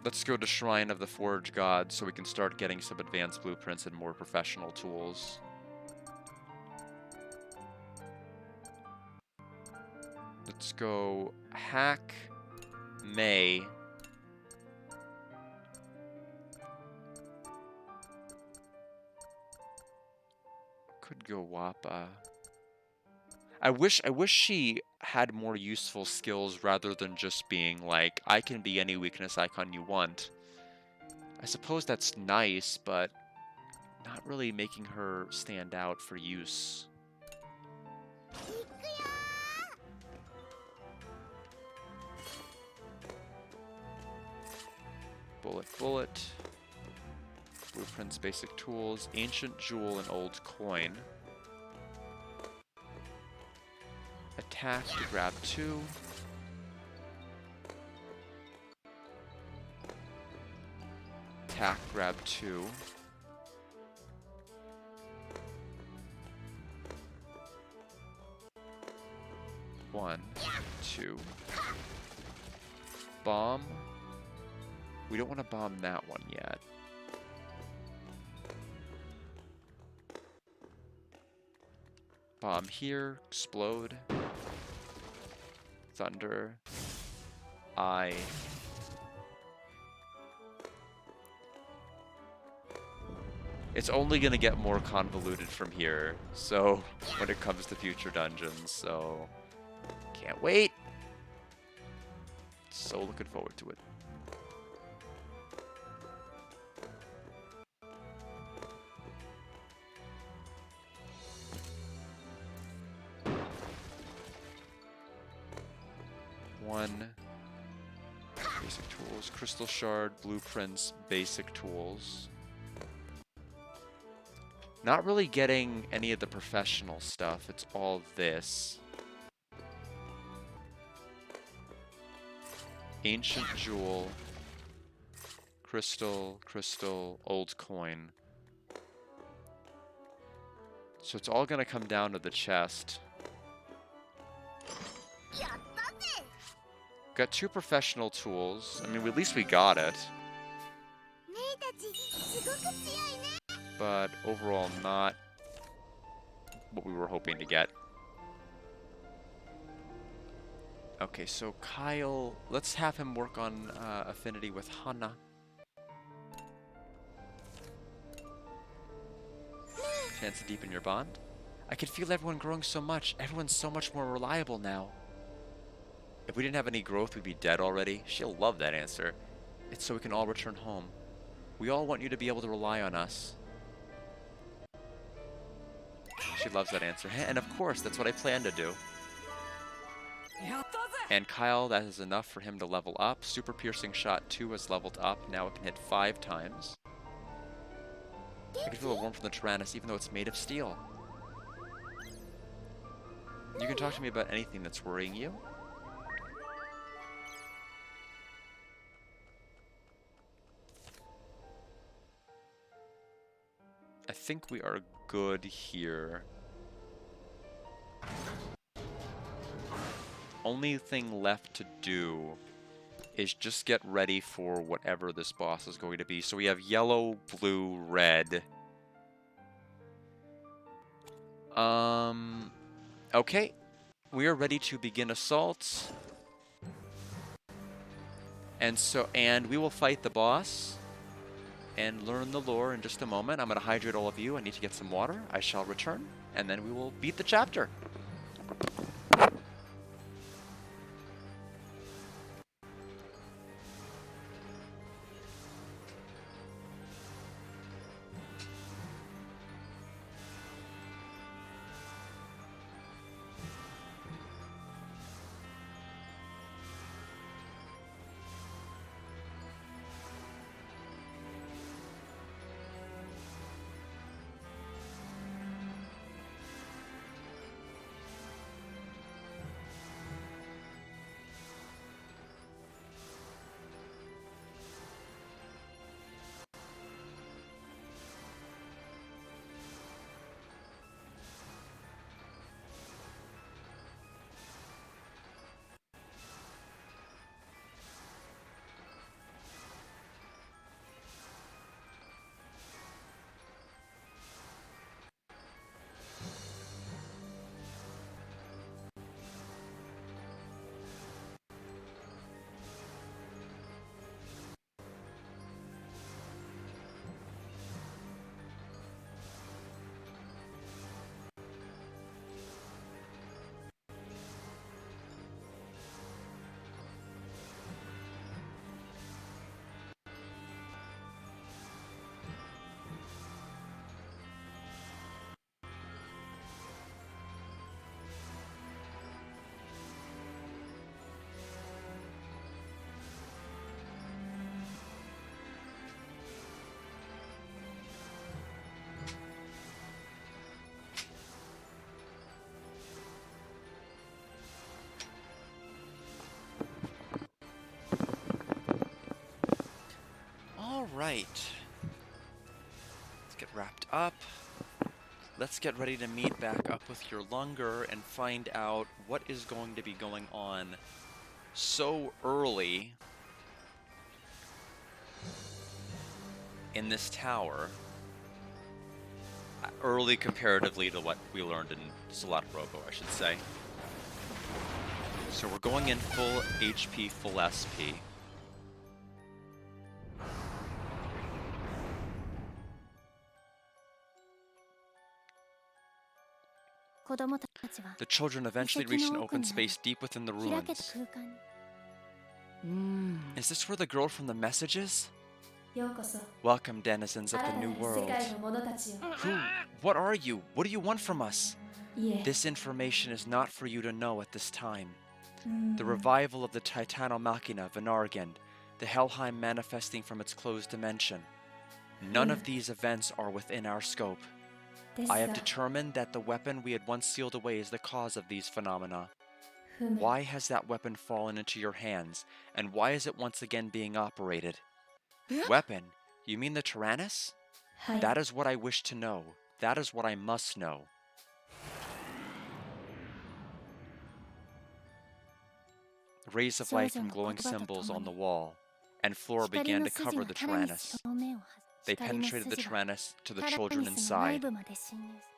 S1: Let's go to Shrine of the Forge God so we can start getting some advanced blueprints and more professional tools. Let's go Hack, May. Could go Wappa. I wish she had more useful skills rather than just being like, I can be any weakness icon you want. I suppose that's nice, but not really making her stand out for use. Bullet. Blueprints, basic tools, ancient jewel, and old coin. Attack to grab 2. Attack, grab 2. One, 2. Bomb. We don't want to bomb that one yet. Bomb here. Explode. Thunder. Eye. It's only going to get more convoluted from here, so when it comes to future dungeons, so can't wait. So looking forward to it. One. Basic tools, crystal shard, blueprints, basic tools. Not really getting any of the professional stuff, it's all this. Ancient jewel, crystal, old coin. So it's all gonna come down to the chest. Got 2 professional tools. I mean, at least we got it. But overall, not what we were hoping to get. Okay, so Kyle, let's have him work on affinity with Hana. Chance to deepen your bond. I can feel everyone growing so much. Everyone's so much more reliable now. If we didn't have any growth, we'd be dead already. She'll love that answer. It's so we can all return home. We all want you to be able to rely on us. She loves that answer. And of course, that's what I plan to do. And Kyle, that is enough for him to level up. Super Piercing Shot 2 has leveled up. Now it can hit 5 times. I can feel the warmth from the Tyrannus, even though it's made of steel. You can talk to me about anything that's worrying you. I think we are good here. Only thing left to do is just get ready for whatever this boss is going to be. So we have yellow, blue, red. Okay. We are ready to begin assault. And we will fight the boss and learn the lore in just a moment. I'm going to hydrate all of you. I need to get some water. I shall return, and then we will beat the chapter. All right. Let's get wrapped up. Let's get ready to meet back up with your Lunger and find out what is going to be going on so early in this tower. Early comparatively to what we learned in Solat Robo, I should say. So we're going in full HP, full SP. The children eventually reached an open space deep within the ruins. Is this where the girl from the message is? Welcome, denizens of the New World. Who? What are you? What do you want from us? This information is not for you to know at this time. The revival of the Titano Machina, Venargend, the Helheim manifesting from its closed dimension. None of these events are within our scope. I have determined that the weapon we had once sealed away is the cause of these phenomena. Why has that weapon fallen into your hands, and why is it once again being operated? Weapon? You mean the Tyrannus? That is what I wish to know. That is what I must know. Rays of light from glowing symbols on the wall and floor began to cover the Tyrannus. They penetrated the Tyrannus to the children inside.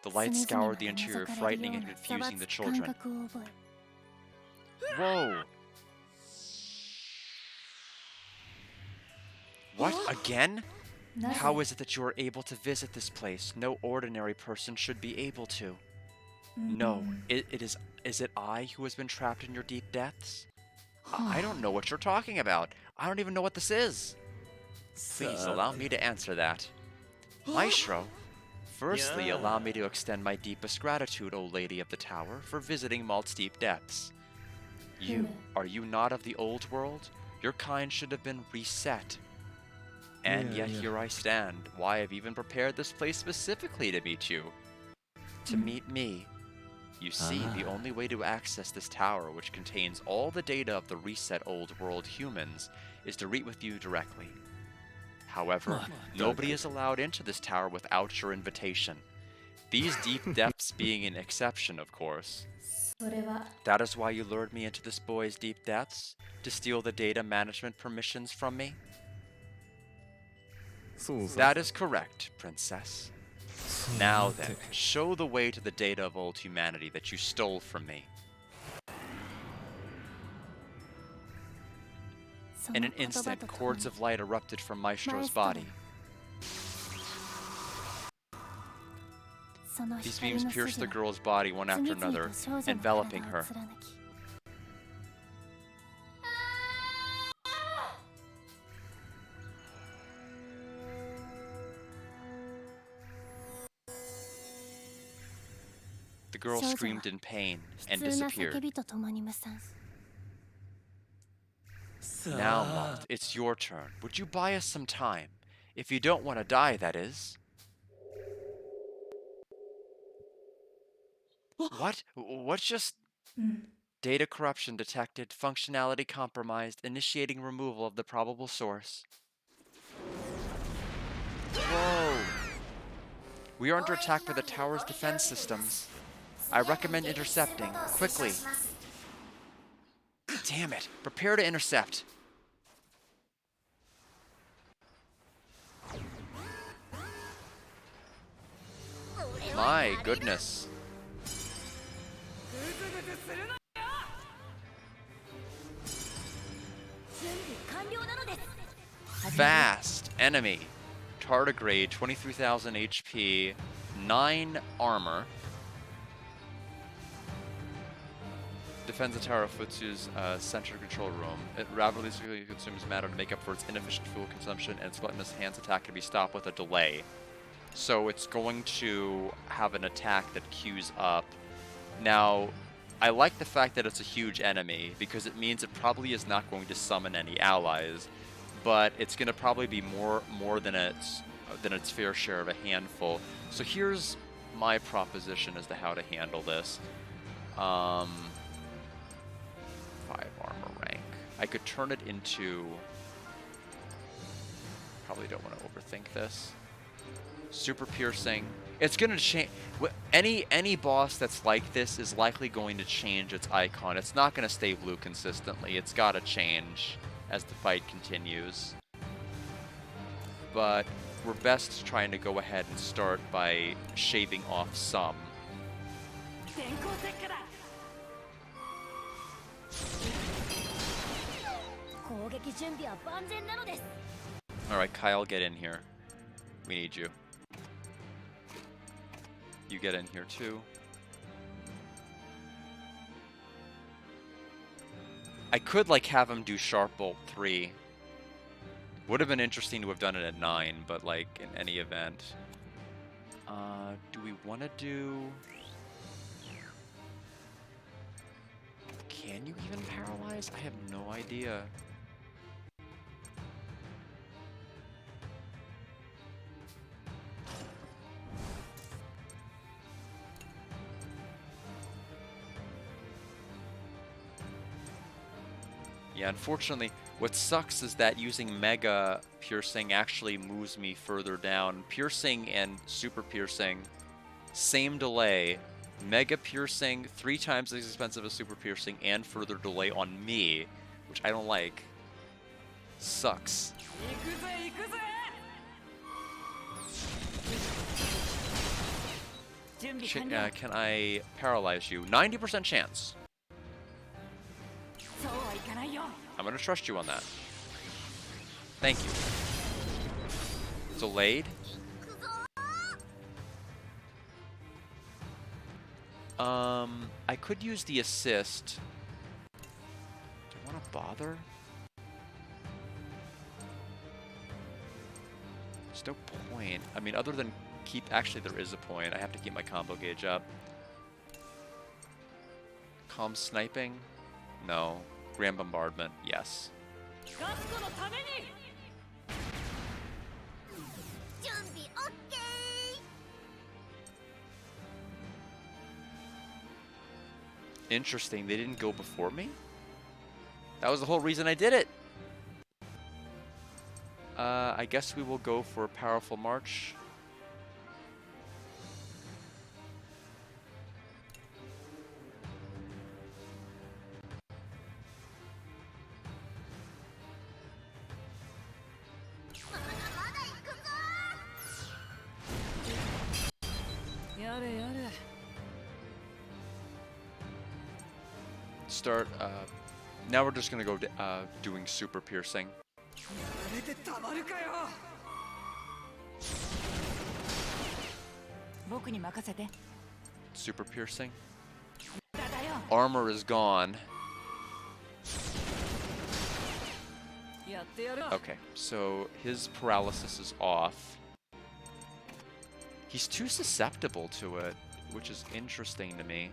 S1: The light scoured the interior, frightening and confusing the children. Whoa! What? Again? How is it that you are able to visit this place? No ordinary person should be able to. No, is it I who has been trapped in your deep depths? I don't know what you're talking about. I don't even know what this is. Please allow me to answer that. Maestro, firstly allow me to extend my deepest gratitude, O Lady of the Tower, for visiting Malt's deep depths. Are you not of the old world? Your kind should have been reset. And yet here I stand. Why, I've even prepared this place specifically to meet you. To meet me. You see, the only way to access this tower, which contains all the data of the reset old world humans, is to meet with you directly. However, nobody is allowed into this tower without your invitation. These deep depths being an exception, of course. That is why you lured me into this boy's deep depths? To steal the data management permissions from me? That is correct, Princess. Now then, show the way to the data of old humanity that you stole from me. In an instant, cords of light erupted from Maestro's body. These beams pierced the girl's body one after another, enveloping her. The girl screamed in pain and disappeared. Now, Malt, it's your turn. Would you buy us some time? If you don't want to die, that is. What? What's just... Data corruption detected, functionality compromised, initiating removal of the probable source. Whoa! We are under attack by the tower's defense systems. I recommend intercepting, quickly. Damn it! Prepare to intercept. My goodness. Fast enemy. Tardigrade, 23,000 HP, 9 armor. Defends the Tower of Futsu's central control room. It rapidly consumes matter to make up for its inefficient fuel consumption, and its gluttonous hands attack can be stopped with a delay. So it's going to have an attack that queues up. Now, I like the fact that it's a huge enemy, because it means it probably is not going to summon any allies, but it's going to probably be more than its fair share of a handful. So here's my proposition as to how to handle this. 5 armor rank. I could turn it into probably don't want to overthink this. Super piercing. It's gonna change. Any boss that's like this is likely going to change its icon. It's not gonna stay blue consistently. It's gotta change as the fight continues. But we're best trying to go ahead and start by shaving off some. Alright, Kyle, get in here. We need you. You get in here too. I could like have him do Sharp Bolt 3. Would have been interesting to have done it at 9, but like in any event. Do we want to do... Can you even paralyze? I have no idea. Yeah, unfortunately, what sucks is that using Mega Piercing actually moves me further down. Piercing and Super Piercing, same delay. Mega Piercing, 3 times as expensive as Super Piercing, and further delay on me, which I don't like. Sucks. Can I paralyze you? 90% chance. I'm gonna trust you on that. Thank you. Delayed? I could use the assist. Do I want to bother? There's no point. I mean, other than keep... Actually, there is a point. I have to keep my combo gauge up. Calm sniping? No. Grand bombardment? Yes. Interesting. They didn't go before me? That was the whole reason I did it. I guess we will go for Powerful March. Start, now we're just gonna go doing Super Piercing. Super Piercing. Armor is gone. Okay, so his paralysis is off. He's too susceptible to it, which is interesting to me.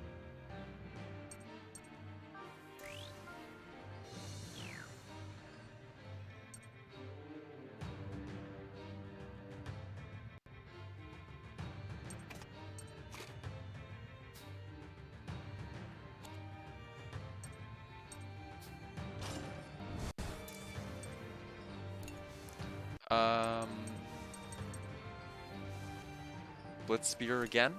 S1: Blitz Spear again.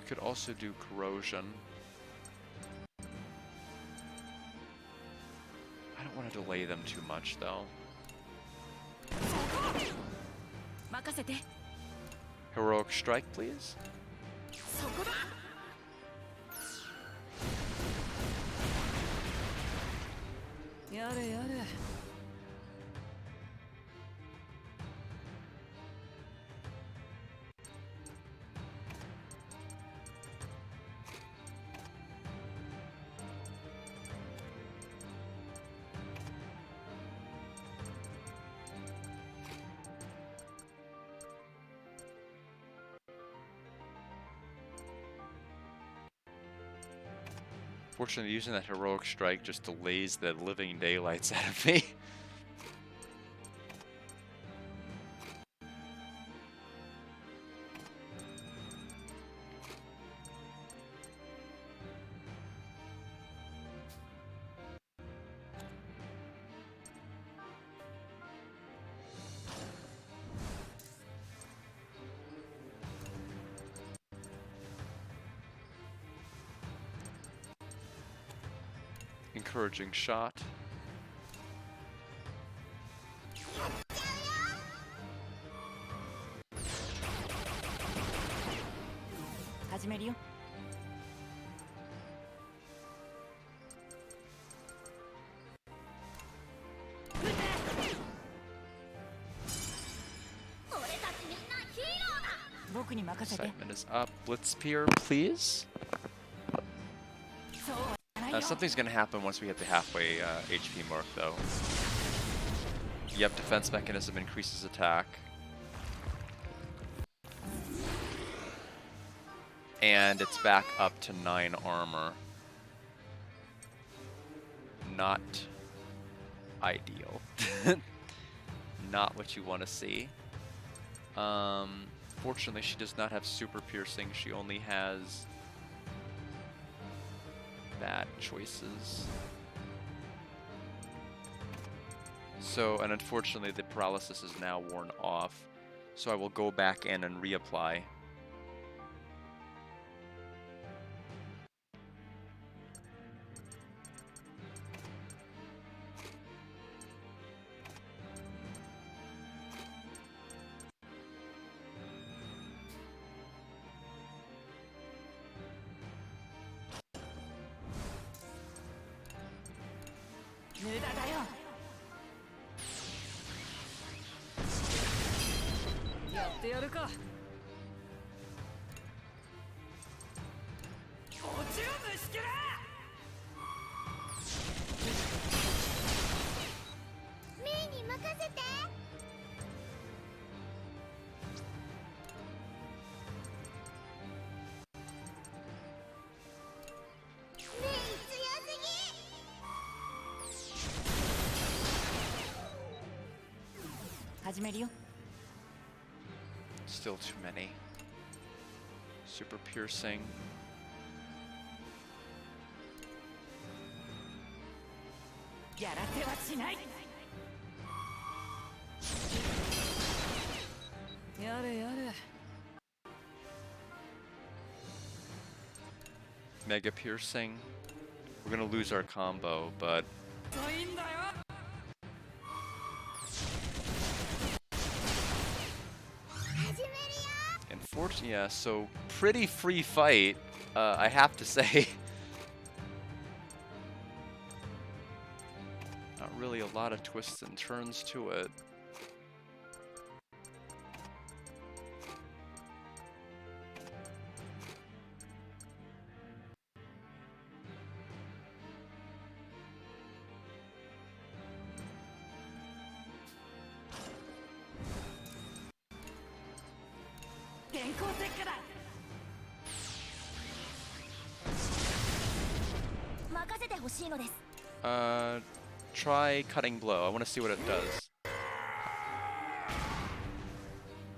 S1: Could also do Corrosion. I don't want to delay them too much though. Heroic Strike, please. Fortunately, using that Heroic Strike just delays the living daylights out of me. encouraging shot. Excitement is up. Blitzpear, please. Something's gonna happen once we hit the halfway HP mark, though. Yep, defense mechanism increases attack. And it's back up to 9 armor. Not ideal. Not what you want to see. Fortunately, she does not have super piercing. She only has bad choices. So, and unfortunately, the paralysis is now worn off. So I will go back in and reapply. Still too many. Super piercing. Mega piercing. We're gonna lose our combo, but unfortunately, yeah, so pretty free fight, I have to say. Not really a lot of twists and turns to it. Try cutting blow. I want to see what it does.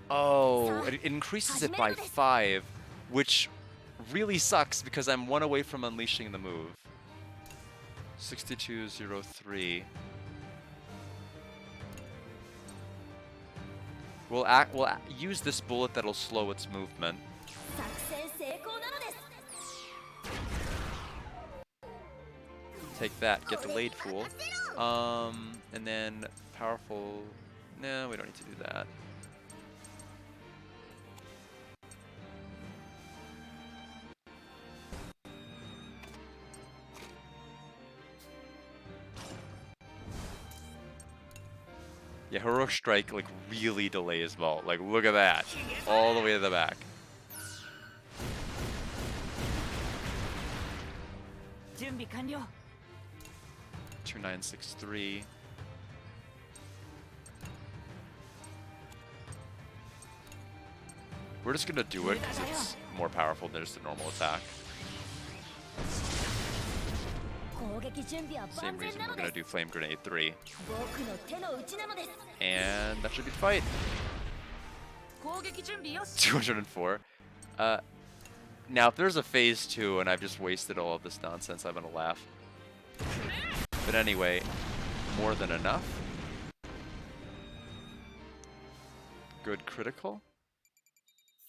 S1: Oh, it increases it by 5, which really sucks because I'm 1 away from unleashing the move. 6203. We'll use this bullet that'll slow its movement. Take that, get delayed fool. And then powerful. No, we don't need to do that. Yeah, Heroic Strike like really delays Vault. Like look at that. All the way to the back.
S2: Junbi kanryo.
S1: 2963. We're just gonna do it because it's more powerful than just a normal attack. Same reason we're gonna do Flame Grenade 3. And that should be the fight. 204. Now if there's a phase 2 and I've just wasted all of this nonsense, I'm gonna laugh. But anyway, more than enough. Good critical.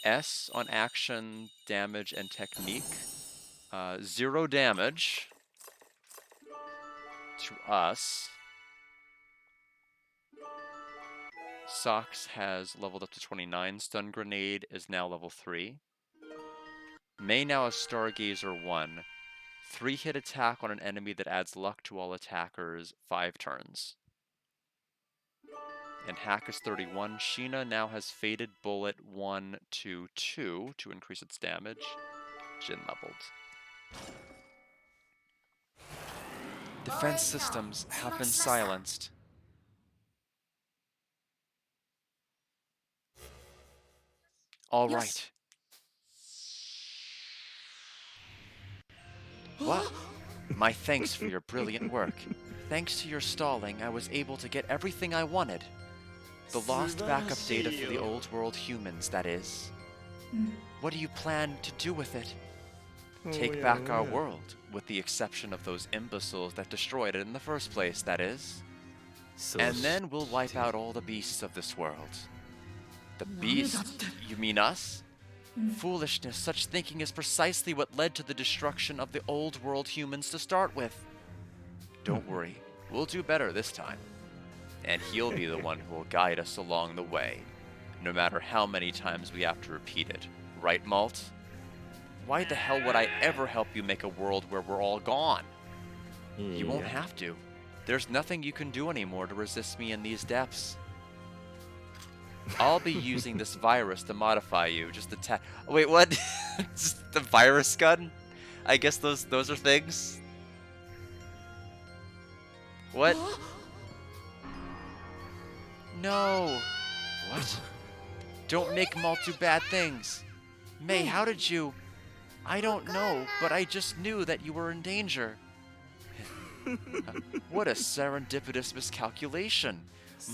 S1: S on action, damage, and technique. 0 damage. to us. Socks has leveled up to 29. Stun Grenade is now level 3. May now has Stargazer 1. 3-hit attack on an enemy that adds luck to all attackers 5 turns. And Hack is 31. Sheena now has Fated Bullet 1 to 2 to increase its damage. Jin leveled. Defense systems have been silenced. All right. What? My thanks for your brilliant work. Thanks to your stalling, I was able to get everything I wanted. The lost backup data for the old world humans, that is. What do you plan to do with it? Take back our world, with the exception of those imbeciles that destroyed it in the first place, that is. And then we'll wipe out all the beasts of this world. The beasts? You mean us? Foolishness, such thinking is precisely what led to the destruction of the old world humans to start with. Don't worry, we'll do better this time. And he'll be the one who will guide us along the way, no matter how many times we have to repeat it. Right, Malt? Why the hell would I ever help you make a world where we're all gone? You won't have to. There's nothing you can do anymore to resist me in these depths. I'll be using this virus to modify you. Just attack. Wait, what? Just the virus gun? I guess those are things. What? No. What? Don't make Malt do bad things. May, how did you? I don't know, but I just knew that you were in danger. What a serendipitous miscalculation.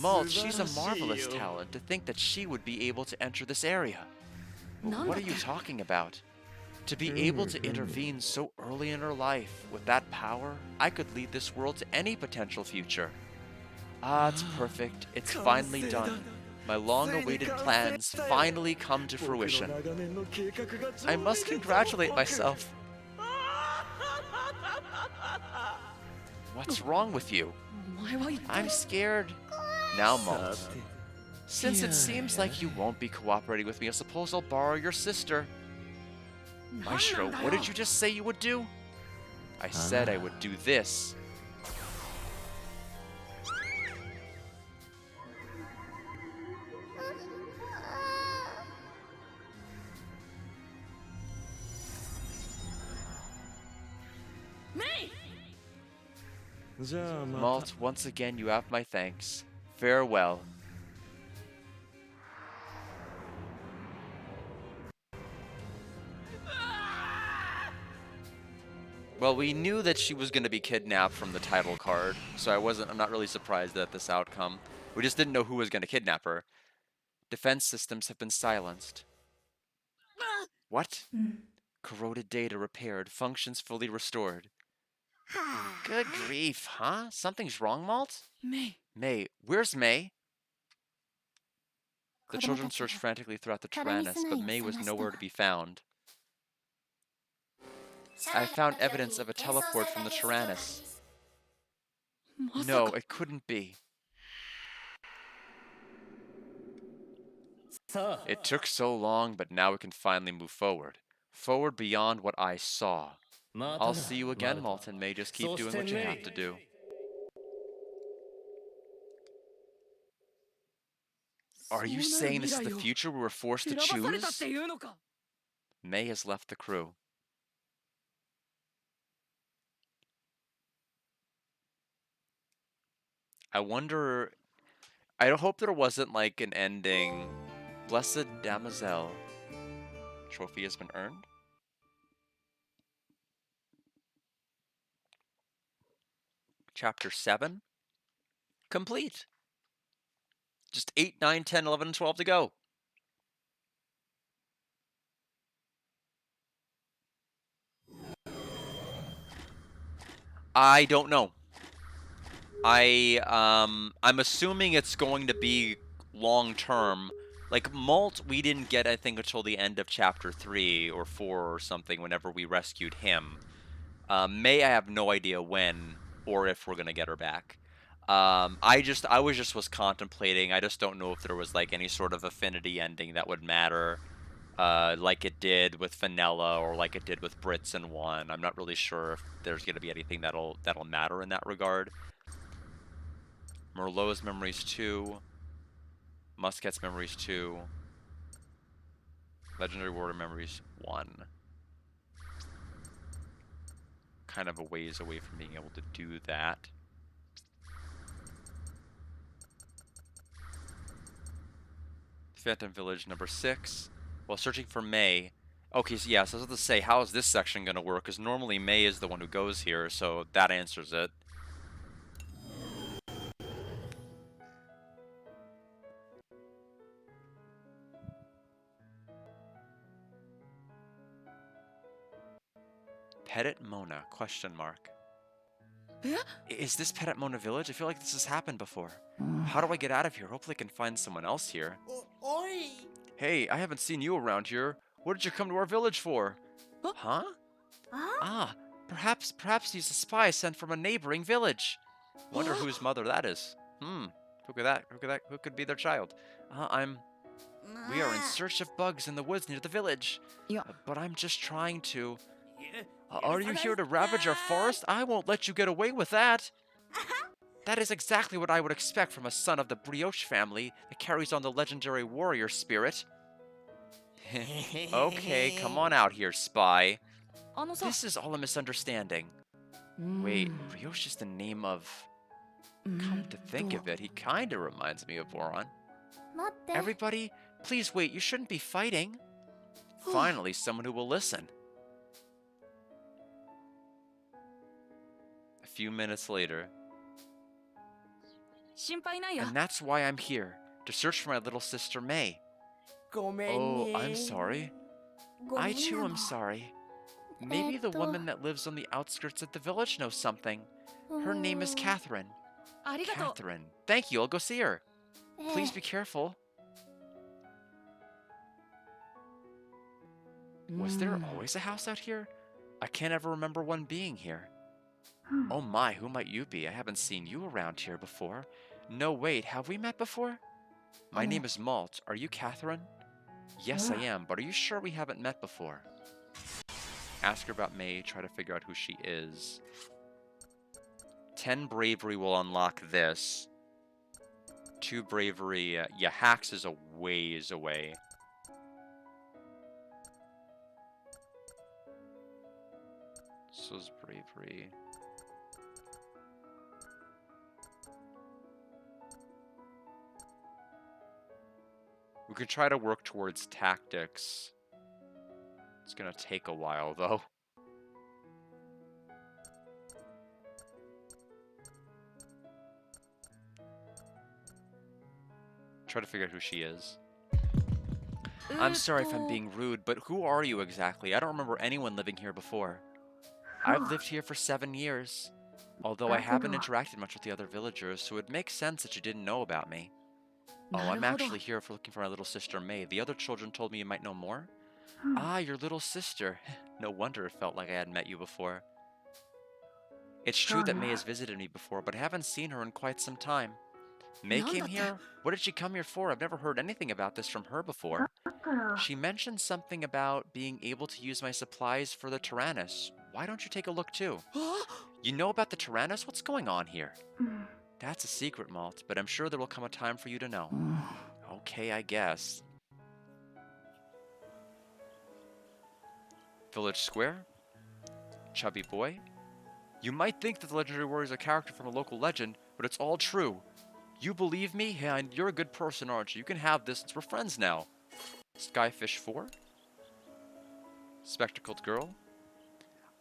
S1: Malt, she's a marvelous talent. To think that she would be able to enter this area. What are you talking about? To be able to intervene so early in her life, with that power, I could lead this world to any potential future. Ah, it's perfect. It's finally done. My long-awaited plans finally come to fruition. I must congratulate myself. What's wrong with you? I'm scared. Now, Malt. Since it seems like you won't be cooperating with me, I suppose I'll borrow your sister. Maestro, what did you just say you would do? I said I would do this. Malt, once again you have my thanks. Farewell. Well, we knew that she was going to be kidnapped from the title card, so I'm not really surprised at this outcome. We just didn't know who was going to kidnap her. Defense systems have been silenced. What? Corroded data repaired, functions fully restored. Good grief, huh? Something's wrong, Malt? May, where's May? The children searched frantically throughout the Tyrannus, but May was nowhere to be found. I found evidence of a teleport from the Tyrannus. No, it couldn't be. It took so long, but now we can finally move forward. Forward beyond what I saw. I'll see you again, Malton. May, just keep doing what you have to do. Are you saying this is the future we were forced to choose? May has left the crew. I wonder... I hope there wasn't like an ending. Blessed Damosel. Trophy has been earned. Chapter 7. Complete. Just 8, 9, 10, 11, and 12 to go. I don't know. I'm assuming it's going to be long term. Like Malt, we didn't get, I think, until the end of chapter 3 or 4 or something whenever we rescued him. May, I have no idea when. or if we're gonna get her back. Was contemplating. I just don't know if there was like any sort of affinity ending that would matter, like it did with Vanilla or like it did with Brits and One. I'm not really sure if there's gonna be anything that'll matter in that regard. Merlot's Memories 2, Muscat's Memories 2, Legendary Warrior Memories 1. Kind of a ways away from being able to do that. Phantom Village number 6. While searching for May. Okay, so yes, I was about to say, how is this section going to work? Because normally May is the one who goes here, so that answers it. Petit Mona, question mark. Is this Petit Mona Village? I feel like this has happened before. How do I get out of here? Hopefully I can find someone else here.
S3: Oi!
S1: Hey, I haven't seen you around here. What did you come to our village for? Huh? Ah, perhaps he's a spy sent from a neighboring village. Wonder whose mother that is. Who could be their child? We are in search of bugs in the woods near the village.
S2: Yeah.
S1: But I'm just trying to... are you here to ravage our forest? I won't let you get away with that. That is exactly what I would expect from a son of the Brioche family that carries on the legendary warrior spirit. Okay, come on out here, spy. This is all a misunderstanding. Wait, Brioche is the name of... Come to think of it, he kinda reminds me of Boron. Everybody, please wait, you shouldn't be fighting. Finally, someone who will listen. A few minutes later. And that's why I'm here, to search for my little sister May. Oh, I'm sorry. I too am sorry. Maybe the woman that lives on the outskirts of the village knows something. Her name is Catherine. Catherine. Thank you, I'll go see her. Please be careful. Was there always a house out here? I can't ever remember one being here. Oh my, who might you be? I haven't seen you around here before. No, wait, have we met before? My name is Malt. Are you Catherine? Yes, I am, but are you sure we haven't met before? Ask her about May, try to figure out who she is. 10 bravery will unlock this. 2 bravery, yeah, Hacks is a ways away. So is bravery. We can try to work towards tactics. It's gonna take a while, though. Try to figure out who she is. I'm sorry if I'm being rude, but who are you exactly? I don't remember anyone living here before. I've lived here for 7 years. Although I haven't interacted much with the other villagers, so it makes sense that you didn't know about me. Oh, I'm actually here for looking for my little sister May. The other children told me you might know more. Ah, your little sister. No wonder it felt like I hadn't met you before. It's true that May has visited me before, but I haven't seen her in quite some time. May came here? What did she come here for? I've never heard anything about this from her before. She mentioned something about being able to use my supplies for the Tyrannus. Why don't you take a look too? You know about the Tyrannus? What's going on here? That's a secret, Malt, but I'm sure there will come a time for you to know. Okay, I guess. Village Square? Chubby boy? You might think that the legendary warrior is a character from a local legend, but it's all true. You believe me? Yeah, and you're a good person, aren't you? You can have this since we're friends now. Skyfish 4? Spectacled girl?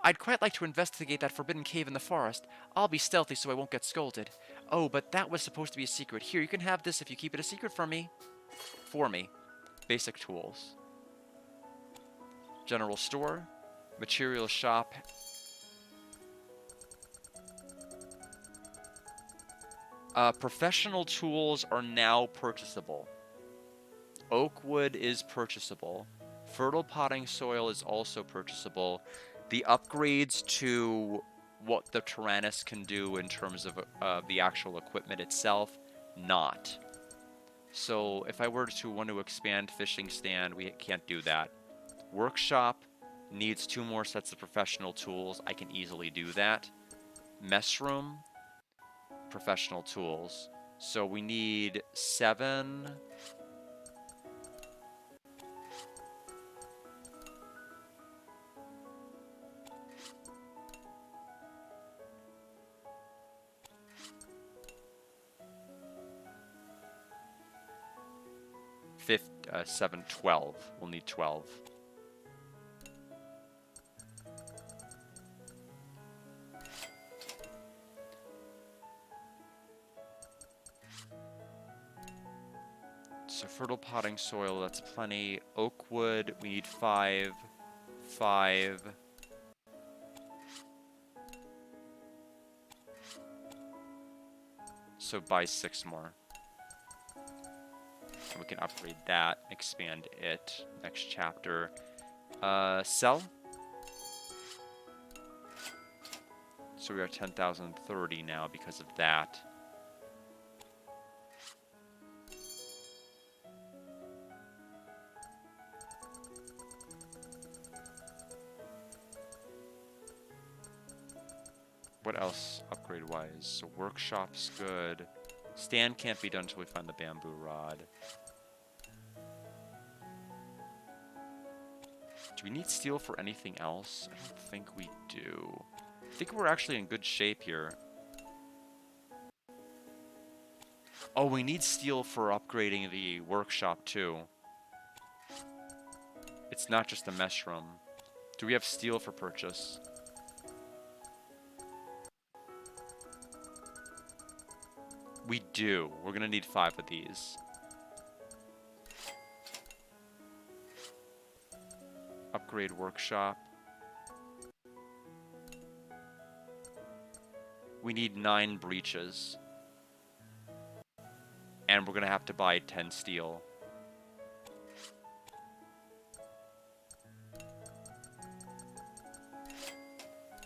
S1: I'd quite like to investigate that forbidden cave in the forest. I'll be stealthy so I won't get scolded. Oh, but that was supposed to be a secret. Here, you can have this if you keep it a secret from me. For me. Basic tools. General store. Material shop. Professional tools are now purchasable. Oak wood is purchasable. Fertile potting soil is also purchasable. The upgrades to what the Tyrannus can do in terms of the actual equipment itself, not. So if I were to want to expand fishing stand, we can't do that. Workshop needs 2 more sets of professional tools. I can easily do that. Mess room, professional tools. So we need 7. Fifth, 7, 12. We'll need 12. So fertile potting soil, that's plenty. Oak wood, we need 5. 5. So buy 6 more. And we can upgrade that, expand it. Next chapter. Sell. So we are 10,030 now because of that. What else upgrade-wise? So workshop's good. Stand can't be done until we find the bamboo rod. Do we need steel for anything else? I don't think we do. I think we're actually in good shape here. Oh, we need steel for upgrading the workshop too. It's not just the mesh room. Do we have steel for purchase? We do. We're gonna need 5 of these. Upgrade workshop. We need 9 breaches. And we're gonna have to buy 10 steel.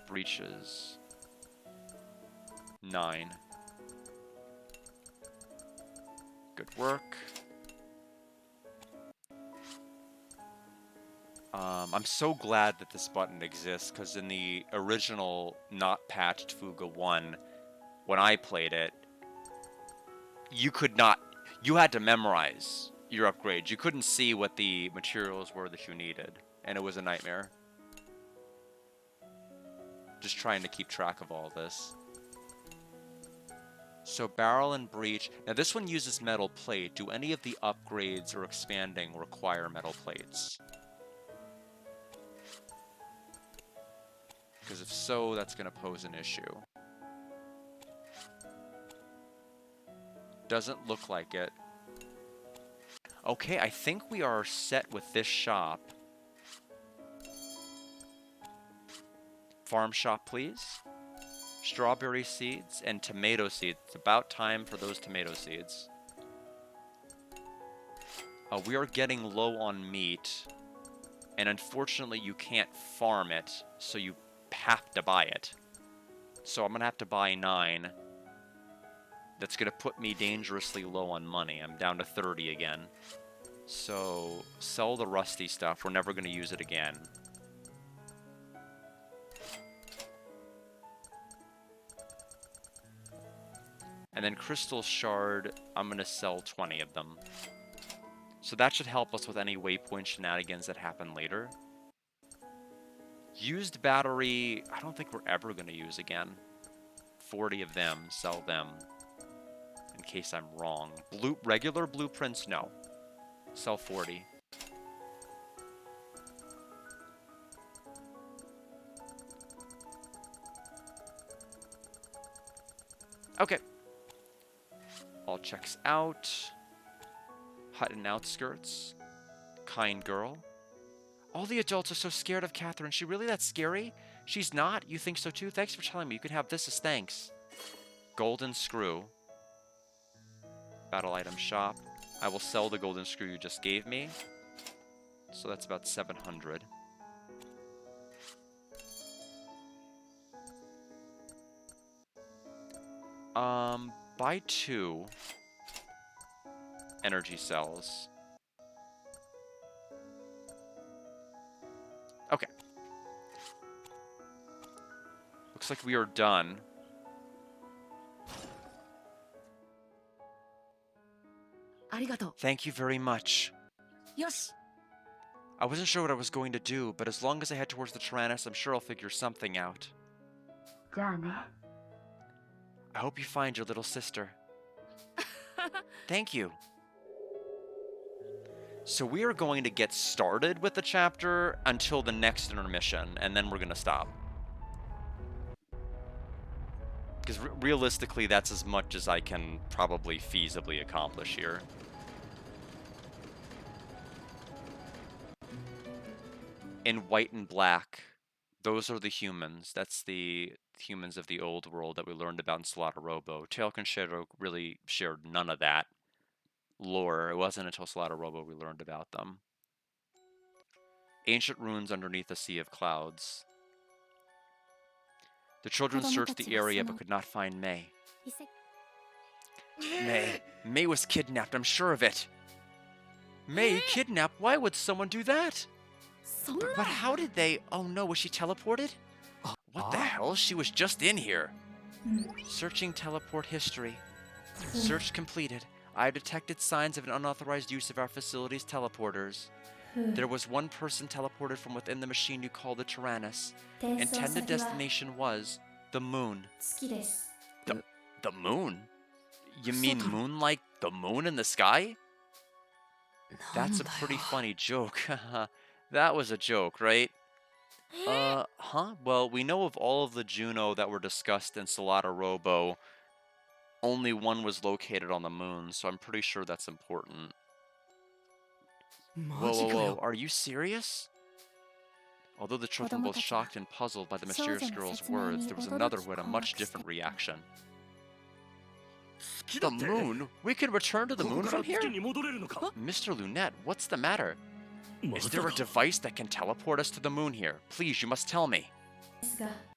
S1: Breaches. 9. Good work. I'm so glad that this button exists, because in the original, not patched Fuga 1, when I played it, you had to memorize your upgrades. You couldn't see what the materials were that you needed, and it was a nightmare. Just trying to keep track of all this. So barrel and breach. Now this one uses metal plate. Do any of the upgrades or expanding require metal plates? Because if so, that's going to pose an issue. Doesn't look like it. Okay, I think we are set with this shop. Farm shop, please. Strawberry seeds and tomato seeds. It's about time for those tomato seeds. We are getting low on meat. And unfortunately, you can't farm it, so you have to buy it. So I'm going to have to buy 9. That's going to put me dangerously low on money. I'm down to 30 again. So sell the rusty stuff. We're never going to use it again. And then crystal shard, I'm going to sell 20 of them. So that should help us with any waypoint shenanigans that happen later. Used battery, I don't think we're ever going to use again. 40 of them, sell them. In case I'm wrong. Regular blueprints, no. Sell 40. Okay. All checks out. Hut and outskirts. Kind girl. All the adults are so scared of Catherine. Is she really that scary? She's not? You think so too? Thanks for telling me. You can have this as thanks. Golden screw. Battle item shop. I will sell the golden screw you just gave me. So that's about 700. Buy 2 energy cells. Okay. Looks like we are done. Thank you very much.
S2: Yosh.
S1: I wasn't sure what I was going to do, but as long as I head towards the Tyrannus, I'm sure I'll figure something out. I hope you find your little sister. Thank you. So we are going to get started with the chapter until the next intermission, and then we're going to stop. Because realistically, that's as much as I can probably feasibly accomplish here. In white and black, those are the humans. That's the humans of the old world that we learned about in Slaughter Robo. Tailk and Shadok really shared none of that lore. It wasn't until Slaughter Robo we learned about them. Ancient ruins underneath a sea of clouds. The children searched the area but could not find May. May was kidnapped, I'm sure of it. May kidnapped? Why would someone do that? But how did they... Oh no, was she teleported? What the hell? She was just in here. Searching teleport history. Search completed. I have detected signs of an unauthorized use of our facility's teleporters. There was one person teleported from within the machine you call the Tyrannus. Intended destination was the moon. The moon? You mean moon like the moon in the sky? That's a pretty funny joke. That was a joke, right? Well, we know of all of the Juno that were discussed in Solata Robo, only one was located on the moon, so I'm pretty sure that's important. Whoa, are you serious? Although the children were both shocked and puzzled by the mysterious girl's words, there was another who had a much different reaction. The moon? We can return to the moon from here? Mr. Lunette, what's the matter? Is there a device that can teleport us to the moon here? Please, you must tell me.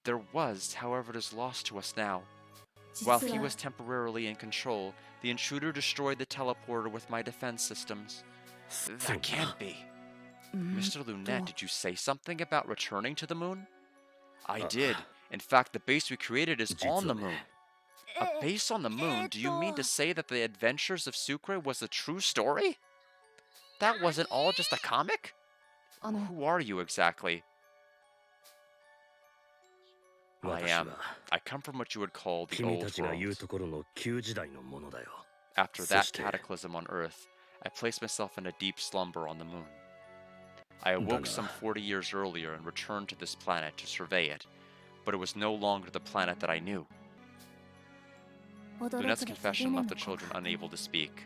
S1: There was, however it is lost to us now. While he was temporarily in control, the intruder destroyed the teleporter with my defense systems. That can't be. Mr. Lunette, did you say something about returning to the moon? I did. In fact, the base we created is on the moon. A base on the moon? Do you mean to say that the Adventures of Sucre was a true story? That wasn't all just a comic? Who are you exactly? I come from what you would call the old world. After that cataclysm on Earth, I placed myself in a deep slumber on the moon. I awoke some 40 years earlier and returned to this planet to survey it, but it was no longer the planet that I knew. Lunette's confession left the children unable to speak.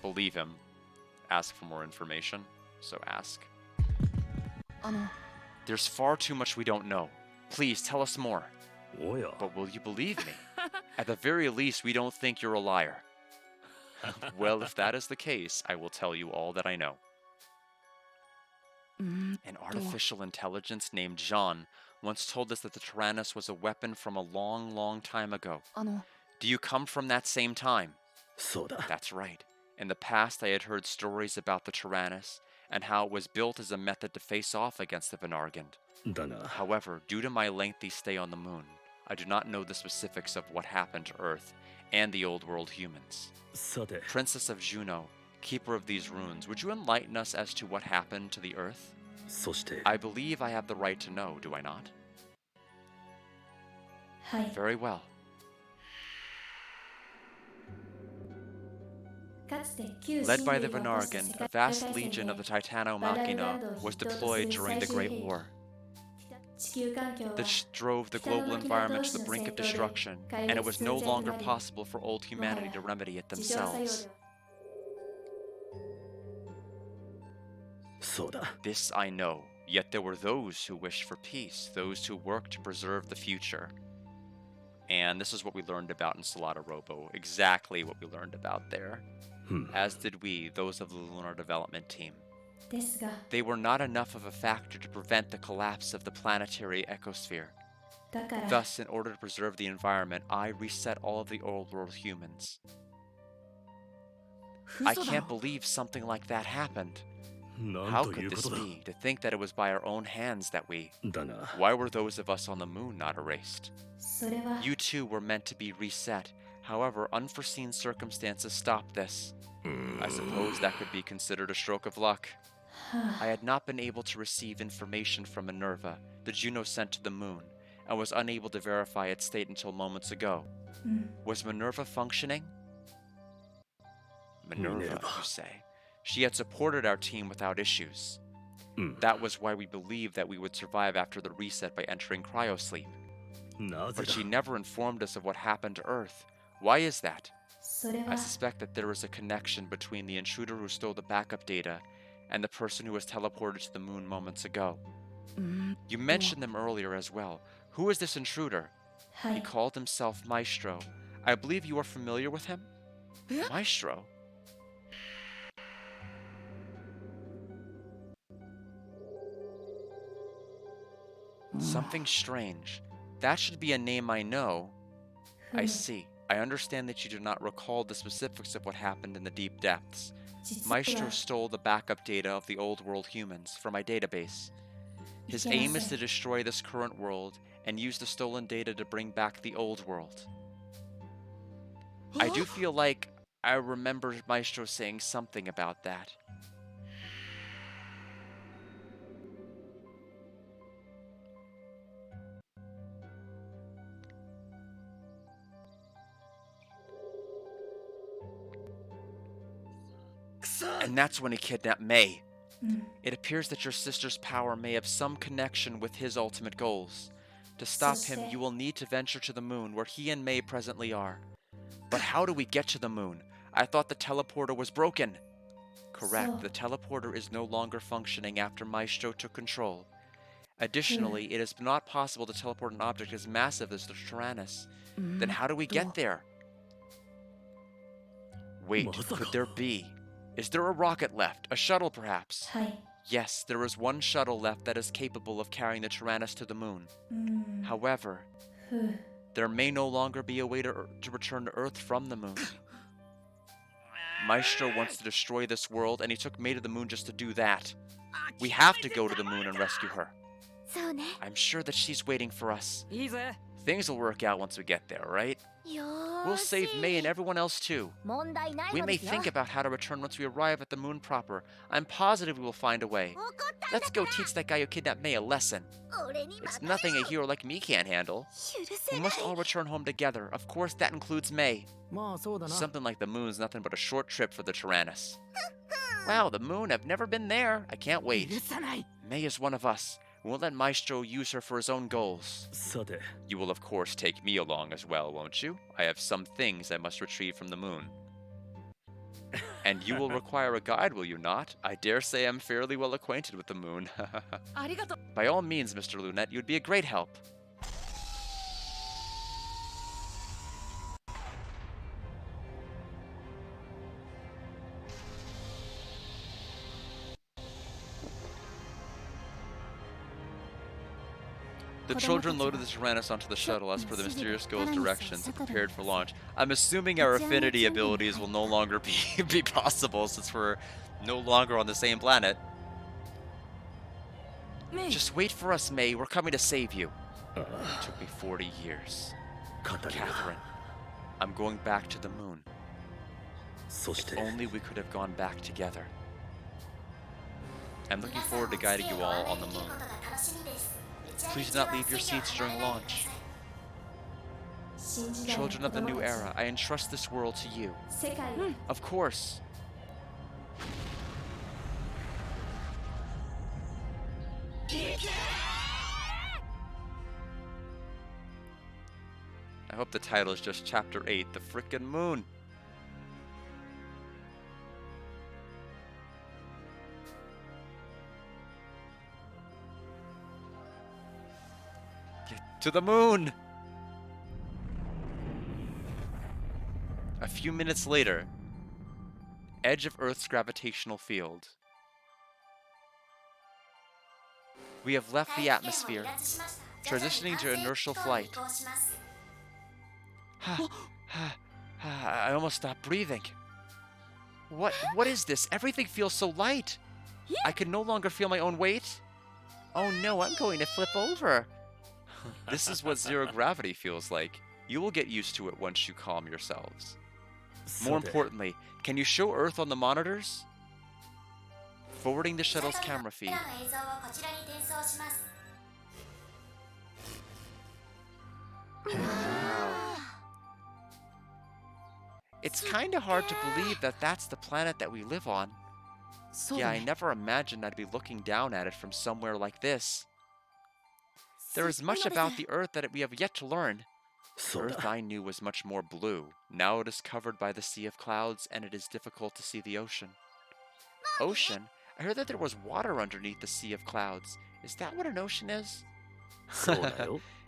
S1: Believe him. Ask for more information, so ask. There's far too much we don't know. Please, tell us more. But will you believe me? At the very least, we don't think you're a liar. Well, if that is the case, I will tell you all that I know. An artificial intelligence named Jean once told us that the Tyrannus was a weapon from a long, long time ago. Do you come from that same time? That's right. In the past, I had heard stories about the Tyrannus, and how it was built as a method to face off against the Venargand. However, due to my lengthy stay on the moon, I do not know the specifics of what happened to Earth and the Old World humans. Princess of Juno, keeper of these runes, would you enlighten us as to what happened to the Earth? I believe I have the right to know, do I not? Very well. Led by the Venargand, a vast legion of the Titano Machina was deployed during the Great War. This drove the global environment to the brink of destruction, and it was no longer possible for old humanity to remedy it themselves. This I know, yet there were those who wished for peace, those who worked to preserve the future. And this is what we learned about in Solata Robo, exactly what we learned about there. As did we, those of the Lunar Development Team. They were not enough of a factor to prevent the collapse of the planetary ecosphere. Thus, in order to preserve the environment, I reset all of the old world humans. I can't believe something like that happened. How could this be? To think that it was by our own hands that we... Why were those of us on the moon not erased? You too were meant to be reset. However, unforeseen circumstances stopped this. I suppose that could be considered a stroke of luck. I had not been able to receive information from Minerva, the Juno sent to the moon, and was unable to verify its state until moments ago. Was Minerva functioning? Minerva, you say. She had supported our team without issues. That was why we believed that we would survive after the reset by entering cryosleep. But she never informed us of what happened to Earth. Why is that? I suspect that there is a connection between the intruder who stole the backup data and the person who was teleported to the moon moments ago. You mentioned them earlier as well. Who is this intruder? He called himself Maestro. I believe you are familiar with him? Maestro? Something strange. That should be a name I know. I see. I understand that you do not recall the specifics of what happened in the deep depths. Maestro stole the backup data of the old world humans from my database. His aim is to destroy this current world and use the stolen data to bring back the old world. I do feel like I remember Maestro saying something about that. And that's when he kidnapped May. It appears that your sister's power may have some connection with his ultimate goals. To stop him, you will need to venture to the moon, where he and May presently are. But how do we get to the moon? I thought the teleporter was broken. Correct, the teleporter is no longer functioning after Maestro took control. Additionally, it is not possible to teleport an object as massive as the Tyrannus. Then how do we get there? Wait, could there be? Is there a rocket left? A shuttle, perhaps? Yes, there is one shuttle left that is capable of carrying the Tyrannus to the moon. However, there may no longer be a way to return to Earth from the moon. Maestro wants to destroy this world, and he took May to the moon just to do that. We have to go to the moon and rescue her. I'm sure that she's waiting for us. Things will work out once we get there, right? We'll save May and everyone else too. We may think about how to return once we arrive at the moon proper. I'm positive we will find a way. Let's go teach that guy who kidnapped May a lesson. It's nothing a hero like me can't handle. We must all return home together. Of course, that includes May. Something like the moon's nothing but a short trip for the Tyrannus. Wow, the moon, I've never been there. I can't wait. May is one of us. We won't let Maestro use her for his own goals. You will of course take me along as well, won't you? I have some things I must retrieve from the moon. And you will require a guide, will you not? I dare say I'm fairly well acquainted with the moon. By all means, Mr. Lunette, you'd be a great help. The children loaded the Tyrannus onto the shuttle as per the mysterious girl's directions and prepared for launch. I'm assuming our affinity abilities will no longer be possible since we're no longer on the same planet. Just wait for us, May. We're coming to save you. It took me 40 years. Catherine, I'm going back to the moon. If only we could have gone back together. I'm looking forward to guiding you all on the moon. Please do not leave your seats during launch. Children of the new era, I entrust this world to you. Of course. I hope the title is just Chapter 8, The Frickin' Moon. To the moon! A few minutes later, edge of Earth's gravitational field. We have left the atmosphere. Transitioning to inertial flight. I almost stopped breathing. What is this? Everything feels so light. I can no longer feel my own weight. Oh no, I'm going to flip over. This is what zero gravity feels like. You will get used to it once you calm yourselves. More importantly, can you show Earth on the monitors? Forwarding the shuttle's camera feed. Wow. It's kinda hard to believe that that's the planet that we live on. Yeah, I never imagined I'd be looking down at it from somewhere like this. There is much about the Earth that we have yet to learn. Earth I knew was much more blue. Now it is covered by the sea of clouds, and it is difficult to see the ocean. Ocean? I heard that there was water underneath the sea of clouds. Is that what an ocean is?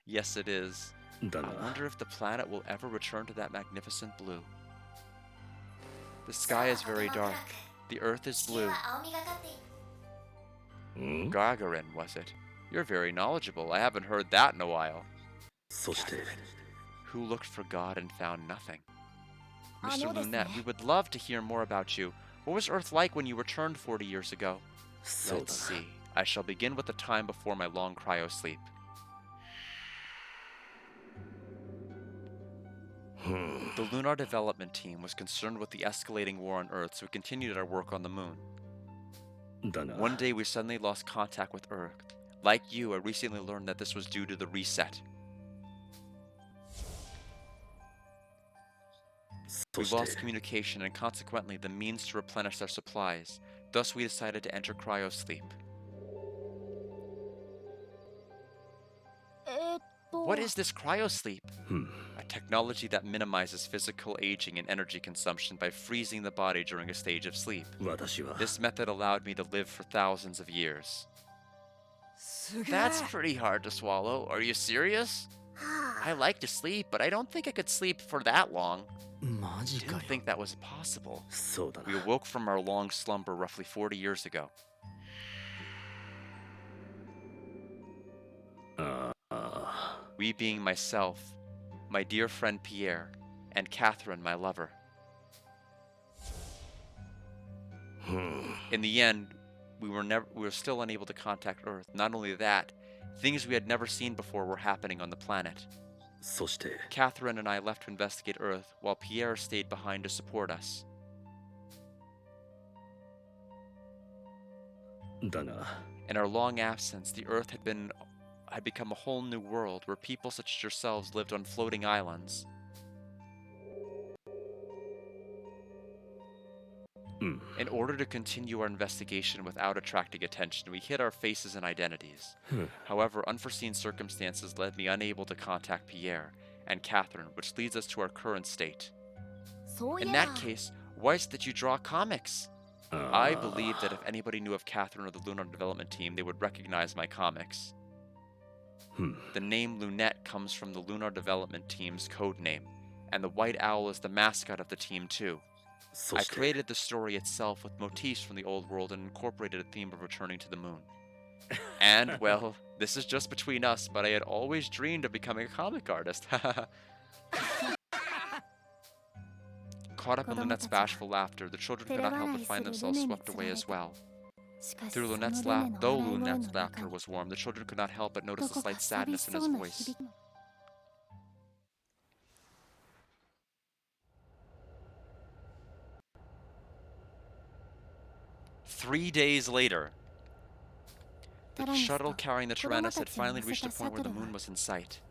S1: Yes, it is. I wonder if the planet will ever return to that magnificent blue. The sky is very dark. The Earth is blue. Gagarin, was it? You're very knowledgeable. I haven't heard that in a while. Who looked for God and found nothing. Mr. Lunette, we would love to hear more about you. What was Earth like when you returned 40 years ago? Let's see. I shall begin with the time before my long cryo sleep. The Lunar Development Team was concerned with the escalating war on Earth, so we continued our work on the Moon. One day we suddenly lost contact with Earth. Like you, I recently learned that this was due to the reset. We lost communication and consequently the means to replenish our supplies. Thus we decided to enter cryosleep. What is this cryosleep? A technology that minimizes physical aging and energy consumption by freezing the body during a stage of sleep. This method allowed me to live for thousands of years. That's pretty hard to swallow. Are you serious? I like to sleep, but I don't think I could sleep for that long. Didn't think that was possible. We awoke from our long slumber roughly 40 years ago. We being myself, my dear friend Pierre, and Catherine, my lover. In the end, we were still unable to contact Earth. Not only that, things we had never seen before were happening on the planet. Catherine and I left to investigate Earth, while Pierre stayed behind to support us. In our long absence, the Earth had become a whole new world where people such as yourselves lived on floating islands. In order to continue our investigation without attracting attention, we hid our faces and identities. However, unforeseen circumstances led me unable to contact Pierre and Catherine, which leads us to our current state. In that case, why is it that you draw comics? I believe that if anybody knew of Catherine or the Lunar Development Team, they would recognize my comics. The name Lunette comes from the Lunar Development Team's code name, and the white owl is the mascot of the team too. I created the story itself with motifs from the old world and incorporated a theme of returning to the moon. And, well, this is just between us, but I had always dreamed of becoming a comic artist. Caught up in Lunette's bashful laughter, the children could not help but find themselves swept away as well. Though Lunette's laughter was warm, the children could not help but notice a slight sadness in his voice. 3 days later, the shuttle carrying the Tyrannus had finally reached the point where the moon was in sight.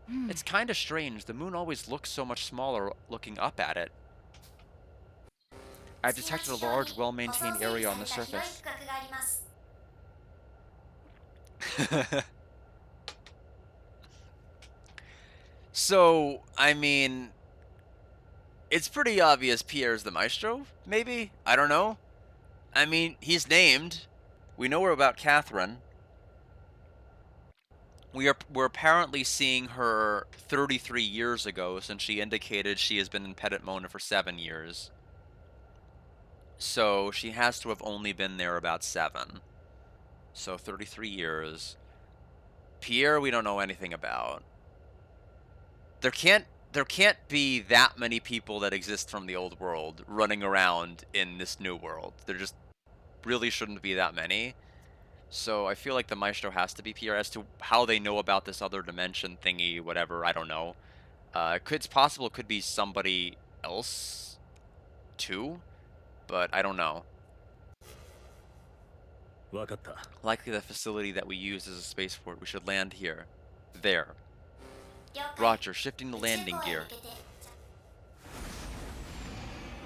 S1: It's kinda strange, the moon always looks so much smaller looking up at it. I've detected a large, well-maintained area on the surface. So, I mean, it's pretty obvious Pierre's the maestro, maybe? I don't know. I mean, he's named. We know about Catherine. We're apparently seeing her 33 years ago, since she indicated she has been in Petit Mona for 7 years. So she has to have only been there about 7. So 33 years. Pierre, we don't know anything about. There can't be that many people that exist from the old world running around in this new world. There just really shouldn't be that many. So I feel like the Maestro has to be Pierre. As to how they know about this other dimension thingy, whatever, I don't know. It's possible it could be somebody else too, but I don't know. Likely the facility that we use as a spaceport. We should land here. There. Roger, shifting the landing gear.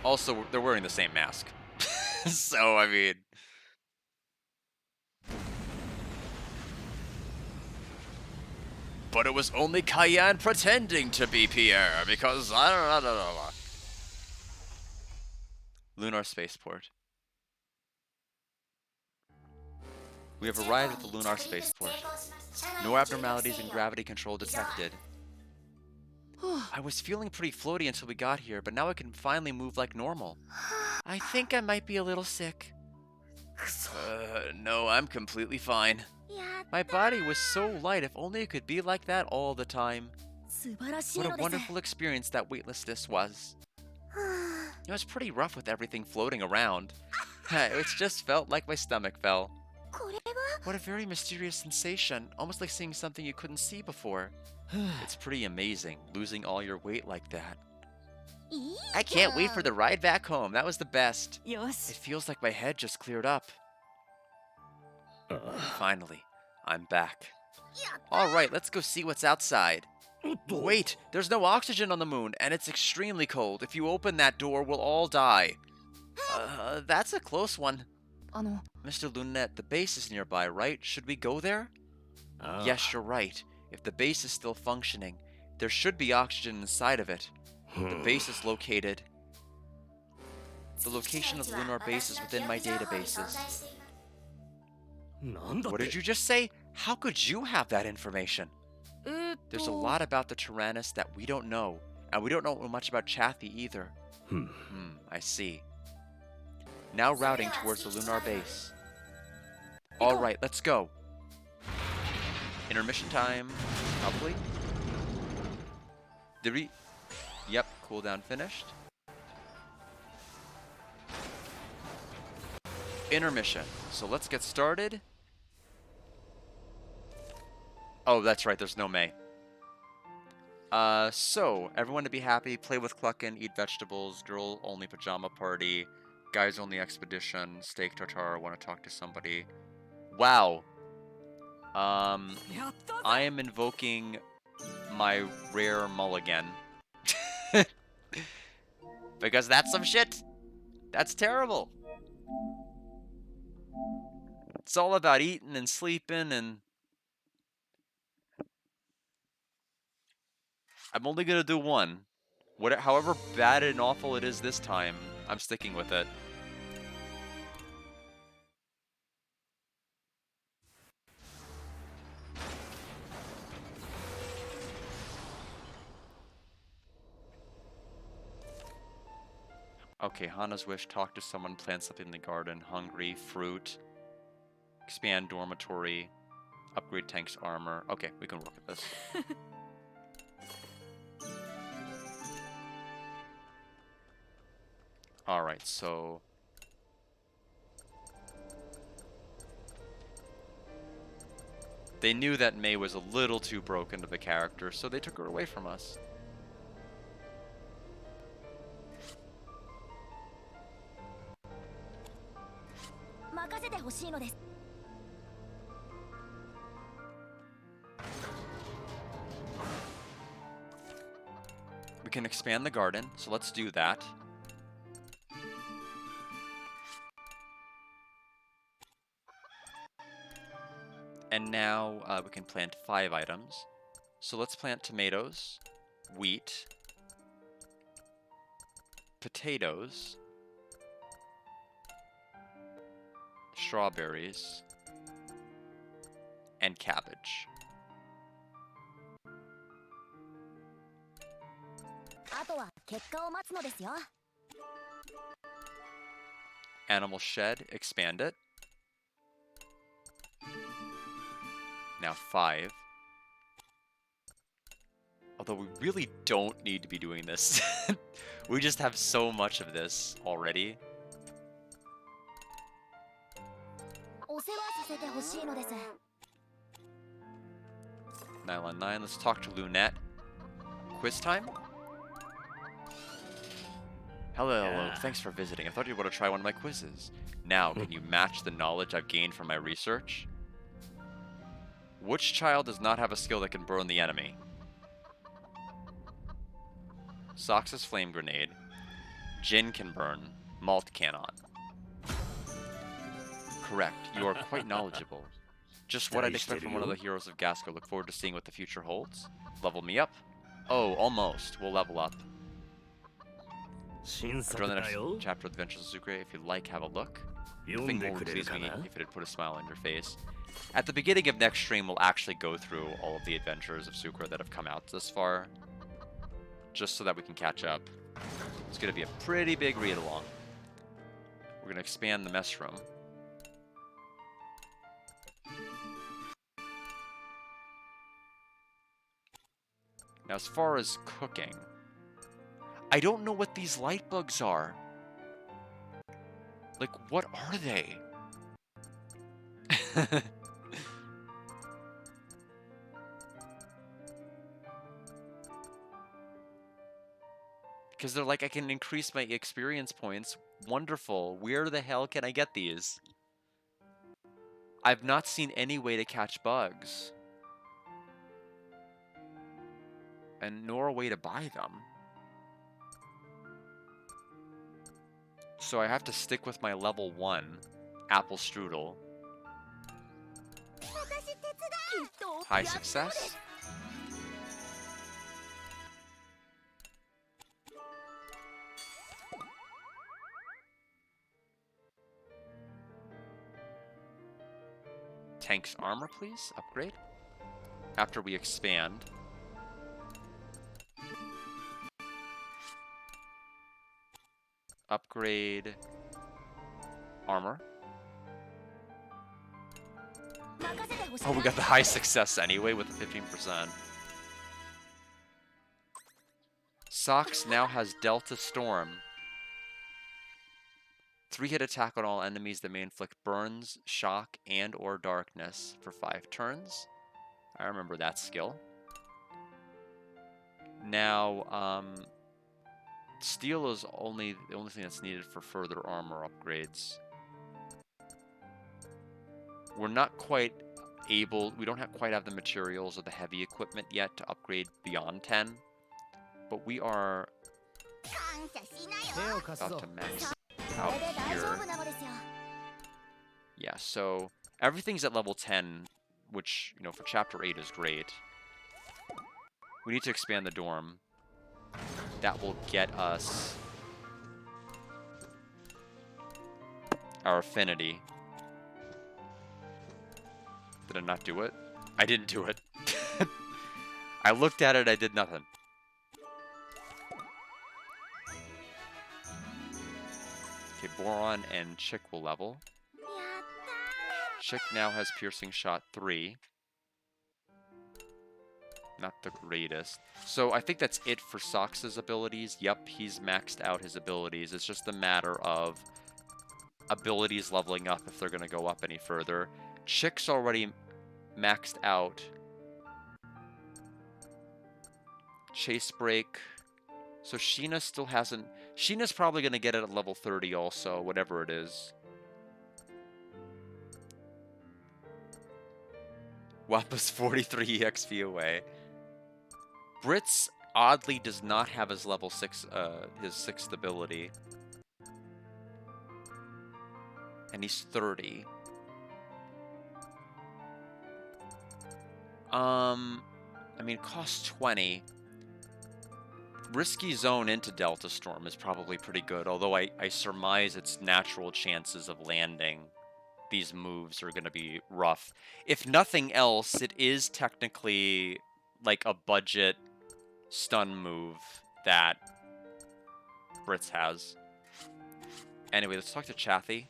S1: Also, they're wearing the same mask. So, I mean... But it was only Cayenne pretending to be Pierre, because I don't know. Lunar Spaceport. We have arrived at the Lunar Spaceport. No abnormalities in gravity control detected. I was feeling pretty floaty until we got here, but now I can finally move like normal. I think I might be a little sick. No, I'm completely fine. My body was so light, if only it could be like that all the time. What a wonderful experience that weightlessness was. It was pretty rough with everything floating around. It just felt like my stomach fell. What a very mysterious sensation, almost like seeing something you couldn't see before. It's pretty amazing, losing all your weight like that. I can't wait for the ride back home. That was the best. It feels like my head just cleared up. Finally, I'm back. Alright, let's go see what's outside. Wait, there's no oxygen on the moon, and it's extremely cold. If you open that door, we'll all die. That's a close one. Mr. Lunette, the base is nearby, right? Should we go there? Yes, you're right. If the base is still functioning, there should be oxygen inside of it. The base is located. The location of the lunar base is within my databases. What did you just say? How could you have that information? There's a lot about the Tyrannus that we don't know, and we don't know much about Chaffee either. I see. Now routing towards the lunar base. Alright, let's go. Intermission time, probably. Did we... Yep, cooldown finished. Intermission. So let's get started. Oh, that's right, there's no May. So, everyone to be happy, play with Cluckin, eat vegetables, girl-only pajama party, guys-only expedition, steak tartare, want to talk to somebody. Wow. I am invoking my rare mulligan. Because that's some shit. That's terrible. It's all about eating and sleeping and... I'm only gonna do one. However bad and awful it is this time, I'm sticking with it. Okay, Hana's wish, talk to someone, plant something in the garden, hungry, fruit, expand dormitory, upgrade tank's armor. Okay, we can work with this. Alright, so... They knew that May was a little too broken of a character, so they took her away from us. We can expand the garden, so let's do that. And now we can plant 5 items. So let's plant tomatoes, wheat, potatoes, strawberries, and cabbage. Animal shed, expand it. Now 5. Although we really don't need to be doing this. We just have so much of this already. Nylon 9, let's talk to Lunette. Quiz time? Hello, thanks for visiting. I thought you'd want to try one of my quizzes. Now, can you match the knowledge I've gained from my research? Which child does not have a skill that can burn the enemy? Sox's flame grenade. Jin can burn. Malt cannot. Correct. You are quite knowledgeable. Just what I'd expect from one of the heroes of Gasco. Look forward to seeing what the future holds. Level me up. Oh, almost. We'll level up. I'll draw the next chapter of Adventures of Sucre. If you like, have a look. Nothing more would please me if it had put a smile on your face. At the beginning of next stream, we'll actually go through all of the adventures of Sucre that have come out this far, just so that we can catch up. It's going to be a pretty big read-along. We're going to expand the mess room. Now, as far as cooking, I don't know what these light bugs are. Like, what are they? Because they're like, I can increase my experience points. Wonderful. Where the hell can I get these? I've not seen any way to catch bugs. And nor a way to buy them. So I have to stick with my level 1 apple strudel. High success. Tank's armor, please. Upgrade. After we expand. Upgrade armor. Oh, we got the high success anyway with the 15%. Sox now has Delta Storm. 3-hit attack on all enemies that may inflict burns, shock, and or darkness for 5 turns. I remember that skill. Now, steel is the only thing that's needed for further armor upgrades. We're not quite able, we don't quite have the materials or the heavy equipment yet to upgrade beyond 10, but we are about to max out here. Yeah, so everything's at level 10, which, you know, for chapter 8 is great. We need to expand the dorm. That will get us our affinity. Did I not do it? I didn't do it. I looked at it, I did nothing. Okay, Boron and Chick will level. Chick now has Piercing Shot 3. Not the greatest. So I think that's it for Sox's abilities. Yep, he's maxed out his abilities. It's just a matter of abilities leveling up if they're going to go up any further. Chick's already maxed out. Chase Break. So Sheena still hasn't... Sheena's probably going to get it at level 30 also, whatever it is. Wappa's 43 EXP away. Brits oddly does not have his level 6, his 6th ability. And he's 30. I mean, it costs 20. Risky zone into Delta Storm is probably pretty good, although I surmise its natural chances of landing these moves are going to be rough. If nothing else, it is technically like a budget stun move that Brits has. Anyway, let's talk to Chathy.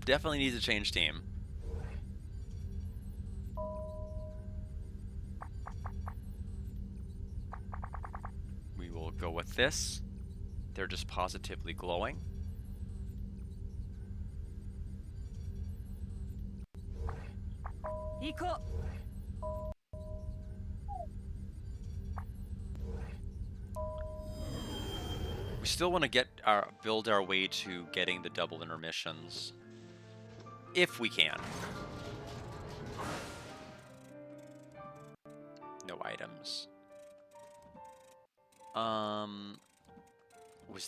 S1: Definitely needs to change team. We will go with this. They're just positively glowing.
S2: Iko.
S1: We still want to build our way to getting the double intermissions. If we can. No items. Was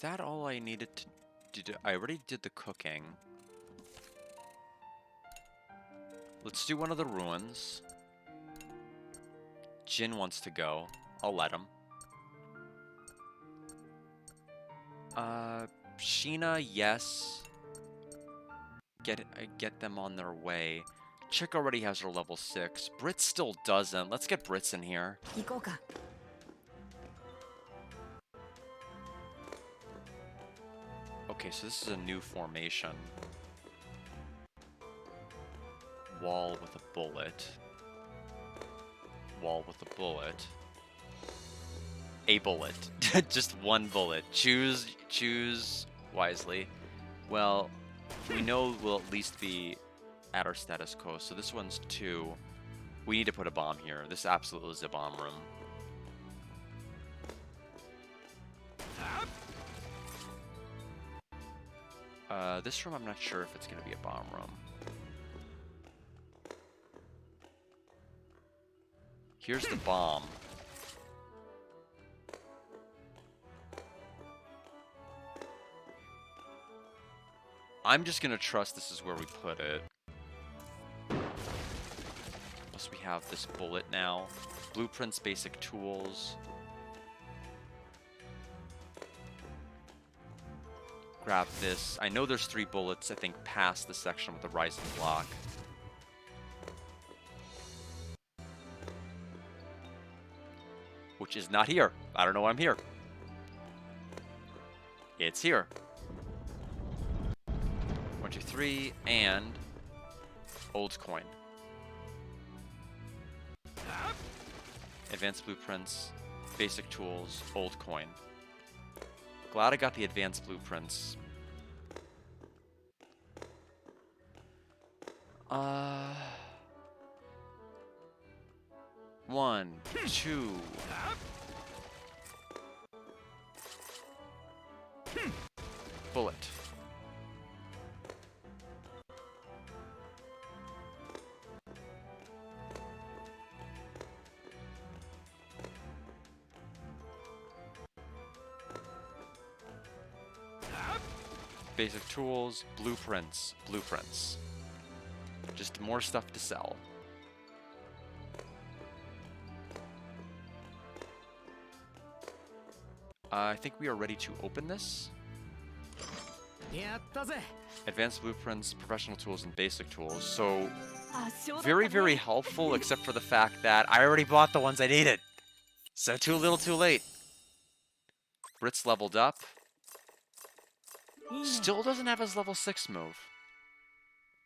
S1: that all I needed to do? I already did the cooking. Let's do one of the ruins. Jin wants to go. I'll let him. Sheena, yes. Get them on their way. Chick already has her level 6. Brit still doesn't. Let's get Brits in here.
S2: 行こうか。
S1: Okay, so this is a new formation. Wall with a bullet. Wall with a bullet. A bullet. Just one bullet. Choose wisely. Well, we know we'll at least be at our status quo. So this one's 2. We need to put a bomb here. This absolutely is a bomb room. This room, I'm not sure if it's going to be a bomb room. Here's the bomb. I'm just going to trust this is where we put it. Plus we have this bullet now. Blueprints, basic tools. Grab this. I know there's 3 bullets, I think, past the section with the rising block. Which is not here. I don't know why I'm here. It's here. 1, 2, 3, and old coin. Advanced blueprints, basic tools, old coin. Glad I got the advanced blueprints. 1, 2. Bullet. Basic tools, blueprints. Just more stuff to sell. I think we are ready to open this. Advanced blueprints, professional tools, and basic tools. So, very, very helpful, except for the fact that I already bought the ones I needed. So too little, too late. Brit's leveled up. Still doesn't have his level 6 move.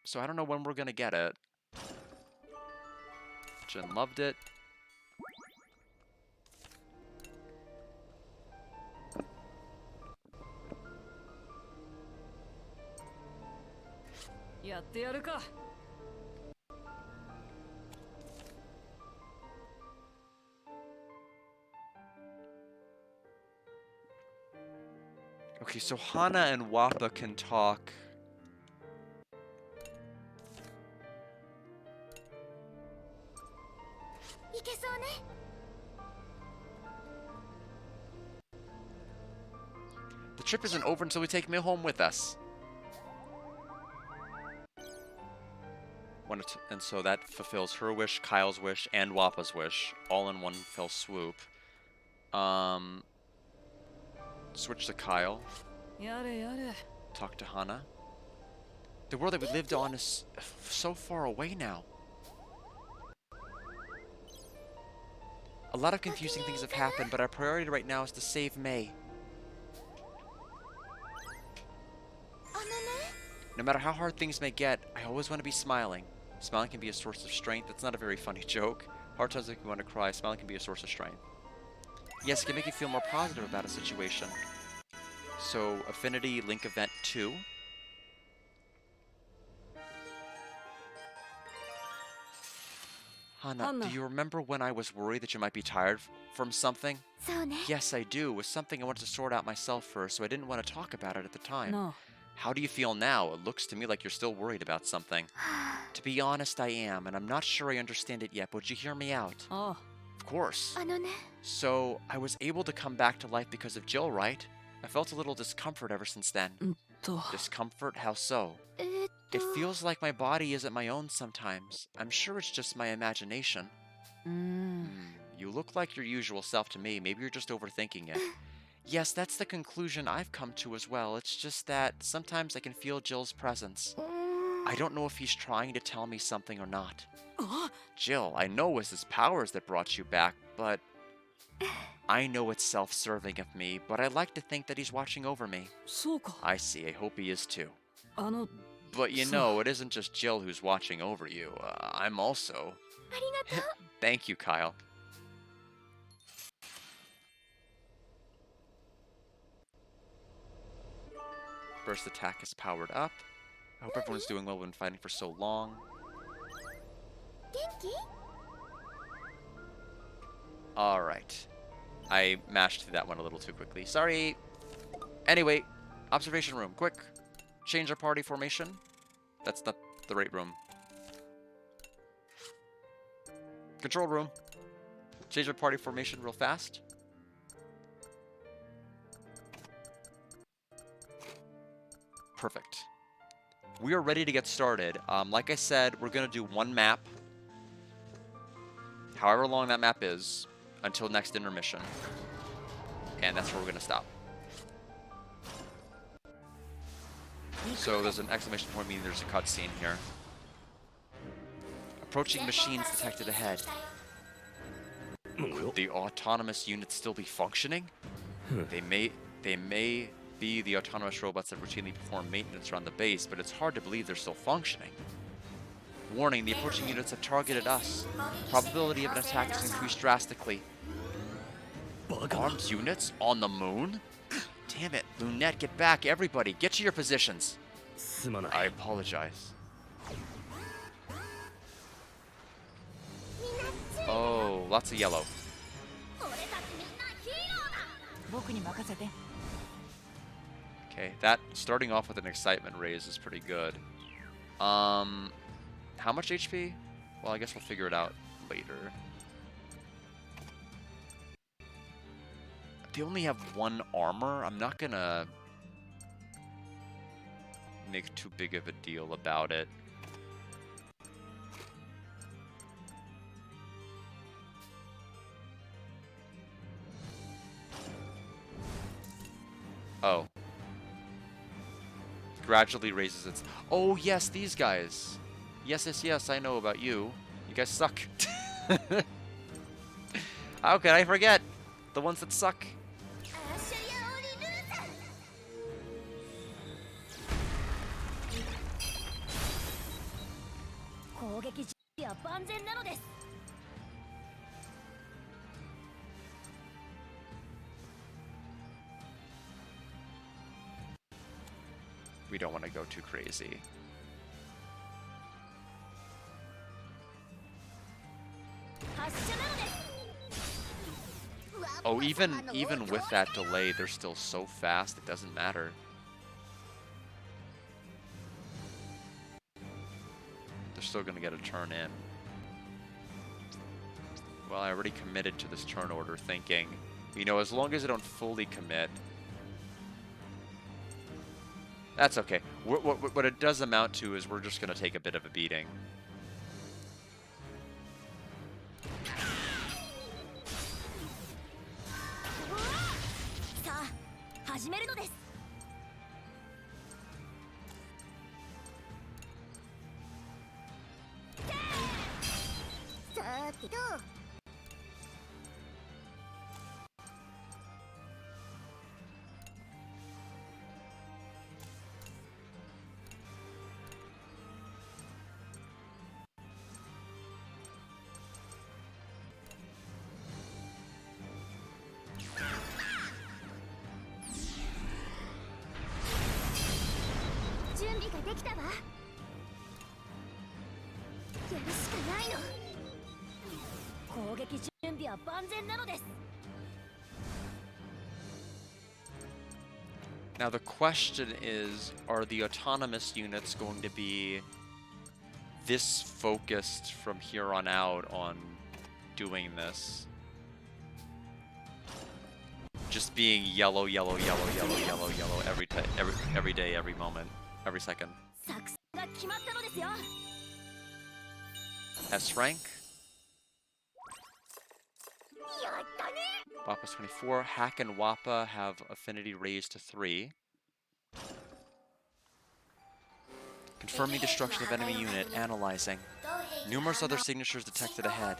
S1: So I don't know when we're gonna get it. Jin loved it. Okay, so Hana and Wappa can talk. The trip isn't over until we take me home with us. And so that fulfills her wish, Kyle's wish, and Wappa's wish, all in one fell swoop. Switch to Kyle. Talk to Hana. The world that we lived on is so far away now. A lot of confusing things have happened, but our priority right now is to save May. No matter how hard things may get, I always want to be smiling. Smiling can be a source of strength. That's not a very funny joke. Hard times make you want to cry. Smiling can be a source of strength. Yes, it can make you feel more positive about a situation. So, Affinity Link Event 2. Hana, do you remember when I was worried that you might be tired from something?
S3: そうね
S1: Yes, I do. It was something I wanted to sort out myself first, so I didn't want to talk about it at the time.
S2: No.
S1: How do you feel now? It looks to me like you're still worried about something. To be honest, I am, and I'm not sure I understand it yet, but would you hear me out?
S2: Oh.
S1: Of course.
S3: あのね
S1: So, I was able to come back to life because of Jill, right? I felt a little discomfort ever since then. Discomfort? How so?
S3: えーっと
S1: It feels like my body isn't my own sometimes. I'm sure it's just my imagination. You look like your usual self to me. Maybe you're just overthinking it. Yes, that's the conclusion I've come to as well. It's just that sometimes I can feel Jill's presence.
S3: うーん
S1: I don't know if he's trying to tell me something or not. Jill, I know it was his powers that brought you back, but I know it's self-serving of me, but I like to think that he's watching over me.
S2: そうか。
S1: I see. I hope he is too.
S2: あの、
S1: But you know, it isn't just Jill who's watching over you. I'm also.
S3: ありがとう
S1: Thank you, Kyle. Burst attack is powered up. I hope everyone's doing well when fighting for so long.
S3: 元気
S1: Alright. I mashed through that one a little too quickly. Sorry. Anyway, observation room. Quick. Change our party formation. That's not the right room. Control room. Change our party formation real fast. Perfect. We are ready to get started. Like I said, we're going to do one map. However long that map is, until next intermission. And that's where we're going to stop. So there's an exclamation point, meaning there's a cutscene here. Approaching machines detected ahead. Could the autonomous units still be functioning? They may be the autonomous robots that routinely perform maintenance around the base, but it's hard to believe they're still functioning. Warning, the approaching units have targeted us. Probability of an attack has increased drastically. Armed units on the moon? Damn it, Lunette, get back, everybody, get to your positions. I apologize. Oh, lots of yellow.
S3: 俺たちみんなヒーローだ
S2: 僕に任せて。
S1: Okay, that starting off with an excitement raise is pretty good. How much HP? Well, I guess we'll figure it out later. They only have one armor. I'm not gonna make too big of a deal about it. Oh. Gradually raises its... Oh, yes, these guys. Yes, yes, yes, I know about you. You guys suck. How could I forget? The ones that suck.
S3: アーシャヤオリルーさん 攻撃準備は万全なのです
S1: We don't want to go too crazy. Oh, even with that delay, they're still so fast, it doesn't matter. They're still going to get a turn in. Well, I already committed to this turn order thinking, you know, as long as I don't fully commit, that's okay. What it does amount to is we're just going to take a bit of a beating.
S3: 備は万全なのです。
S1: Now the question is, are the autonomous units going to be this focused from here on out on doing this? Just being yellow, yellow, yellow, yellow, yellow, yellow every day, every moment, every second.
S3: 作戦が決まったのですよ。
S1: S rank.
S3: やったね。
S1: Wappa's 24. Hack and Wappa have affinity raised to 3. Confirming destruction of enemy unit. Analyzing. Numerous other signatures detected ahead.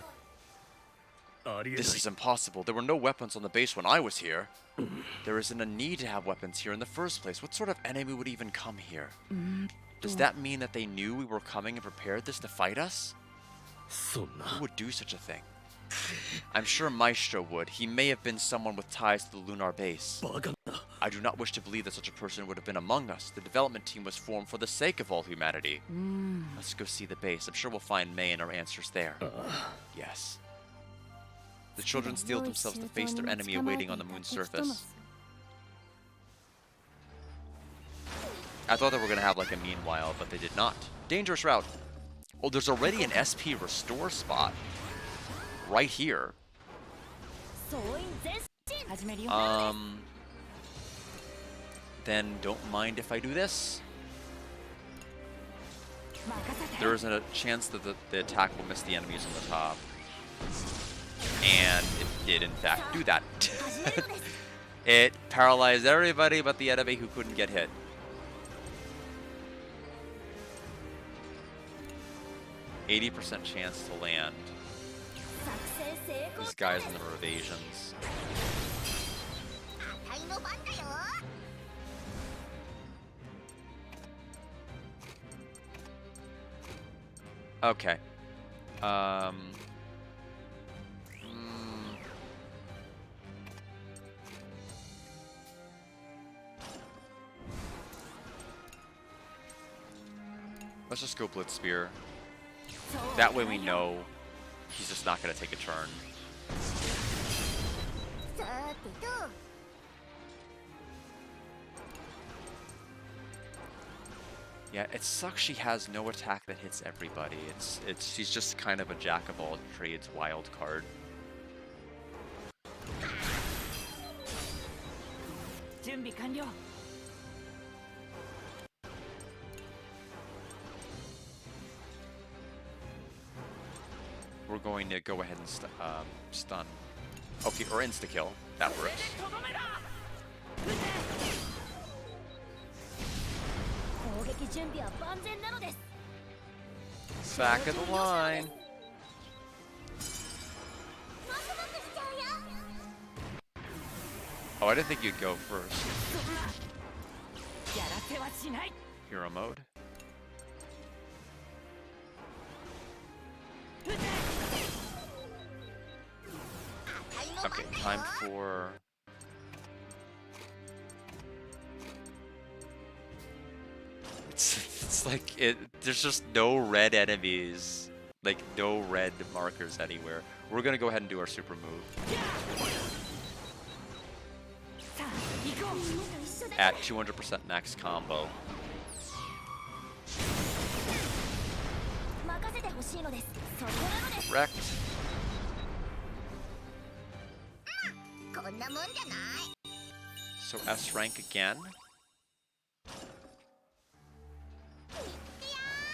S1: This is impossible. There were no weapons on the base when I was here. There isn't a need to have weapons here in the first place. What sort of enemy would even come here? Does that mean that they knew we were coming and prepared this to fight us? Who would do such a thing? I'm sure Maestro would. He may have been someone with ties to the lunar base. I do not wish to believe that such a person would have been among us. The development team was formed for the sake of all humanity. Let's go see the base. I'm sure we'll find May and our answers there. Yes. The children steeled themselves to face their enemy awaiting on the moon's surface. I thought they were going to have like a meanwhile, but they did not. Dangerous route. Oh, there's already an SP restore spot right here. Then don't mind if I do this. There isn't a chance that the attack will miss the enemies on the top. And it did in fact do that. It paralyzed everybody but the enemy who couldn't get hit. %80 chance to land. These guys in their evasions. Okay. Let's just go Blitz Spear. That way we know he's just not going to take a turn. Yeah, it sucks she has no attack that hits everybody. She's just kind of a jack of all trades wild card. We're going to go ahead and stun. Okay, or insta-kill. That works. Back of the line. Oh, I didn't think you'd go first. Hero mode. Okay, time for... It's like, there's just no red enemies. Like, no red markers anywhere. We're gonna go ahead and do our super move. At 200% max combo. Wrecked. So S rank again.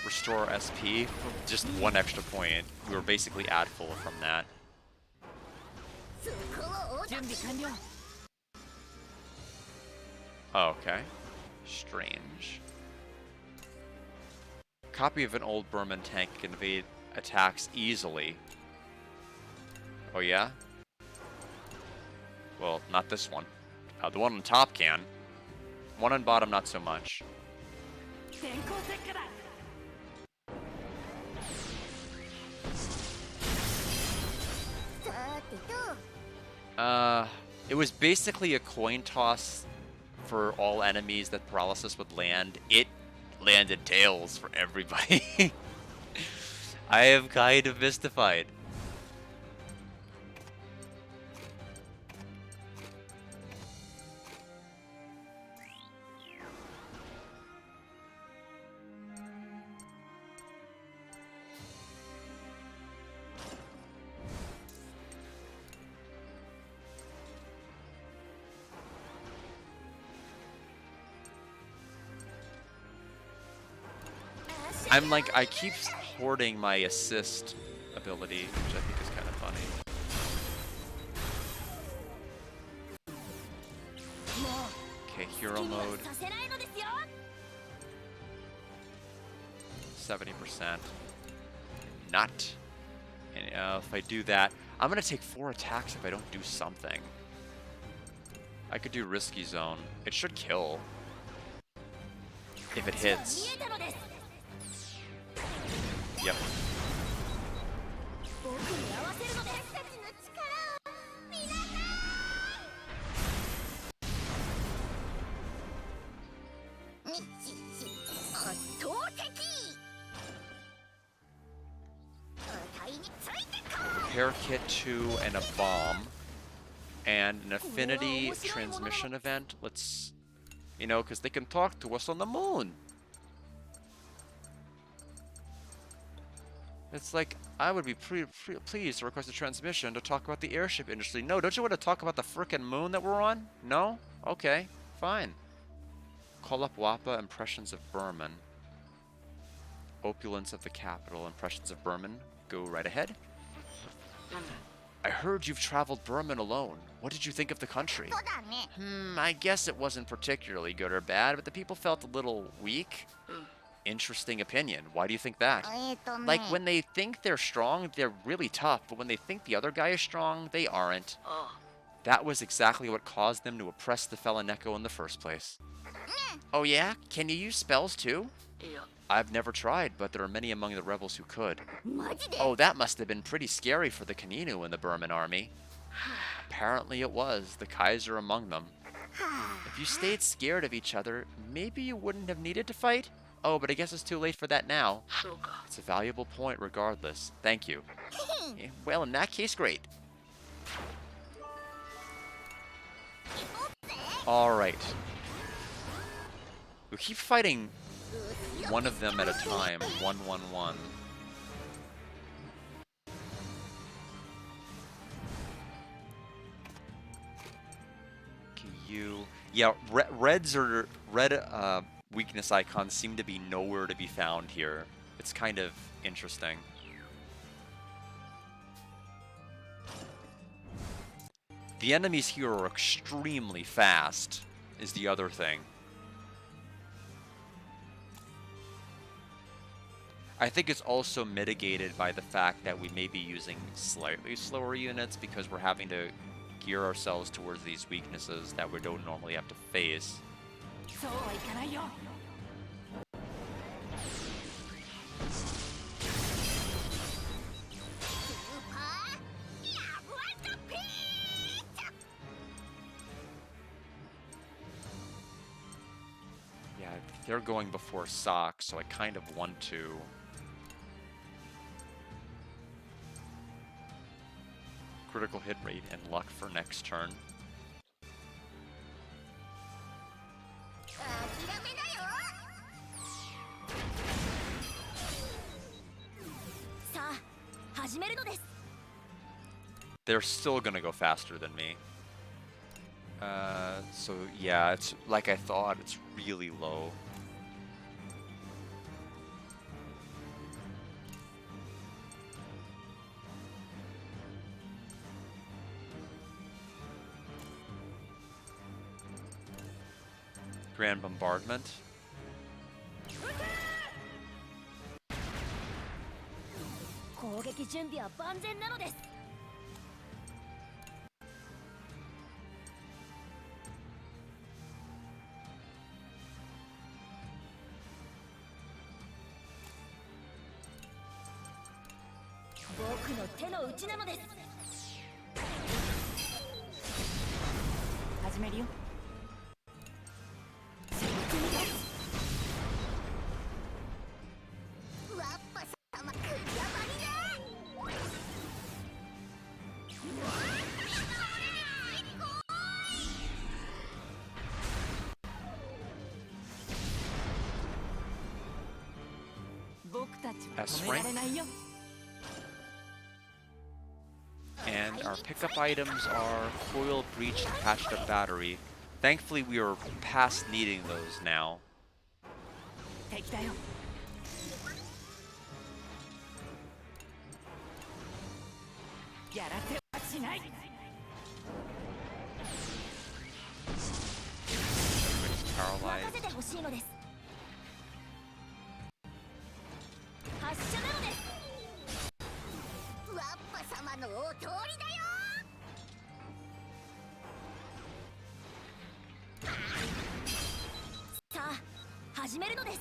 S1: Restore SP, just 1 extra point. We were basically at full from that. Oh, okay. Strange. Copy of an old Burman tank can evade attacks easily. Oh yeah? Well, not this one. The one on top can. One on bottom, not so much. It was basically a coin toss for all enemies that paralysis would land. It landed tails for everybody. I am kind of mystified. I'm like, I keep hoarding my assist ability, which I think is kind of funny. Okay, hero mode. 70%. Not. And if I do that, I'm gonna take 4 attacks if I don't do something. I could do risky zone. It should kill. If it hits. Yep. Repair kit 2 and a bomb. And an affinity transmission event. Let's, you know, because they can talk to us on the moon. It's like, I would be pleased to request a transmission to talk about the airship industry. No, don't you want to talk about the frickin' moon that we're on? No? Okay, fine. Call up WAPA, Impressions of Berman. Opulence of the capital, Impressions of Berman. Go right ahead. I heard you've traveled Berman alone. What did you think of the country? I guess it wasn't particularly good or bad, but the people felt a little weak. Interesting opinion. Why do you think that? Like, when they think they're strong, they're really tough, but when they think the other guy is strong, they aren't. That was exactly what caused them to oppress the fella Neko in the first place. Oh yeah? Can you use spells too? I've never tried, but there are many among the rebels who could. Oh, that must have been pretty scary for the Kaninu in the Burman army. Apparently it was, the Kaiser among them. If you stayed scared of each other, maybe you wouldn't have needed to fight? Oh, but I guess it's too late for that now. It's a valuable point regardless. Thank you. Well, in that case, great. Alright. We keep fighting one of them at a time. 1-1-1. Okay, you... Yeah, red weakness icons seem to be nowhere to be found here. It's kind of interesting. The enemies here are extremely fast, is the other thing. I think it's also mitigated by the fact that we may be using slightly slower units because we're having to gear ourselves towards these weaknesses that we don't normally have to face. Yeah, they're going before Sock, so I kind of want to. Critical hit rate and luck for next turn. They're still gonna go faster than me. So yeah, it's like I thought, it's really low. Grand Bombardment. S rank. And our pickup items are Coil, Breach, and Patched Up Battery. Thankfully, we are past needing those now.
S2: やらせはしない。
S1: Everybody's
S3: 任
S1: paralyzed.
S3: せてほしいのです。発射なのです。ワッパ様のお通りだよ。さあ始めるのです。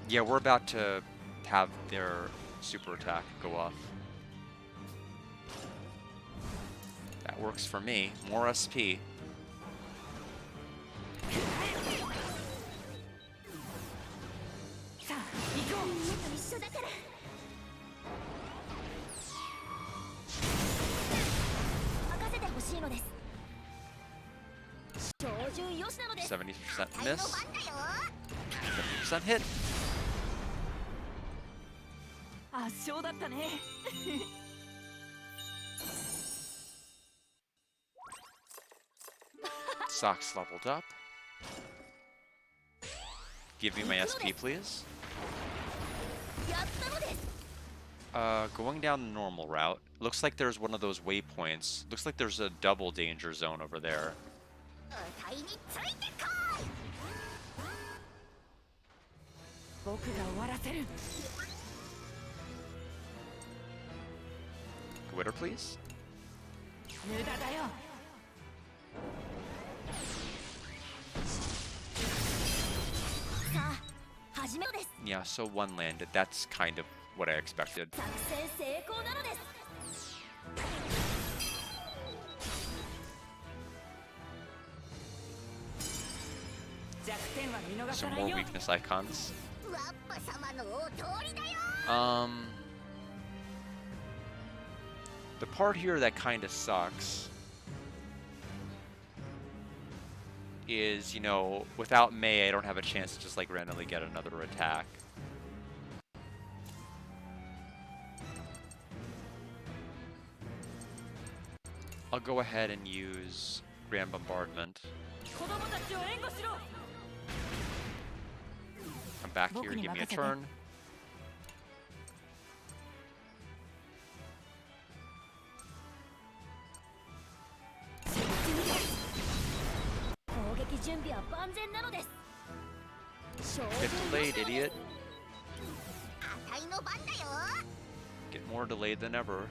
S1: Yeah, we're about to have their super attack go off. That works for me. More SP.
S2: さあ行こう。
S3: 一緒だから。任せてほしいのです。照準よしなのです。
S1: 70%
S3: タイの
S1: miss.
S3: 番だよ。
S1: 70% hit.
S2: 圧勝だったね。
S1: Socks leveled up. Give me my SP, please.
S3: やったのです。
S1: Going down the normal route. Looks like there's one of those waypoints. Looks like there's a double danger zone over there.
S3: タイについてこい。
S2: 僕が終わらせる。
S1: Glitter, please.
S2: 無駄だよ。
S3: さあ始めのです。
S1: Yeah, so one landed. That's kind of what I expected.
S3: 作戦成功なのです。
S2: 弱点は見逃さ
S1: Some
S2: ない
S1: more
S2: よ。
S1: weakness icons.
S3: ワッパ様のお通りだよ。
S1: The part here that kind of sucks is, you know, without Mei, I don't have a chance to just like randomly get another attack. I'll go ahead and use Grand Bombardment.
S2: 子供たちを援護しろ。
S1: Come back here, give me a turn.
S3: 攻撃準備は万全なのです。
S1: Get delayed, idiot.
S3: タイの番だよ。
S1: Get more delayed than ever.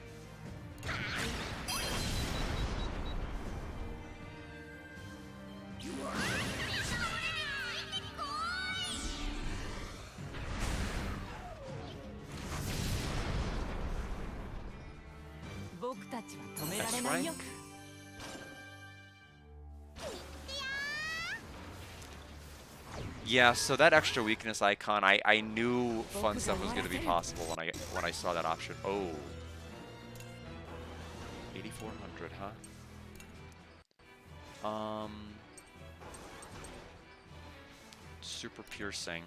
S2: 僕たちは止めら
S1: That's
S2: れないよ。
S1: rank. Yeah, so that extra weakness icon, I knew fun stuff was going to be possible when I saw that option. Oh. 8400, huh? Super piercing.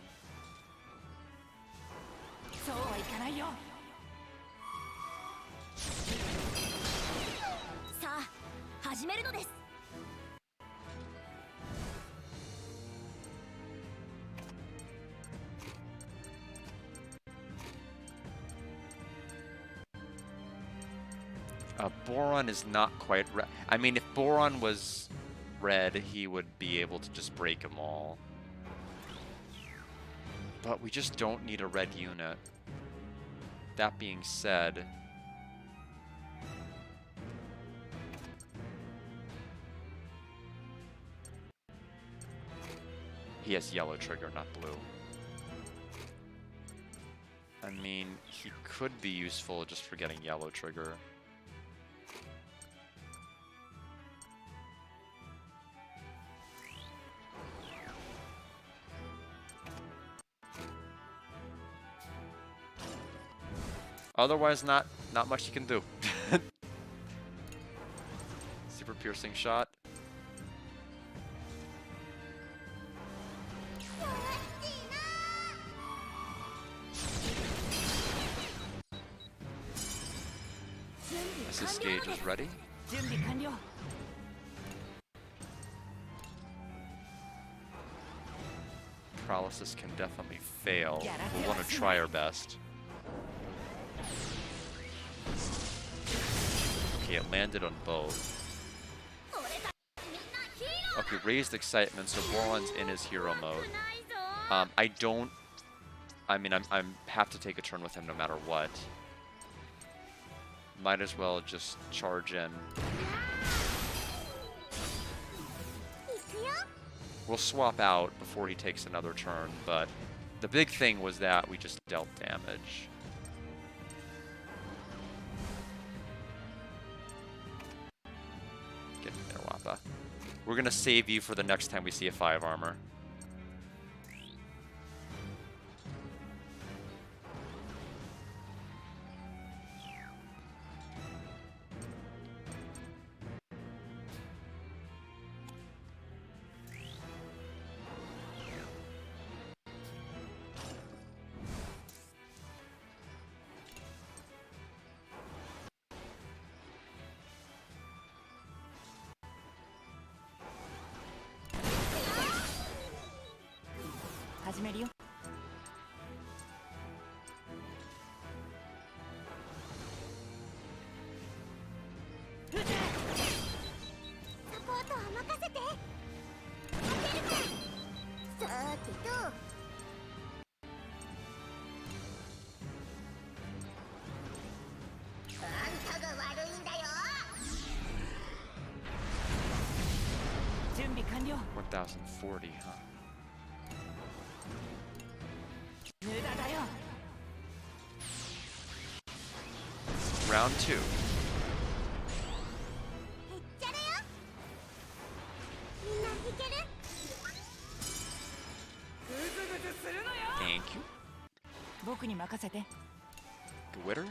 S2: そうはいかないよ。
S3: さあ始めるのです。
S1: Boron is not quite red. I mean, if Boron was red, he would be able to just break them all. But we just don't need a red unit. That being said, he has yellow trigger, not blue. I mean, he could be useful just for getting yellow trigger. Otherwise, not much you can do. Super piercing shot. This gauge is ready.
S2: 準備完了。
S1: Probably paralysis can definitely fail. We'll want to try our best. Okay, it landed on both. Okay, raised excitement, so Boron's in his hero mode. I mean, I'm have to take a turn with him no matter what. Might as well just charge in. We'll swap out before he takes another turn, but the big thing was that we just dealt damage. Get in there, Wappa. We're gonna save you for the next time we see a 5 armor.
S2: Kanyo.
S1: 1040, huh? Round 2. Thank you. Glitter?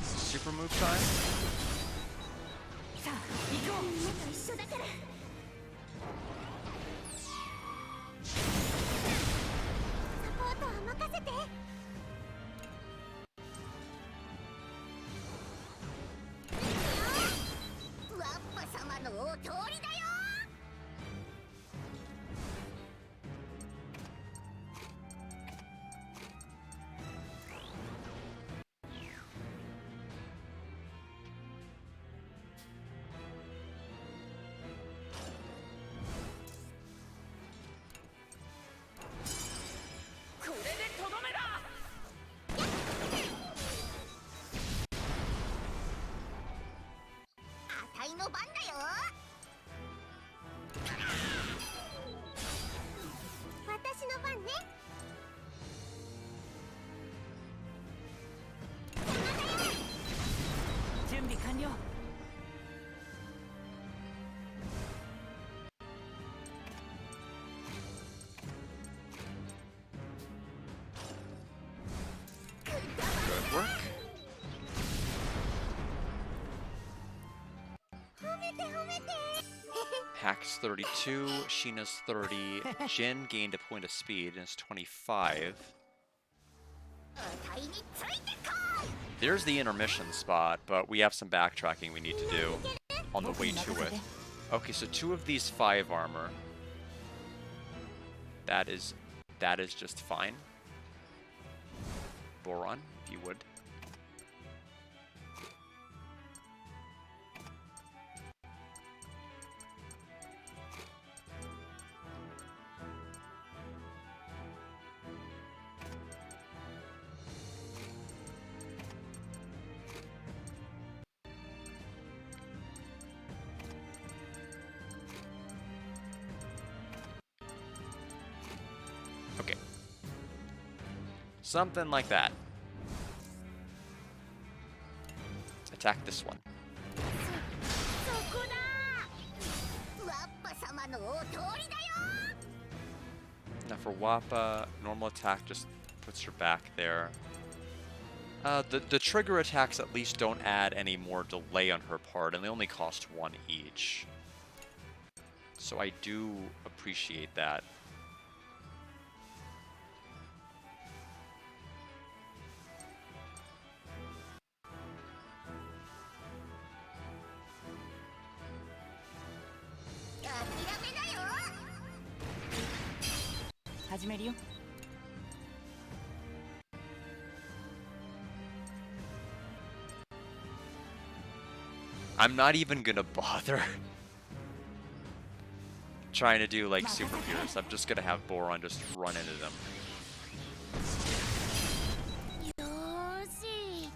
S1: Super move time? Good work. Hack's 32, Sheena's 30, Jin gained a point of speed and is 25. There's the intermission spot, but we have some backtracking we need to do on the way to it. Okay, so 2 of these 5 armor. That is just fine. Boron, if you would. Okay. Something like that. Attack this one. Now for Wappa, normal attack just puts her back there. The trigger attacks at least don't add any more delay on her part, and they only cost 1 each. So I do appreciate that.
S2: 始めるよ
S1: I'm not even gonna bother trying to do like super pierce. I'm just gonna have Boron just run into them.
S3: よーし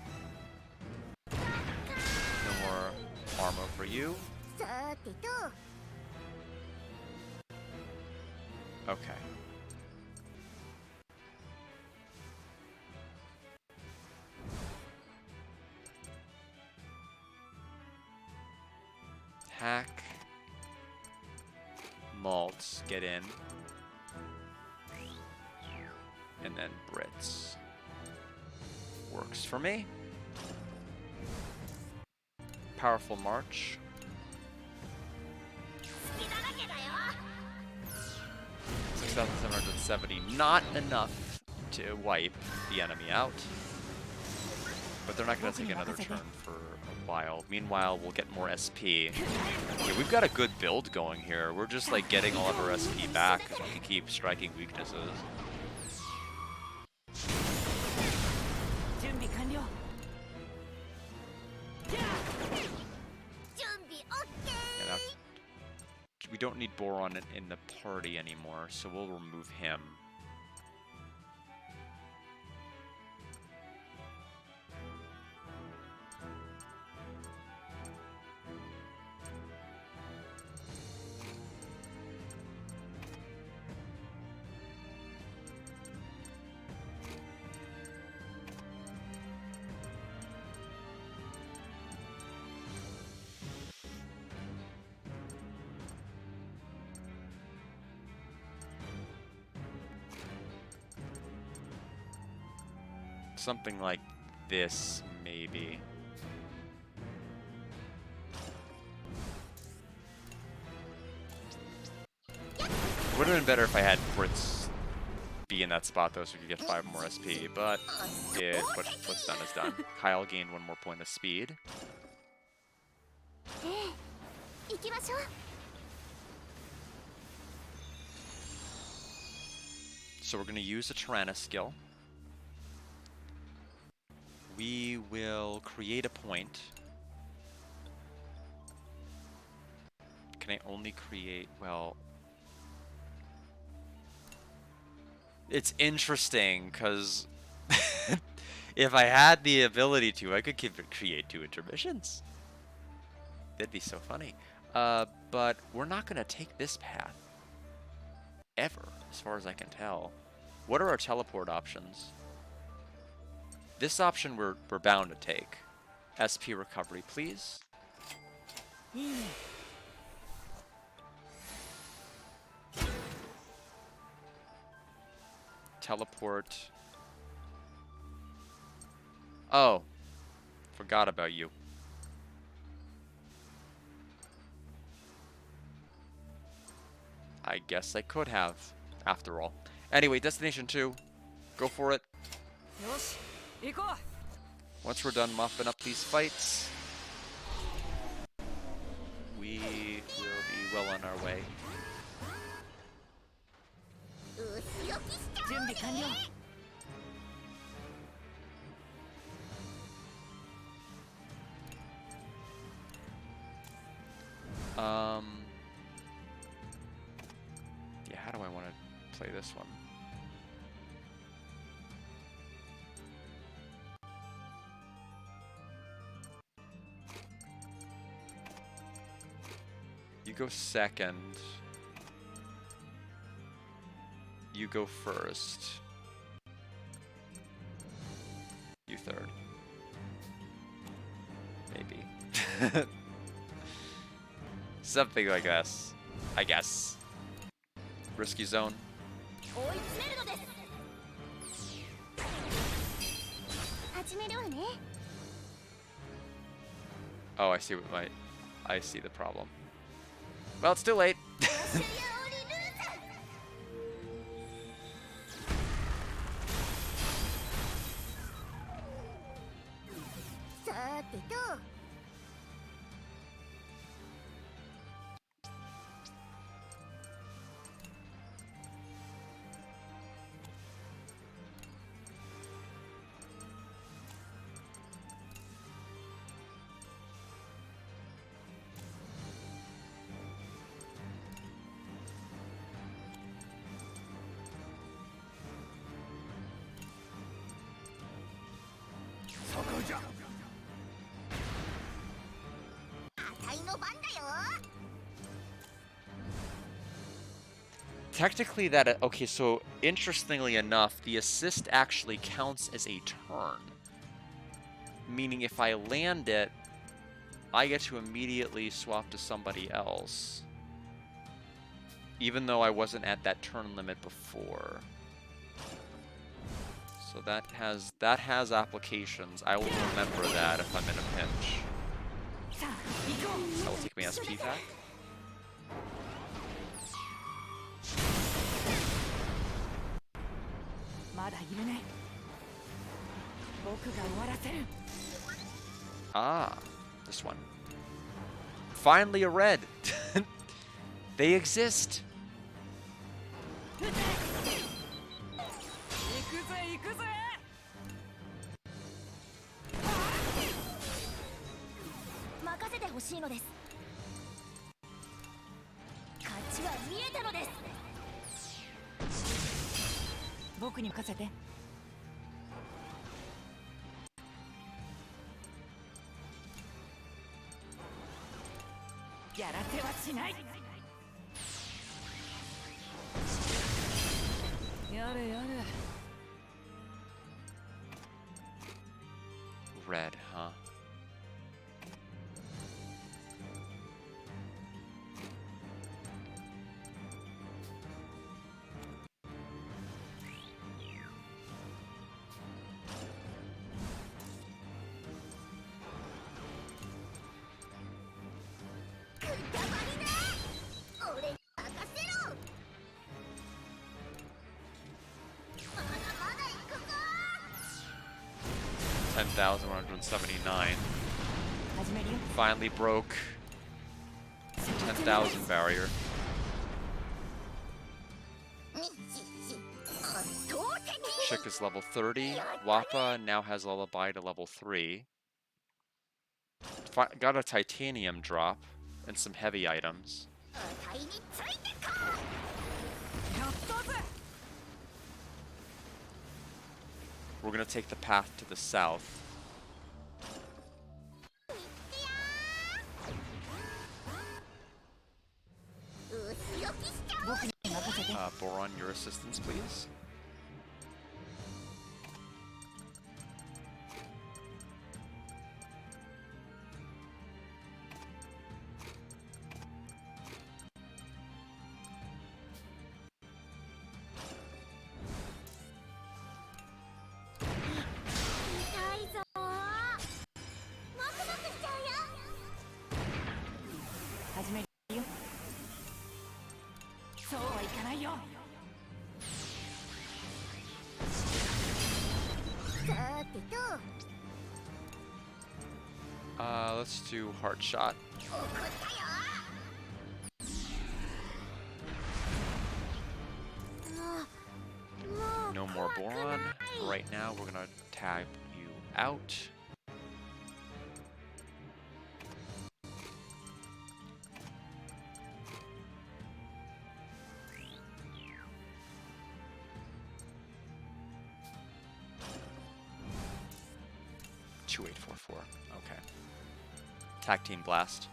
S1: No more armor for you.
S3: さーてと
S1: Okay. Hack. Malts, get in. And then Brits. Works for me. Powerful March.
S3: 好きだらけだよ
S1: 6,770. Not enough to wipe the enemy out. But they're not going to take another turn for a while. Meanwhile, we'll get more SP. Yeah, we've got a good build going here. We're just like getting all of our SP back because we can keep striking weaknesses.
S2: 準備完了
S3: 準備 OK
S1: And we don't need Boron in the party anymore, so we'll remove him. Something like this, maybe. Would have been better if I had Brits be in that spot, though, so we could get 5 more SP, but what's done is done. Kyle gained 1 more point of speed.
S3: 行きましょう
S1: So we're going to use a Tyrannus skill. We will create a point. Can I only create, well... It's interesting, because if I had the ability to, I could create 2 intermissions. That'd be so funny. But we're not going to take this path. Ever, as far as I can tell. What are our teleport options? This option we're bound to take. SP recovery, please. Teleport. Oh. Forgot about you. I guess I could have, after all. Anyway, Destination 2. Go for it.
S2: よし行こう
S1: Once we're done mopping up these fights, we will be well on our way.
S3: うしよきしちゃ
S2: 準備完了
S1: Yeah, how do I want to play this one? You go second. You go first. You third. Maybe. Something like this, I guess. Risky zone.
S3: 追い詰めるのです始めるわね
S1: Oh, I see the problem. Well, it's too late.
S3: シャリアオリルーザさーてと
S1: Technically that... Okay, so interestingly enough, the assist actually counts as a turn. Meaning if I land it, I get to immediately swap to somebody else. Even though I wasn't at that turn limit before. So that has applications. I will remember that if I'm in a pinch. That will take me SP back. Ah, this one. Finally a red. They exist. Red, huh? $10,179. Finally broke 10,000 barrier. Chick is level 30. Wappa now has Lullaby to level 3. Got a titanium drop and some heavy items. We're gonna take the path to the south. Boron, your assistance, please. Let's do Heart Shot. No more Boron. Right now, we're gonna tag you out. Okay. Tag Team Blast.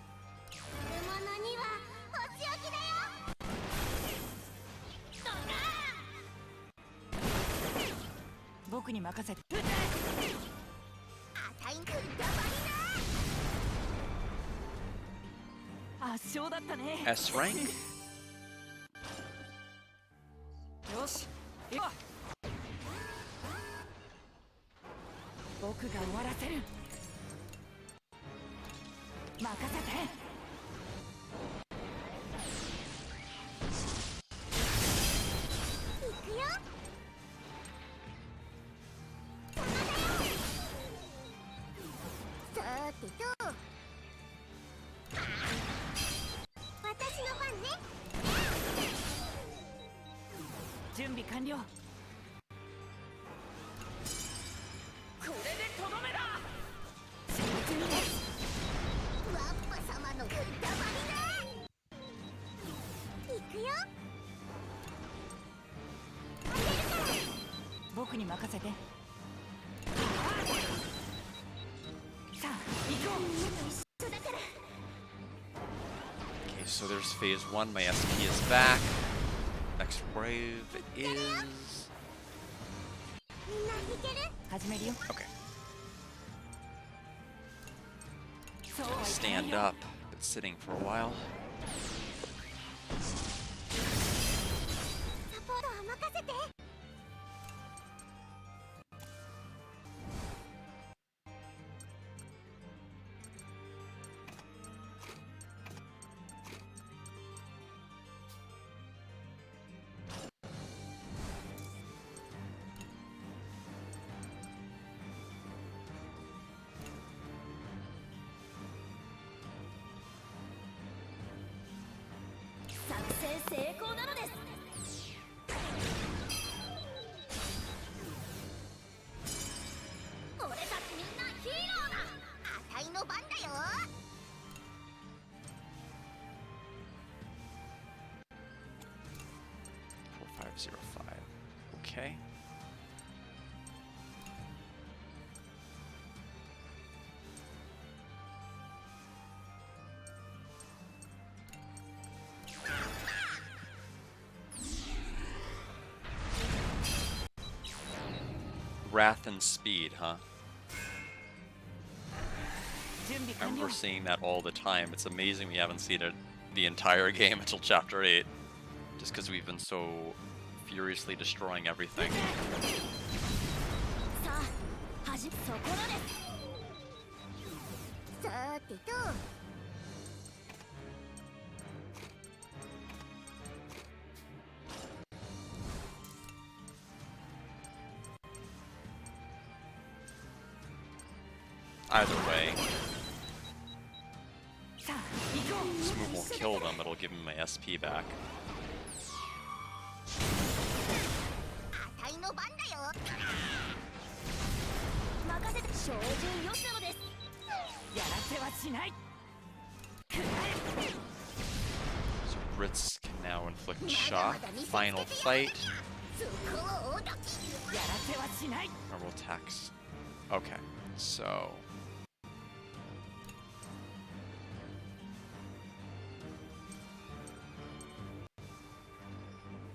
S1: S rank. Okay, so there's phase 1. My SP is back. Next next wave is...
S3: みんないける？
S2: 始めるよ。
S1: Okay.
S2: そうはいかない
S1: Stand
S2: よ。
S1: up. Been sitting for a while.
S3: サポートは任せて。 作戦成功なのです。俺たちみんなヒーローだ。あたいの番だよ。
S1: 4505. Okay. Wrath and speed, huh?
S2: 準備
S1: I
S2: 完了
S1: remember。seeing that all the time. It's amazing we haven't seen it the entire game until Chapter 8. Just because we've been so furiously destroying everything.
S3: さあ、そこのです。さーてと。
S1: Either way,
S2: さあ行こう。
S1: this move won't kill them, it'll give me my SP back.
S3: あたいの番だよ。任せて。照準よしなのです。
S2: やらせはしない。
S1: So Ritz can now inflict shock. Final fight.
S3: そこをおどき。
S2: やらせはしない。
S1: Normal attacks. Okay, so...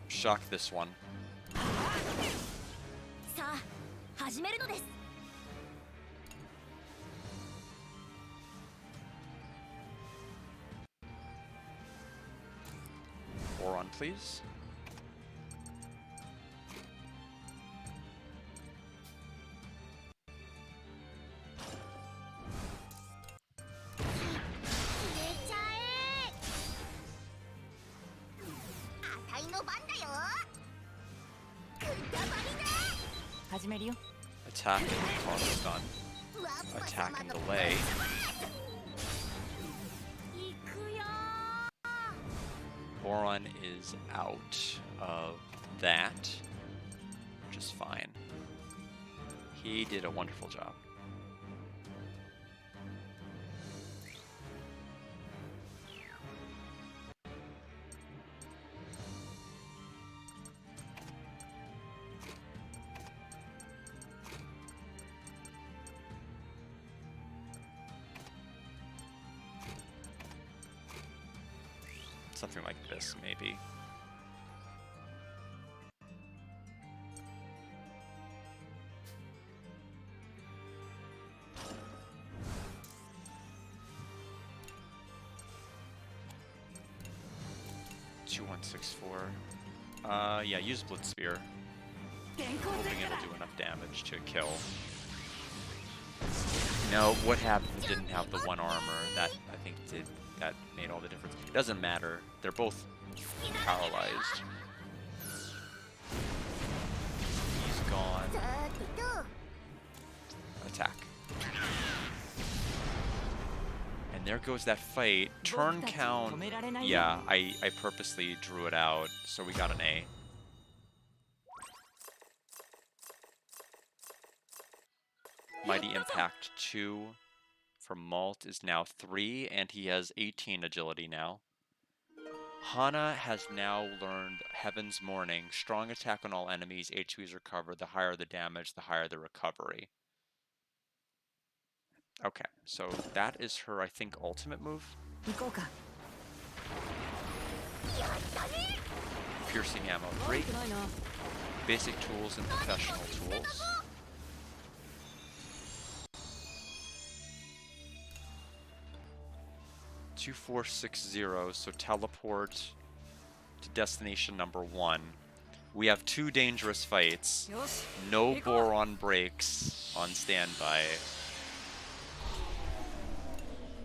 S1: Shock this one.
S3: さあ、始めるのです。
S1: Boron, please. Attack and cause stun. Attack and delay. Boron is out of that, which is fine. He did a wonderful job. Something like this, maybe. Two, 1, 6, 4. Yeah, use Blitz Spear. Hoping it'll do enough damage to kill. No, what happened? It didn't have the one armor. That, I think, that made all the difference. It doesn't matter. They're both paralyzed. He's gone. Attack. And there goes that fight. Turn count. Yeah, I purposely drew it out, so we got an A. Mighty Impact 2 for Malt is now 3, and he has 18 agility now. Hana has now learned Heaven's Morning. Strong attack on all enemies. HP is recovered. The higher the damage, the higher the recovery. Okay, so that is her, I think, ultimate move. piercing ammo 3.
S2: 悪くないな。
S1: Basic tools and professional tools. Two, 4, 6, 0. So teleport to destination number 1. We have 2 dangerous fights.
S2: よし。
S1: No
S2: 行こう。
S1: boron breaks on standby.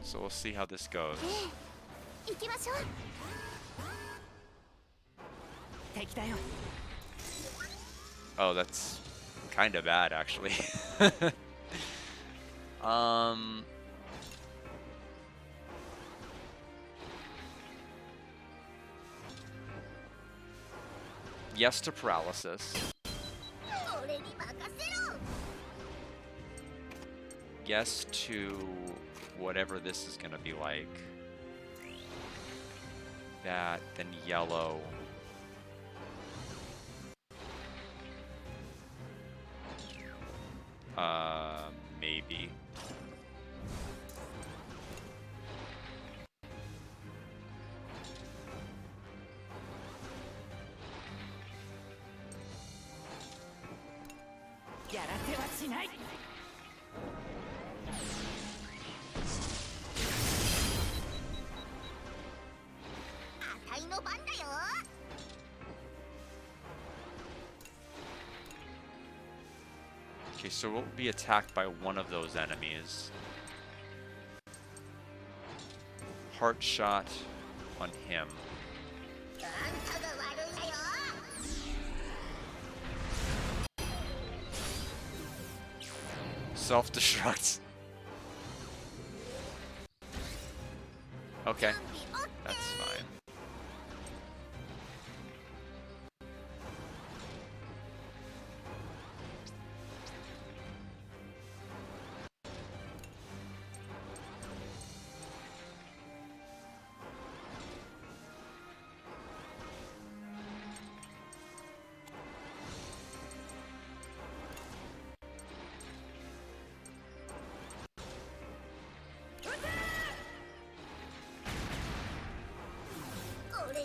S1: So we'll see how this goes.
S3: 行きましょう。
S2: 敵だよ。
S1: Oh, that's kind of bad, actually. Yes to paralysis.
S3: 俺に任せろ。
S1: Yes to whatever this is gonna be like. That, then yellow. Maybe.
S2: Yeah, やらせはしない。
S3: あたいの番だよ。
S1: Okay, so we'll be attacked by one of those enemies. Heart shot on him.
S3: あんたが悪いんだよ。
S1: Self-destruct. Okay,
S3: 準備 OK。
S1: that's fine.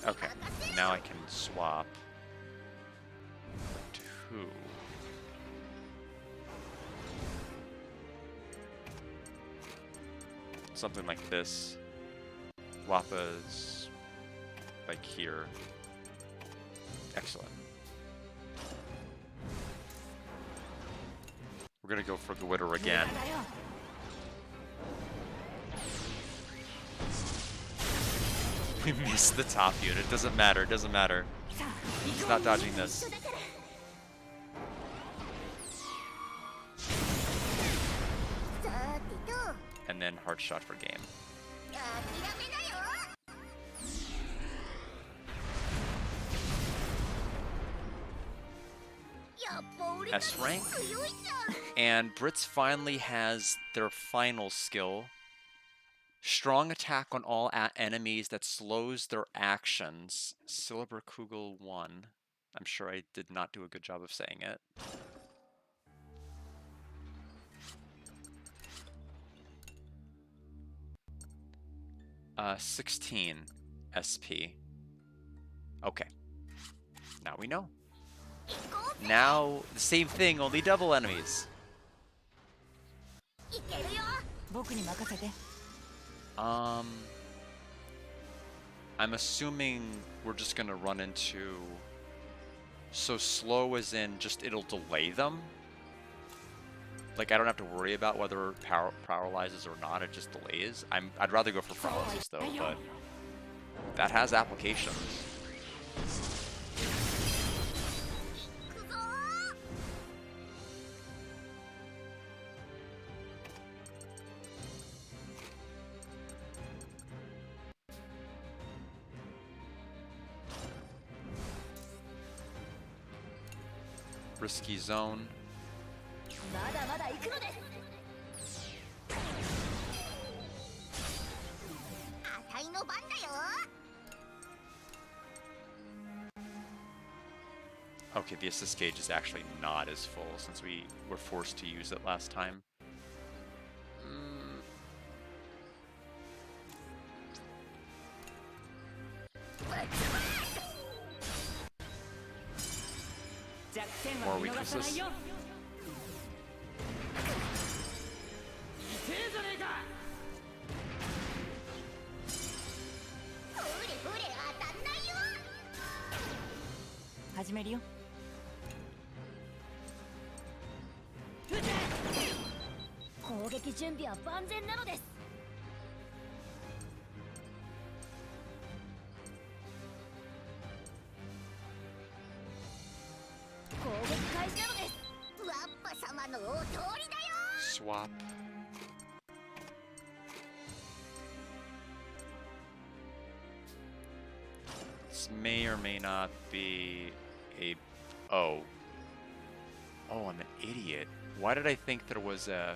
S1: Okay, now I can swap to who? Something like this. Wapa's like here. Excellent. We're gonna go for the Witter again.
S2: 無駄だよ。
S1: We missed the top unit. Doesn't matter. Doesn't matter.
S2: さあ、
S1: He's
S2: 行こ
S1: not
S2: う。
S1: dodging this.
S3: 一緒だから。 さてと、
S1: And then hard shot for game.
S3: 諦めなよ。 やっぱ俺たち
S1: S rank?
S3: 強いじゃん。
S1: And Brits finally has their final skill. Strong attack on all enemies that slows their actions. Silberkugel 1. I'm sure I did not do a good job of saying it. Uh, 16 SP. Okay. Now we know.
S3: 行こうぜ。
S1: Now, the same thing, only double enemies.
S3: いけるよ。
S2: 僕に任せて。
S1: I'm assuming we're just gonna run into... So slow as in just it'll delay them? Like I don't have to worry about whether it paralyzes or not, it just delays? I'd rather go for paralysis though, but... That has applications.
S3: 行くぞ。
S1: Risky zone.
S3: まだまだ行くのです。あたいの番だよ。
S1: Okay, the assist gauge is actually not as full since we were forced to use it last time.
S2: 弱点
S1: More
S2: は見逃さない
S1: weaknesses.
S2: よ。痛えじゃねえか。
S3: ほれほれ当たんないよ。
S2: 始めるよ。
S3: 攻撃準備は万全なのです。攻撃開始なのです。ワッパ様のお通りだよ。
S1: Swap. This may or may not be a... Oh. Oh, I'm an idiot. Why did I think there was a...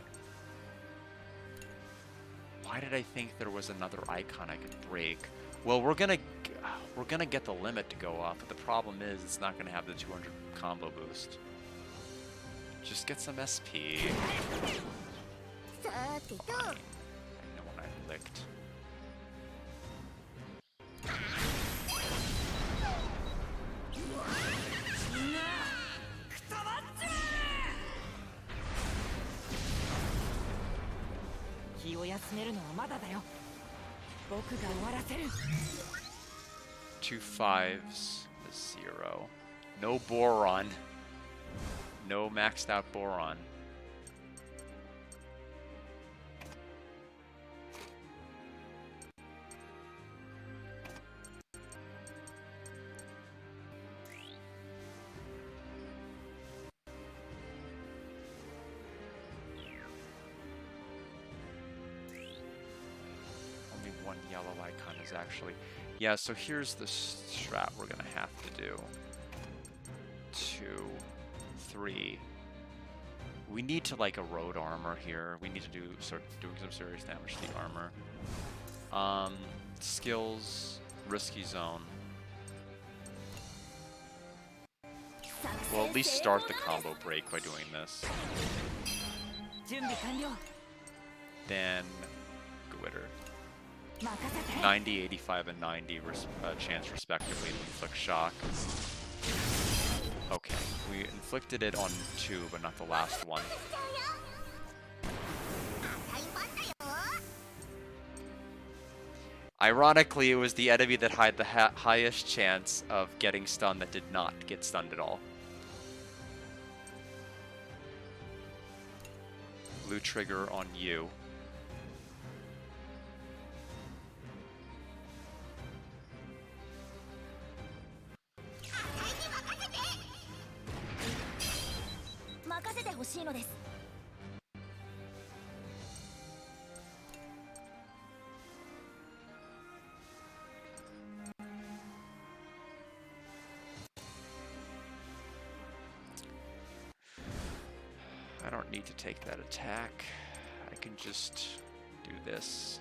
S1: Why did I think there was another icon I could break? Well, we're gonna get the limit to go off, but the problem is it's not gonna have the 200 combo boost. Just get some SP.
S3: さてと
S1: Fine. I know when I licked.
S2: 気を休めるのはまだだよ。僕が終わらせる。
S1: 2 5s, a 0. No boron. No maxed out boron. Only one yellow icon is actually... Yeah, so here's the strat we're gonna have to do. 2, 3. We need to like erode armor here. We need to start doing some serious damage to the armor. Skills, risky zone. We'll at least start the combo break by doing this.
S2: 準備完了。
S1: Then Glitter.
S2: 任せて。
S1: 90, 85, and 90 chance respectively to inflict shock. Okay, we inflicted it on 2, but not the last one.
S3: 大ファンだよ。
S1: Ironically, it was the enemy that had the highest chance of getting stunned that did not get stunned at all. Blue trigger on you.
S3: "任せてほしいのです。
S1: I don't need to take that attack. I can just do this.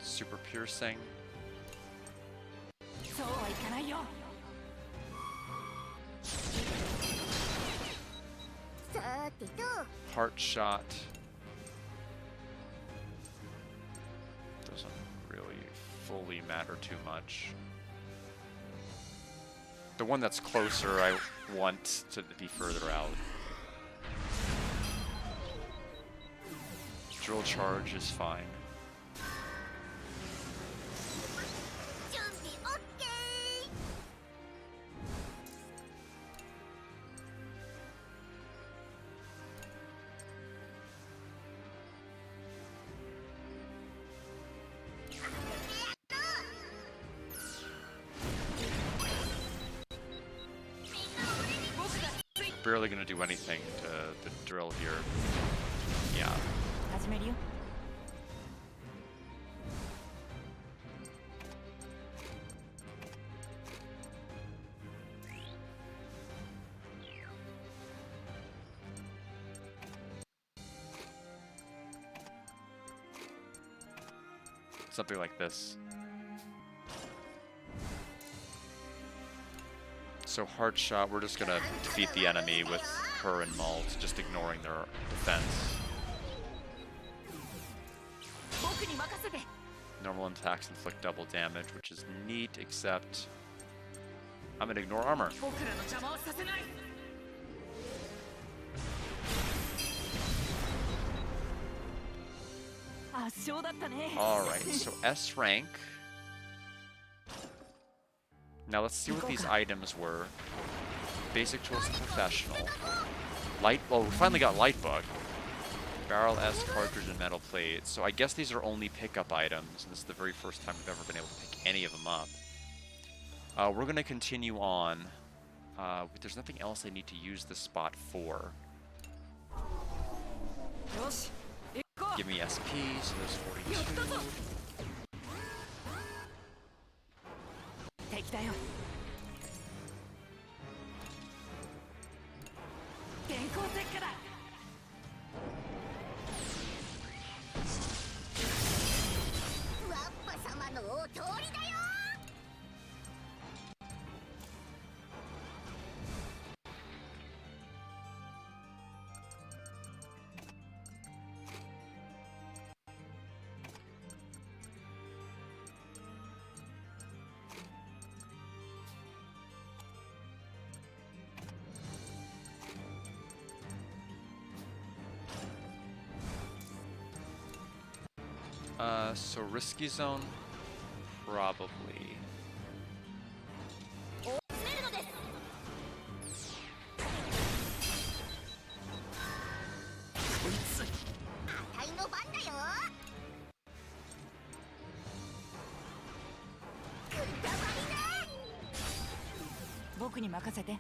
S1: Super piercing.
S2: そうはいかないよ。
S3: さてと
S1: Heart shot. Doesn't really fully matter too much. The one that's closer, I want to be further out. Drill charge is fine.
S3: 準備 OK。
S1: Barely gonna do anything to the drill here. Yeah.
S2: 始めるよ。
S1: Something like this. So hard shot, we're just gonna defeat the enemy with her and Malt, just ignoring their defense.
S2: 僕に任せて
S1: Normal attacks inflict double damage, which is neat, except I'm gonna ignore armor.
S2: 僕らの邪魔をさせない 圧勝だったね
S1: Alright, so S rank. Now let's see what these items were. Basic tools and professional. Light, well, we finally got light bug. Barrel S, cartridge, and metal plate. So I guess these are only pickup items, and this is the very first time we've ever been able to pick any of them up. We're gonna continue on. There's nothing else I need to use this spot for.
S2: よし行こう
S1: Give me SP, so there's
S2: やったぞ
S1: 42.
S2: 敵だよ電光石火だ
S3: ワッパ様のお通りだよ
S1: So risky zone, probably.
S3: 追い詰めるのですあたいの番だよくたばりだ
S2: 僕に任せて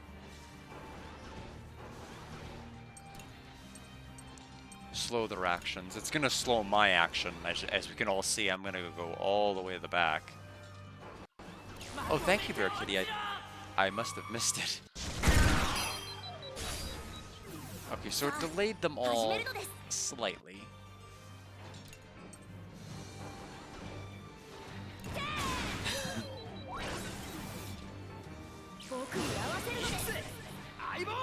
S1: Slow their actions. It's gonna slow my action. As we can all see, I'm gonna go all the way to the back. Oh, thank you, Bear Kitty. I must have missed it. Okay, so it delayed them all slightly.
S2: 僕に合わせるのです相棒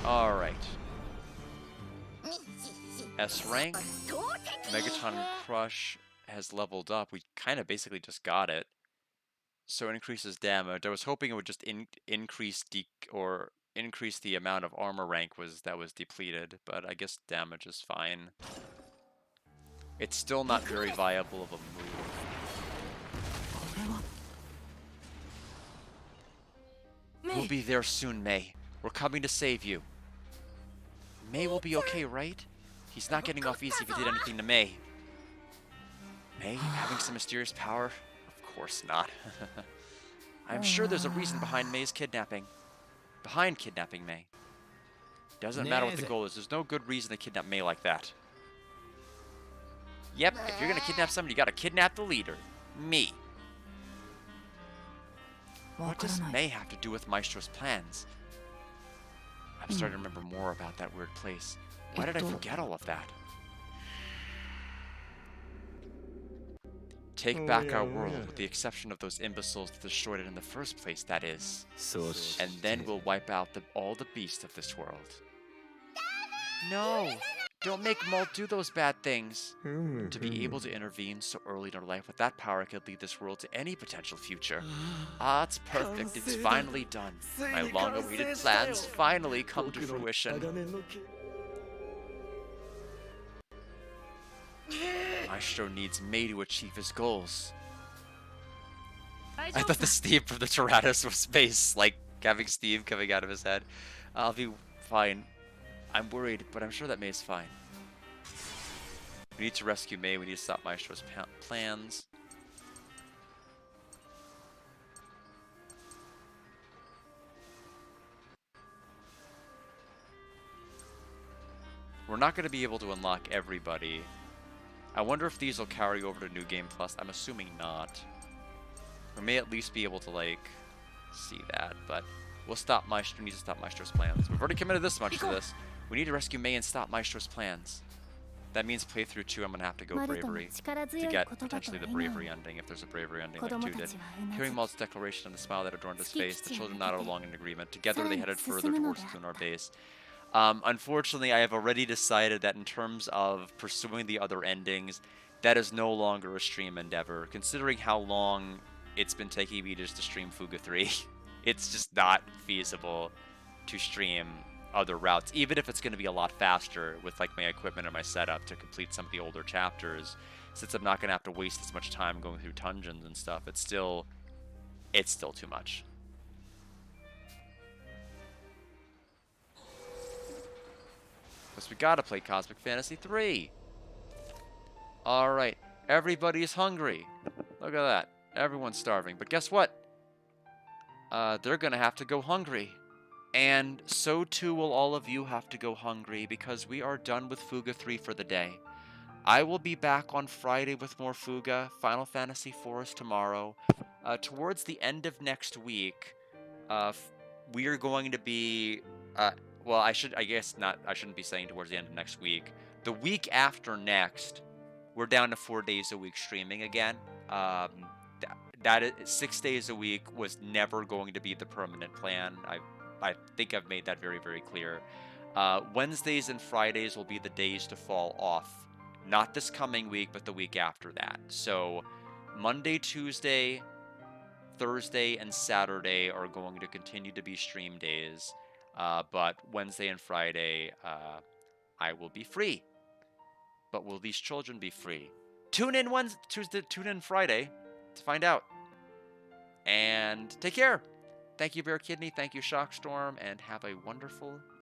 S1: Alright. S rank. Megaton Crush has leveled up. We kind of basically just got it. So it increases damage. I was hoping it would just increase the amount of armor rank that was depleted, but I guess damage is fine. It's still not very viable of a move.
S2: これは
S1: We'll be there soon, May. We're coming to save you. May will be okay, right? He's not getting off easy if he did anything to May. May having some mysterious power? Of course not. I'm sure there's a reason behind May's kidnapping. Behind kidnapping May. Doesn't matter what the goal is. There's no good reason to kidnap May like that. Yep, if you're gonna kidnap somebody, you gotta kidnap the leader. Me. What does May have to do with Maestro's plans? I'm starting to remember more about that weird place. Why did I forget all of that? Take back our world, with the exception of those imbeciles that destroyed it in the first place, that is. And then we'll wipe out all the beasts of this world. No! Don't make Malt do those bad things! To be able to intervene so early in our life with that power could lead this world to any potential future. Ah, it's perfect. It's finally done. My long-awaited plans finally come to fruition. Maestro needs May to achieve his goals. I thought the Steve from the Tyrannos was space, like having Steve coming out of his head. I'll be fine. I'm worried, but I'm sure that May's fine. We need to rescue May. We need to stop Maestro's plans. We're not going to be able to unlock everybody. I wonder if these will carry over to New Game Plus. I'm assuming not. We may at least be able to, like, see that, but we'll stop Maestro. We need to stop Maestro's plans. We've already committed this much to this. We need to rescue May and stop Maestro's plans. That means playthrough 2, I'm gonna have to go
S3: マルトの
S1: bravery
S3: 力
S1: to
S3: 強い
S1: get
S3: 言葉と
S1: potentially
S3: は
S1: the
S3: 以外
S1: bravery
S3: に
S1: ending if there's a bravery ending
S3: 子
S1: like
S3: 供
S1: 2
S3: た
S1: did.
S3: ちはうな
S1: Hearing
S3: ず
S1: Malt's
S3: き
S1: declaration and the smile that adorned his
S3: 月
S1: face, the
S3: 基地を
S1: children
S3: 抜け
S1: nodded
S3: て
S1: along in agreement. Together
S3: さら
S1: they
S3: に
S1: headed
S3: 進
S1: further
S3: むの
S1: towards
S3: で
S1: the
S3: あっ
S1: lunar
S3: た
S1: base. Unfortunately, I have already decided that in terms of pursuing the other endings, that is no longer a stream endeavor. Considering how long it's been taking me just to stream Fuga 3, it's just not feasible to stream other routes, even if it's going to be a lot faster with like my equipment and my setup to complete some of the older chapters. Since I'm not going to have to waste as much time going through dungeons and stuff, it's still too much. Plus, we gotta play Cosmic Fantasy 3. Alright, everybody's hungry. Look at that. Everyone's starving. But guess what? They're gonna have to go hungry. And so too will all of you have to go hungry because we are done with Fuga 3 for the day. I will be back on Friday with more Fuga. Final Fantasy IV is tomorrow. Towards the end of next week, we are going to be well, I shouldn't be saying towards the end of next week. The week after next, we're down to 4 days a week streaming again. That is 6 days a week was never going to be the permanent plan. I think I've made that very, very clear. Wednesdays and Fridays will be the days to fall off. Not this coming week, but the week after that. So Monday, Tuesday, Thursday, and Saturday are going to continue to be stream days. But Wednesday and Friday, I will be free. But will these children be free? Tune in Friday to find out. And take care. Thank you, Bear Kidney. Thank you, Shockstorm. And have a wonderful